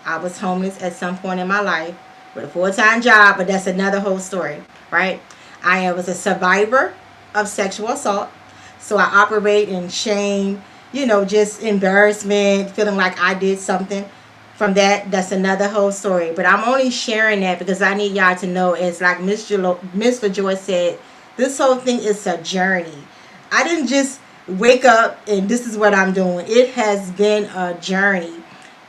I was homeless at some point in my life with a full-time job, but that's another whole story, right? I was a survivor of sexual assault, so I operate in shame, just embarrassment, feeling like I did something. From that, that's another whole story. But I'm only sharing that because I need y'all to know, it's like Miss LaJoy said, this whole thing is a journey. I didn't just wake up and this is what I'm doing. It has been a journey.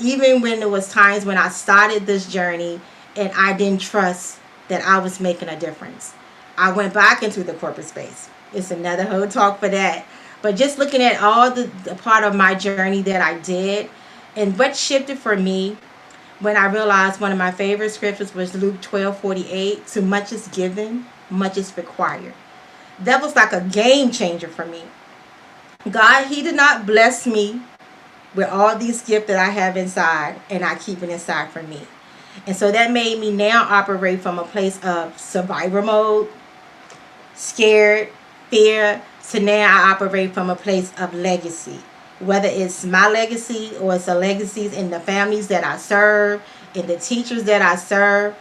Even when there was times when I started this journey and I didn't trust that I was making a difference. I went back into the corporate space. It's another whole talk for that. But just looking at all the part of my journey that I did, and what shifted for me when I realized one of my favorite scriptures was Luke 12:48, to much is given, much is required. That was like a game changer for me. God, He did not bless me with all these gifts that I have inside, and I keep it inside for me. And so that made me now operate from a place of survivor mode, scared, fear, to now I operate from a place of legacy. Whether it's my legacy or it's the legacies in the families that I serve, in the teachers that I serve,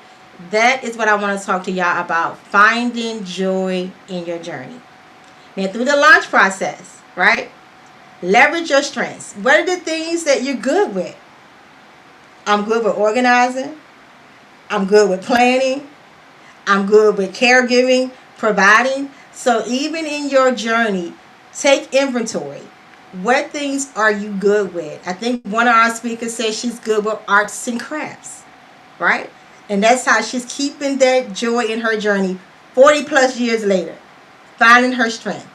that is what I want to talk to y'all about, finding joy in your journey. Now, through the launch process, right? Leverage your strengths. What are the things that you're good with? I'm good with organizing. I'm good with planning. I'm good with caregiving, providing. So even in your journey, take inventory. What things are you good with? I think one of our speakers said she's good with arts and crafts, right? And that's how she's keeping that joy in her journey 40 plus years later, finding her strength.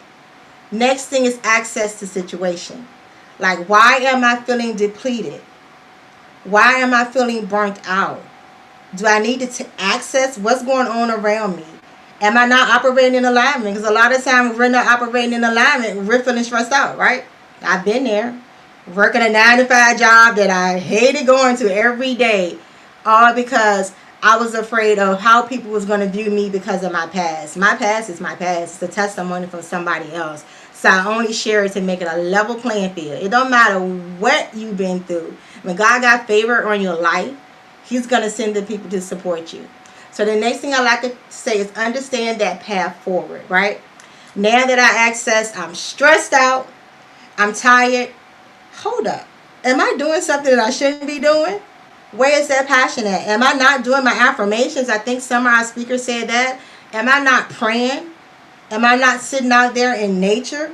Next thing is access to situation. Like, why am I feeling depleted? Why am I feeling burnt out? Do I need to access what's going on around me? Am I not operating in alignment? Because a lot of times we're not operating in alignment, we're feeling stressed out, right? I've been there, working a 9 to 5 job that I hated going to every day, all because I was afraid of how people was going to view me because of my past. My past is my past. It's a testimony from somebody else. So I only share it to make it a level playing field. It don't matter what you've been through. When God got favor on your life, He's going to send the people to support you. So the next thing I like to say is understand that path forward, right? Now that I'm stressed out, I'm tired. Hold up. Am I doing something that I shouldn't be doing? Where is that passion at? Am I not doing my affirmations? I think some of our speakers said that. Am I not praying? Am I not sitting out there in nature?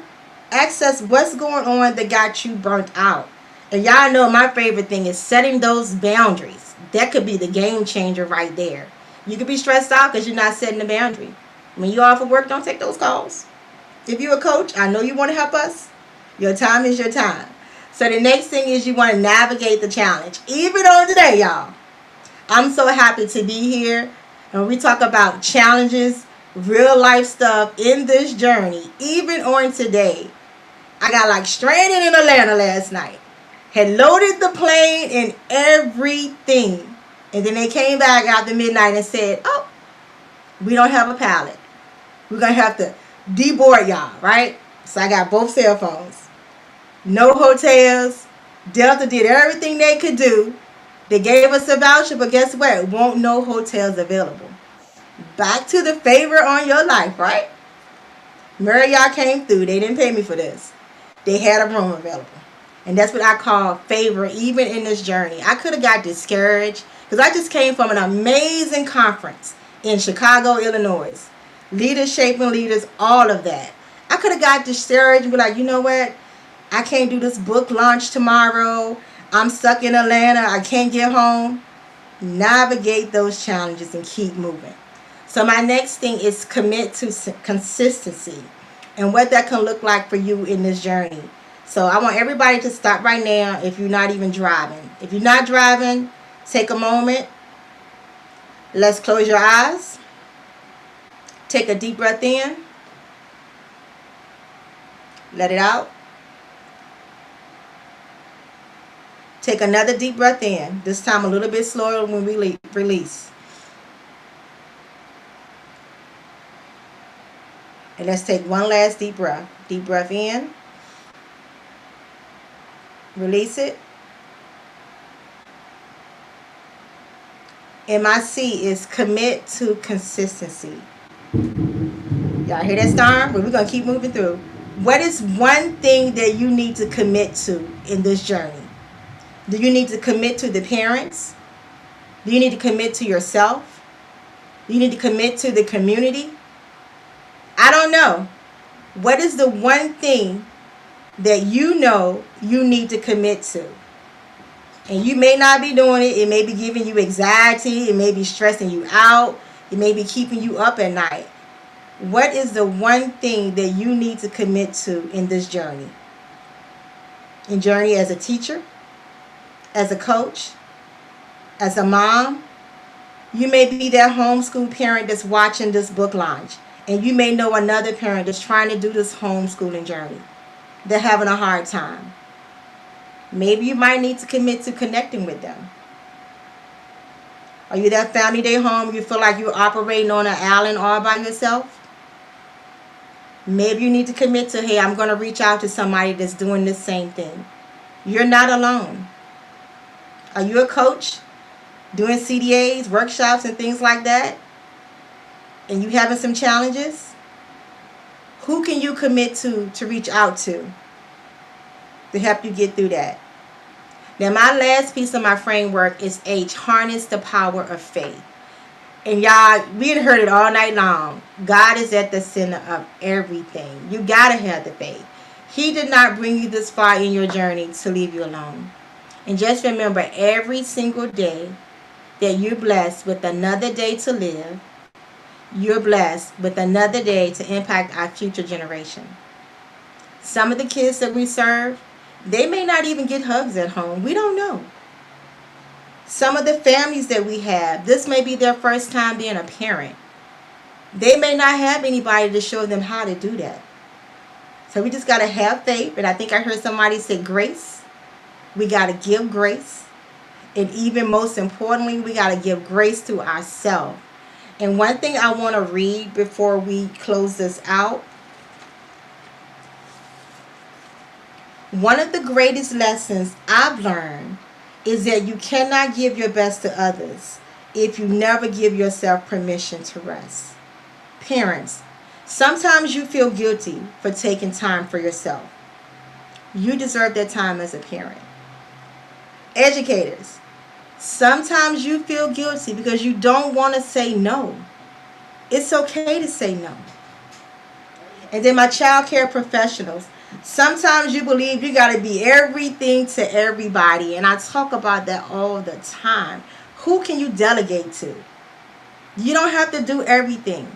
Access what's going on that got you burnt out. And y'all know my favorite thing is setting those boundaries. That could be the game changer right there. You could be stressed out because you're not setting the boundary. When you're off of work, don't take those calls. If you're a coach, I know you want to help us. Your time is your time. So the next thing is you want to navigate the challenge. Even on today, y'all. I'm so happy to be here. And we talk about challenges, real life stuff in this journey. Even on today. I got like stranded in Atlanta last night. Had loaded the plane and everything. And then they came back after midnight and said, oh, we don't have a pilot. We're going to have to deboard y'all, right? So I got both cell phones. No hotels. Delta did everything they could do They gave us a voucher, but guess what? Won't no hotels available. Back to the favor on your life, right? Marriott came through. They didn't pay me for this. They had a room available. And that's what I call favor even in this journey. I could have got discouraged because I just came from an amazing conference in Chicago, Illinois. Leaders shaping leaders, all of that. I could have got discouraged and be like, you know what? I can't do this book launch tomorrow. I'm stuck in Atlanta. I can't get home. Navigate those challenges and keep moving. So my next thing is commit to consistency and what that can look like for you in this journey. So I want everybody to stop right now if you're not even driving. If you're not driving, take a moment. Let's close your eyes. Take a deep breath in. Let it out. Take another deep breath in. This time a little bit slower when we release. And let's take one last deep breath. Deep breath in. Release it. MIC is commit to consistency. Y'all hear that storm? But we're going to keep moving through. What is one thing that you need to commit to in this journey? Do you need to commit to the parents? Do you need to commit to yourself? Do you need to commit to the community? I don't know. What is the one thing that you know you need to commit to? And you may not be doing it. It may be giving you anxiety. It may be stressing you out. It may be keeping you up at night. What is the one thing that you need to commit to in this journey? In journey as a teacher, as a coach, as a mom. You may be that homeschool parent that's watching this book launch. And you may know another parent that's trying to do this homeschooling journey. They're having a hard time. Maybe you might need to commit to connecting with them. Are you that family day home? You feel like you're operating on an island all by yourself? Maybe you need to commit to, hey, I'm going to reach out to somebody that's doing the same thing. You're not alone. Are you a coach doing CDAs, workshops, and things like that? And you having some challenges? Who can you commit to reach out to help you get through that? Now, my last piece of my framework is H, harness the power of faith. And y'all, we had heard it all night long. God is at the center of everything. You got to have the faith. He did not bring you this far in your journey to leave you alone. And just remember, every single day that you're blessed with another day to live, you're blessed with another day to impact our future generation. Some of the kids that we serve, they may not even get hugs at home. We don't know. Some of the families that we have, this may be their first time being a parent. They may not have anybody to show them how to do that. So we just got to have faith. And I think I heard somebody say grace. We got to give grace. And even most importantly, we got to give grace to ourselves. And one thing I want to read before we close this out. One of the greatest lessons I've learned is that you cannot give your best to others if you never give yourself permission to rest. Parents, sometimes you feel guilty for taking time for yourself. You deserve that time as a parent. Educators, sometimes you feel guilty because you don't want to say no. It's okay to say no. And then my child care professionals, sometimes you believe you got to be everything to everybody. And I talk about that all the time. Who can you delegate to? You don't have to do everything.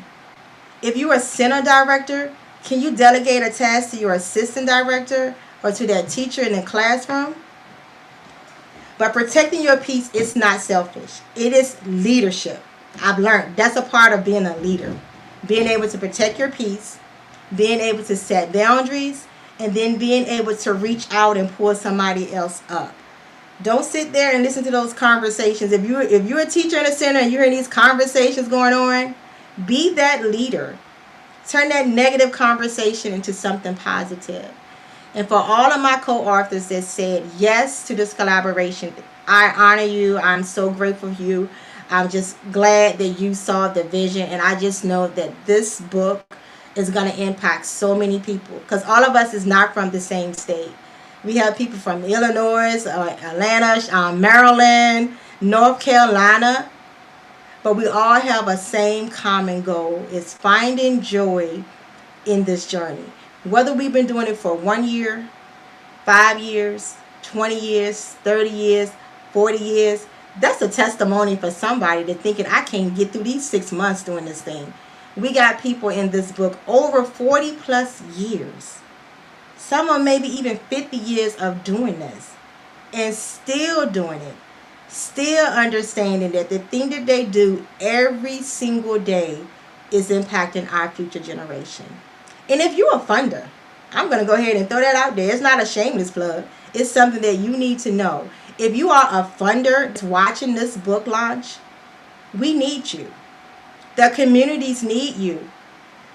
If you're a center director, can you delegate a task to your assistant director or to that teacher in the classroom? But protecting your peace is not selfish. It is leadership. I've learned that's a part of being a leader. Being able to protect your peace, being able to set boundaries, and then being able to reach out and pull somebody else up. Don't sit there and listen to those conversations. If you're a teacher in a center and you're hearing these conversations going on, be that leader. Turn that negative conversation into something positive. And for all of my co-authors that said yes to this collaboration, I honor you. I'm so grateful for you. I'm just glad that you saw the vision. And I just know that this book is going to impact so many people because all of us is not from the same state. We have people from Illinois, Atlanta, Maryland, North Carolina, but we all have a same common goal. It's finding joy in this journey. Whether we've been doing it for 1 year, 5 years, 20 years, 30 years, 40 years, that's a testimony for somebody to thinking I can't get through these 6 months doing this thing. We got people in this book over 40 plus years. Some of them maybe even 50 years of doing this and still doing it. Still understanding that the thing that they do every single day is impacting our future generation. And if you're a funder, I'm going to go ahead and throw that out there. It's not a shameless plug. It's something that you need to know. If you are a funder that's watching this book launch, we need you. The communities need you.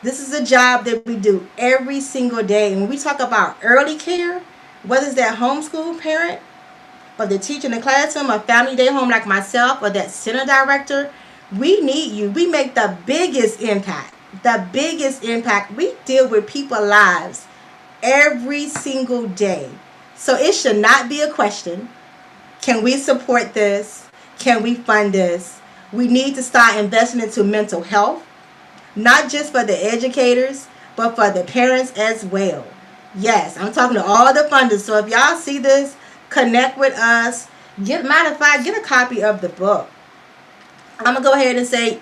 This is a job that we do every single day. And when we talk about early care, whether it's that homeschool parent or the teacher in the classroom or family day home like myself or that center director, we need you. We make the biggest impact. The biggest impact. We deal with people's lives every single day. So it should not be a question. Can we support this? Can we fund this? We need to start investing into mental health, not just for the educators, but for the parents as well. Yes, I'm talking to all the funders. So if y'all see this, connect with us. Matter of fact, get a copy of the book. I'm going to go ahead and say,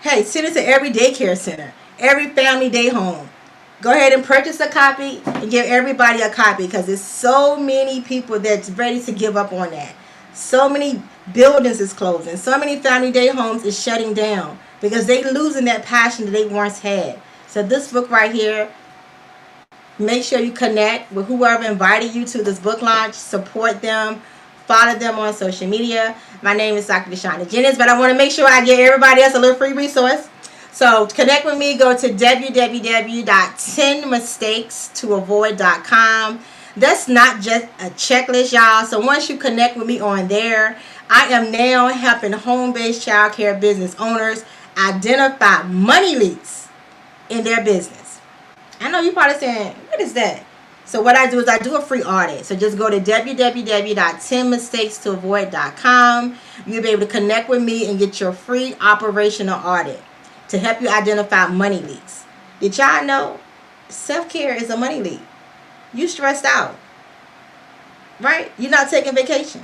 hey, send it to every daycare center, every family day home. Go ahead and purchase a copy and give everybody a copy because there's so many people that's ready to give up on that. So many buildings is closing. So many family day homes is shutting down because they losing that passion that they once had. So this book right here, make sure you connect with whoever invited you to this book launch. Support them. Follow them on social media. My name is Dr. Deshonda Jennings, but I want to make sure I give everybody else a little free resource. So connect with me. Go to www.10mistakes-to-avoid.com. That's not just a checklist, y'all. So once you connect with me on there, I am now helping home-based child care business owners identify money leaks in their business. I know you're probably saying, what is that? So what I do is I do a free audit. So just go to www.10mistakes-to-avoid.com. You'll be able to connect with me and get your free operational audit to help you identify money leaks. Did y'all know self-care is a money leak? You stressed out, right? You're not taking vacation.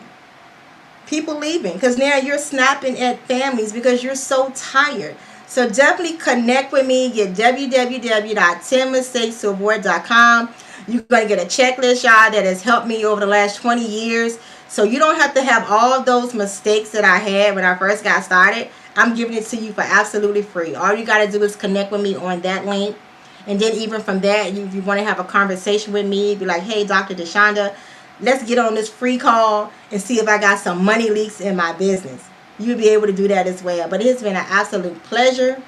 People leaving because now you're snapping at families because you're so tired. So definitely connect with me. Get www.10mistakes-to-avoid.com. You're going to get a checklist, y'all, that has helped me over the last 20 years. So you don't have to have all of those mistakes that I had when I first got started. I'm giving it to you for absolutely free. All you got to do is connect with me on that link. And then even from that, if you want to have a conversation with me, be like, hey, Dr. Deshonda, let's get on this free call and see if I got some money leaks in my business. You'll be able to do that as well. But it's been an absolute pleasure.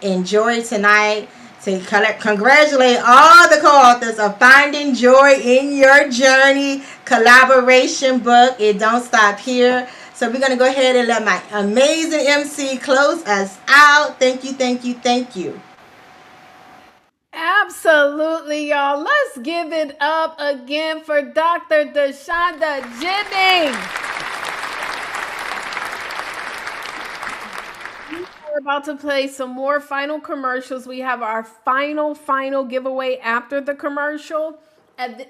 Enjoy tonight. To congratulate all the co-authors of Finding Joy in Your Journey collaboration book. It don't stop here. So we're going to go ahead and let my amazing MC close us out. Thank you, thank you, thank you. Absolutely, y'all. Let's give it up again for Dr. Deshonda Jennings. We're about to play some more final commercials. We have our final giveaway after the commercials. And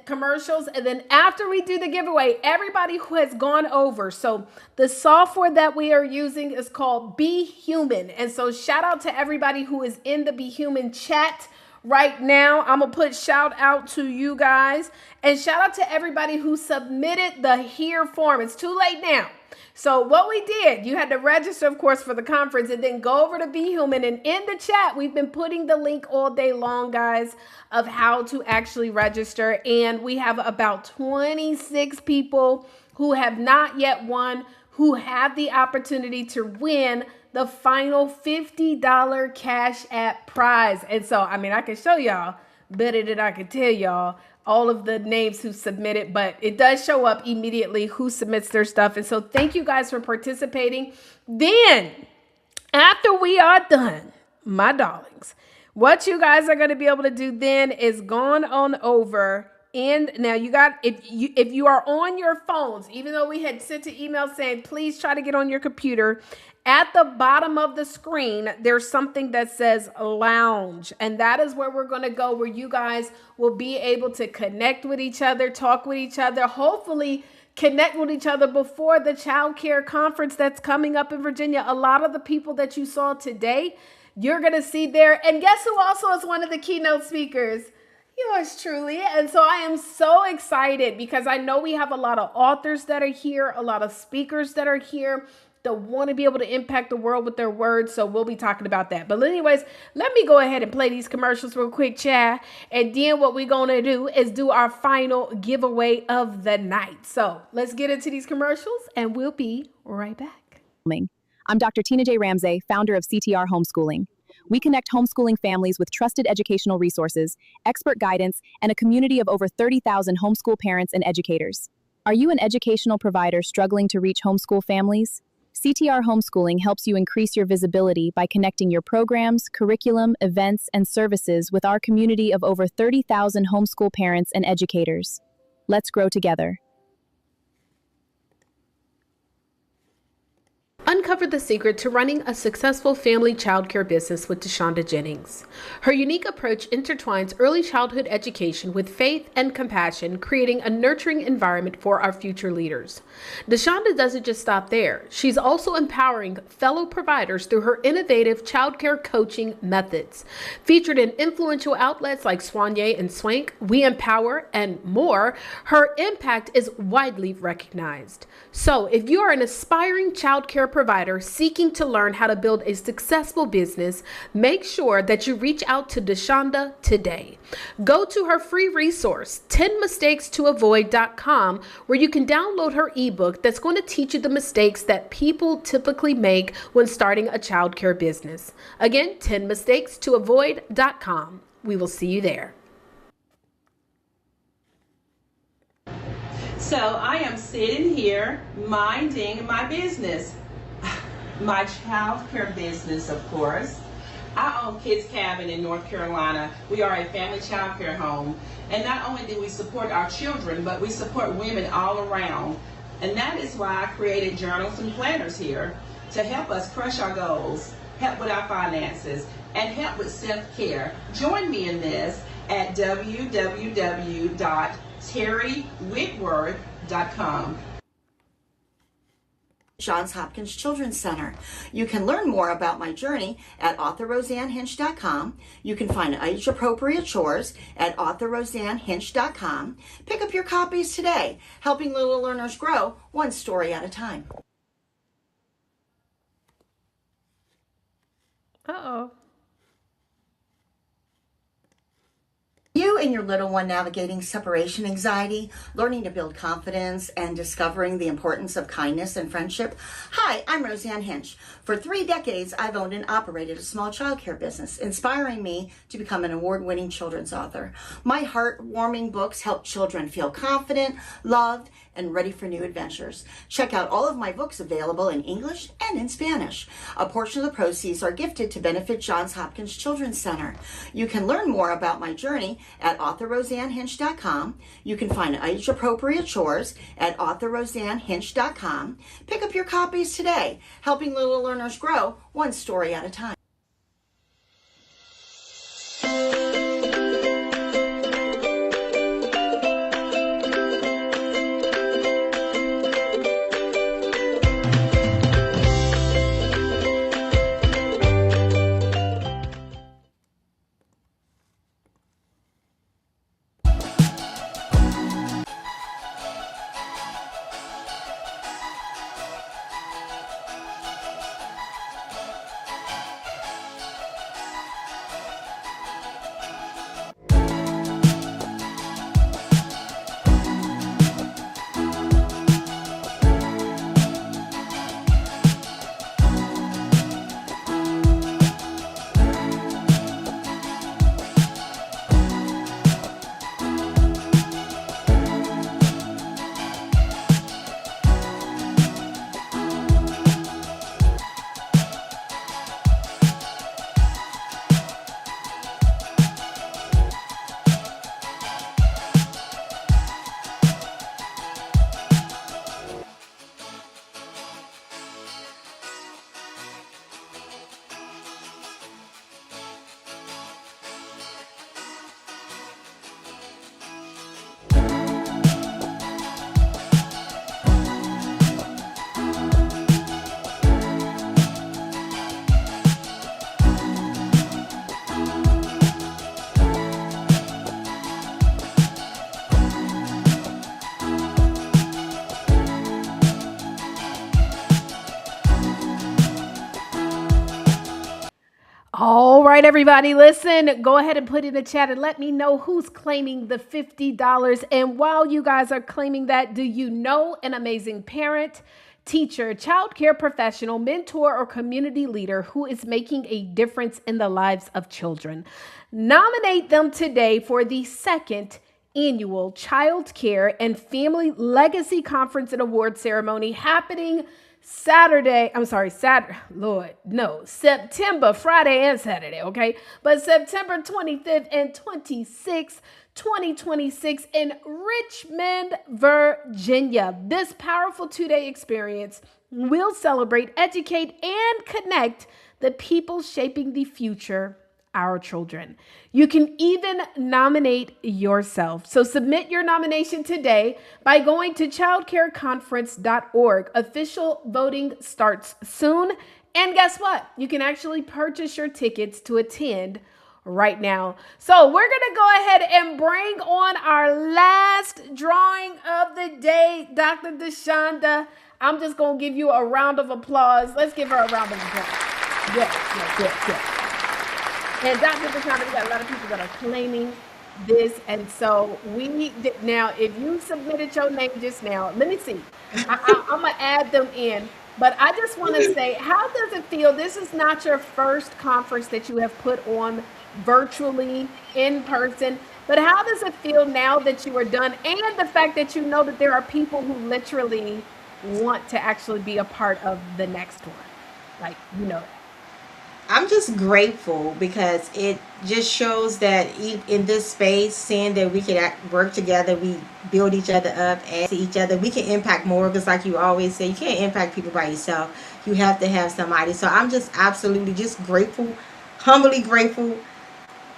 then after we do the giveaway, everybody who has gone over. So the software that we are using is called Be Human. And so shout out to everybody who is in the Be Human chat right now. I'm going to put shout out to you guys. And shout out to everybody who submitted the here form. It's too late now. So what we did, you had to register, of course, for the conference and then go over to Be Human. And in the chat, we've been putting the link all day long, guys, of how to actually register. And we have about 26 people who have not yet won, who have the opportunity to win the final $50 Cash App prize. And so, I mean, I can show y'all better than I can tell y'all. all of the names who submitted, but it does show up immediately who submits their stuff. And so thank you guys for participating. Then, after we are done, my darlings, what you guys are going to be able to do then is gone on over. And now you got, if you are on your phones, even though we had sent an email saying, please try to get on your computer, at the bottom of the screen, there's something that says lounge. And that is where we're going to go, where you guys will be able to connect with each other, talk with each other, hopefully connect with each other before the child care conference that's coming up in Virginia. A lot of the people that you saw today, you're going to see there. And guess who also is one of the keynote speakers? Yours truly. And so I am so excited because I know we have a lot of authors that are here, a lot of speakers that are here that want to be able to impact the world with their words. So we'll be talking about that. But anyways, let me go ahead and play these commercials real quick, Chad. And then what we're going to do is do our final giveaway of the night. So let's get into these commercials and we'll be right back. I'm Dr. Tina J. Ramsey, founder of CTR Homeschooling. We connect homeschooling families with trusted educational resources, expert guidance, and a community of over 30,000 homeschool parents and educators. Are you an educational provider struggling to reach homeschool families? CTR Homeschooling helps you increase your visibility by connecting your programs, curriculum, events, and services with our community of over 30,000 homeschool parents and educators. Let's grow together. Uncover the secret to running a successful family childcare business with DeShonda Jennings. Her unique approach intertwines early childhood education with faith and compassion, creating a nurturing environment for our future leaders. DeShonda doesn't just stop there. She's also empowering fellow providers through her innovative childcare coaching methods. Featured in influential outlets like Soigné and Swank, We Empower, and more, her impact is widely recognized. So if you are an aspiring childcare provider seeking to learn how to build a successful business, make sure that you reach out to DeShonda today. Go to her free resource, 10mistakes-to-avoid.com, where you can download her ebook that's going to teach you the mistakes that people typically make when starting a childcare business. Again, 10mistakes-to-avoid.com. We will see you there. So I am sitting here minding my business, my child care business, of course. I own Kids Cabin in North Carolina. We are a family child care home. And not only do we support our children, but we support women all around. And that is why I created journals and planners here to help us crush our goals, help with our finances, and help with self-care. Join me in this at www.terrywhitworth.com. Johns Hopkins Children's Center. You can learn more about my journey at authorroseannehinch.com. You can find age-appropriate chores at authorroseannehinch.com. Pick up your copies today, helping little learners grow one story at a time. Uh-oh. You and your little one navigating separation anxiety, learning to build confidence, and discovering the importance of kindness and friendship? Hi, I'm Roseanne Hinch. For 3 decades, I've owned and operated a small childcare business, inspiring me to become an award-winning children's author. My heartwarming books help children feel confident, loved, and ready for new adventures. Check out all of my books available in English and in Spanish. A portion of the proceeds are gifted to benefit Johns Hopkins Children's Center. You can learn more about my journey at authorroseannehinch.com. You can find age-appropriate chores at authorroseannehinch.com. Pick up your copies today, helping little learners grow one story at a time. All right, everybody, listen, go ahead and put in the chat and let me know who's claiming the $50. And while you guys are claiming that, do you know an amazing parent, teacher, childcare professional, mentor, or community leader who is making a difference in the lives of children? Nominate them today for the second annual Child Care and Family Legacy Conference and Award Ceremony happening September, Friday and Saturday, okay? But September 25th and 26th, 2026 in Richmond, Virginia. This powerful 2-day experience will celebrate, educate, and connect the people shaping the future, our children. You can even nominate yourself. So submit your nomination today by going to childcareconference.org. Official voting starts soon. And guess what? You can actually purchase your tickets to attend right now. So we're going to go ahead and bring on our last drawing of the day, Dr. DeShonda. I'm just going to give you a round of applause. Let's give her a round of applause. Yes. And Dr. DeShonda, we got a lot of people that are claiming this. And so now, if you submitted your name just now, let me see. I'm going to add them in. But I just want to say, how does it feel? This is not your first conference that you have put on virtually, in person. But how does it feel now that you are done? And the fact that you know that there are people who literally want to actually be a part of the next one. Like, you know. I'm just grateful because it just shows that in this space, seeing that we can work together, we build each other up, add to each other, we can impact more. Because like you always say, you can't impact people by yourself. You have to have somebody. So I'm just absolutely just grateful, humbly grateful,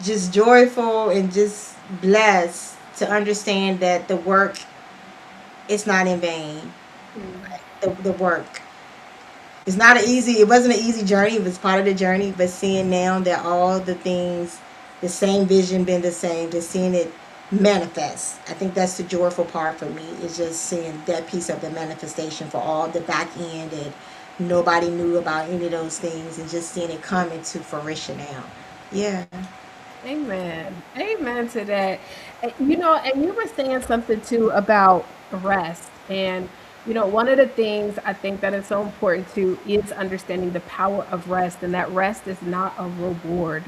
just joyful, and just blessed to understand that the work is not in vain. The work. It wasn't an easy journey. It was part of the journey, but seeing now that all the things, the same vision been the same, just seeing it manifest. I think that's the joyful part for me, is just seeing that piece of the manifestation for all the back end that nobody knew about any of those things, and just seeing it come into fruition now. Yeah. Amen. Amen to that. You know, and you were saying something too about rest. And one of the things I think that is so important too is understanding the power of rest, and that rest is not a reward.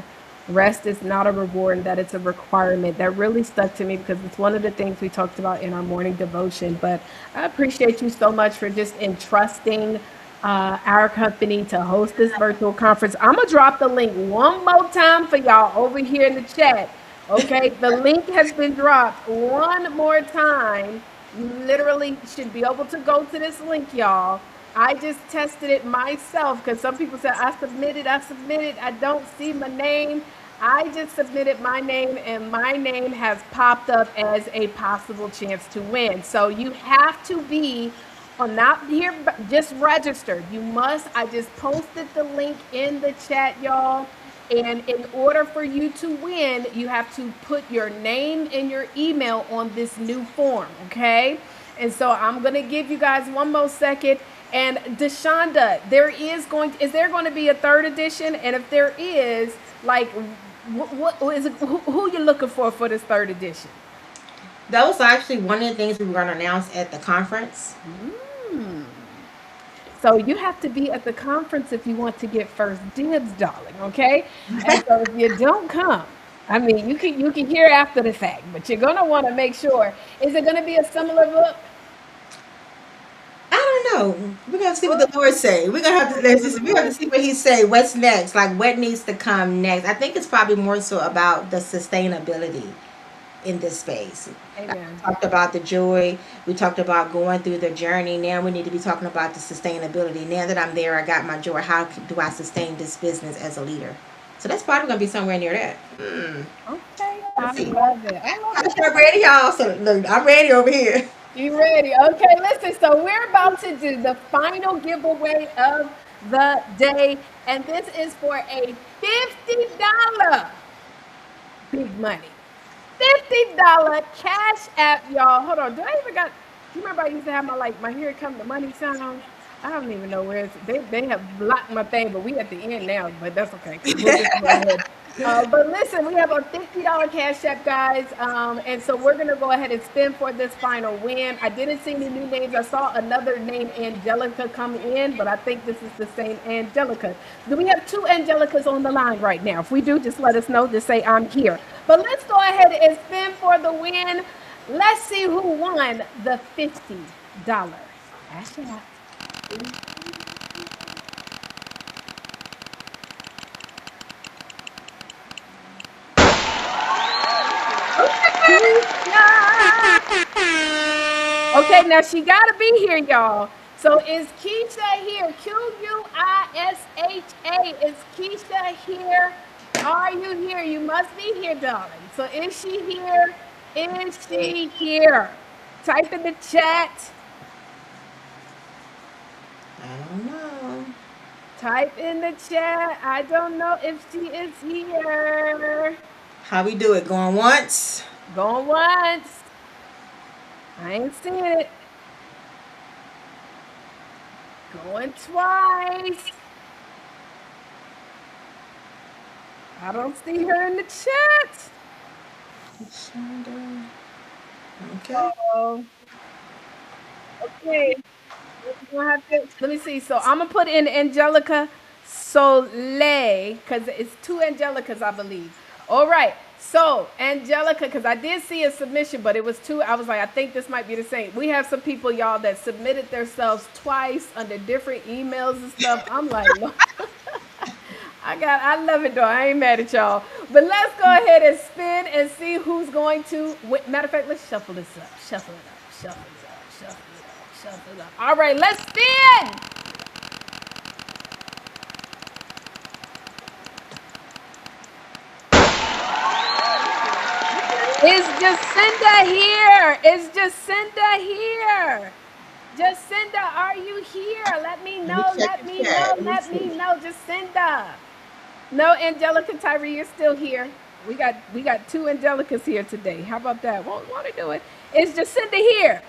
Rest is not a reward, and that it's a requirement. That really stuck to me because it's one of the things we talked about in our morning devotion. But I appreciate you so much for just entrusting our company to host this virtual conference. I'm going to drop the link one more time for y'all over here in the chat. Okay, the link has been dropped one more time. You literally should be able to go to this link, y'all. I just tested it myself because some people said, I submitted, I don't see my name. I just submitted my name, and my name has popped up as a possible chance to win. So you have to be not here, just registered. You must. I just posted the link in the chat, y'all. And in order for you to win, you have to put your name and your email on this new form, okay? And so I'm going to give you guys one more second. And DeShonda, is there going to be a third edition? And if there is, like, what is it, who you looking for this third edition? That was actually one of the things we were going to announce at the conference. So you have to be at the conference if you want to get first dibs, darling, okay? And so if you don't come, I mean, you can hear after the fact, but you're going to want to make sure. Is it going to be a similar book? I don't know. We're going to see what the Lord say. We're going to have to see what he say. What's next? Like, what needs to come next? I think it's probably more so about the sustainability in this space. Amen. We talked about the joy. We talked about going through the journey. Now we need to be talking about the sustainability. Now that I'm there, I got my joy. How do I sustain this business as a leader? So that's probably going to be somewhere near that. Okay. I love it. I'm ready, y'all. So look, I'm ready over here. You ready? Okay, listen. So we're about to do the final giveaway of the day. And this is for a $50 big money. $50 cash app, y'all. Hold on. Do you remember I used to have my here come the money sound? I don't even know where it's. They have blocked my thing, but we at the end now. But that's okay. We'll just go ahead. But listen, we have a $50 cash app, guys, and so we're gonna go ahead and spin for this final win. I didn't see any new names. I saw another name, Angelica, come in, but I think this is the same Angelica. Do we have two Angelicas on the line right now? If we do, just let us know. Just say I'm here. But let's go ahead and spin for the win. Let's see who won the $50 cash app. Okay, now she gotta be here, y'all. So is Keisha here? Quisha. Is Keisha here? Are you here? You must be here, darling. So is she here? Is she here? Type in the chat. I don't know. Type in the chat. I don't know if she is here. How we do it? Going once? Going once. I ain't seen it. Going twice. I don't see her in the chat. Okay. Oh, okay. Let me see. So I'm gonna put in Angelica Soleil because it's two Angelicas, I believe. All right. So Angelica, because I did see a submission, but it was two. I was like, I think this might be the same. We have some people, y'all, that submitted themselves twice under different emails and stuff. I'm like, no. I love it though. I ain't mad at y'all. But let's go ahead and spin and see who's going to. Matter of fact, let's shuffle this up. Shuffle it up. Shuffle it up. Shuffle it up. Shuffle it up. All right, let's spin. Is Jacinda here? Is Jacinda here? Jacinda, are you here? Let me know. Let me know. Let me know, Jacinda. No, Angelica Tyree, you're still here. We got two Angelicas here today. How about that? Won't want to do it. Is Jacinda here?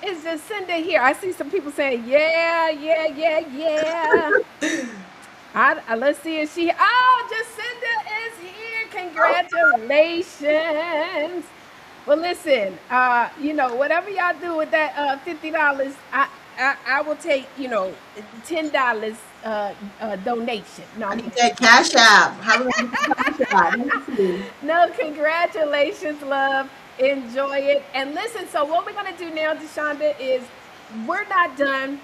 Is Jacinda here? I see some people saying, yeah, yeah, yeah, yeah. Let's see if she. Oh, Jacinda is here. Congratulations. Well, listen, whatever y'all do with that $50, I will take, $10 donation. No, I need that cash app. How do I get the cash app? Let me see. no, congratulations, love. Enjoy it. And listen, so what we're going to do now, Deshonda, is we're not done.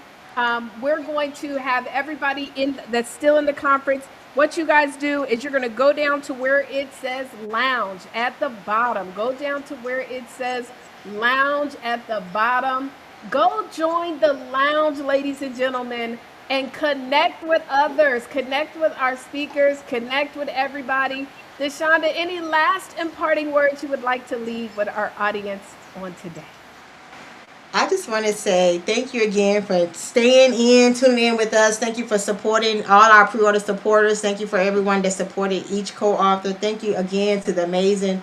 We're going to have everybody in that's still in the conference. What you guys do is you're going to go down to where it says lounge at the bottom. Go down to where it says lounge at the bottom. Go join the lounge, ladies and gentlemen, and connect with others. Connect with our speakers. Connect with everybody. Deshonda, any last imparting words you would like to leave with our audience on today? I just want to say thank you again for staying in, tuning in with us. Thank you for supporting all our pre-order supporters. Thank you for everyone that supported each co-author. Thank you again to the amazing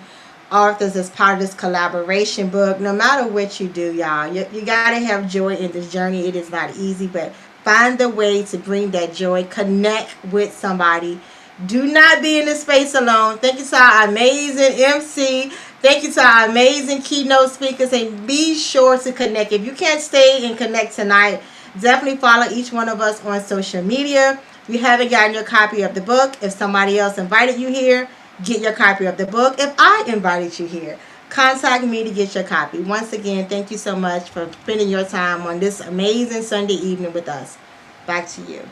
authors as part of this collaboration book. No matter what you do, y'all, you got to have joy in this journey. It is not easy, but find a way to bring that joy. Connect with somebody. Do not be in this space alone. Thank you to our amazing MC. Thank you to our amazing keynote speakers. And be sure to connect. If you can't stay and connect tonight, definitely follow each one of us on social media. If you haven't gotten your copy of the book, if somebody else invited you here, get your copy of the book. If I invited you here, contact me to get your copy. Once again, thank you so much for spending your time on this amazing Sunday evening with us. Back to you.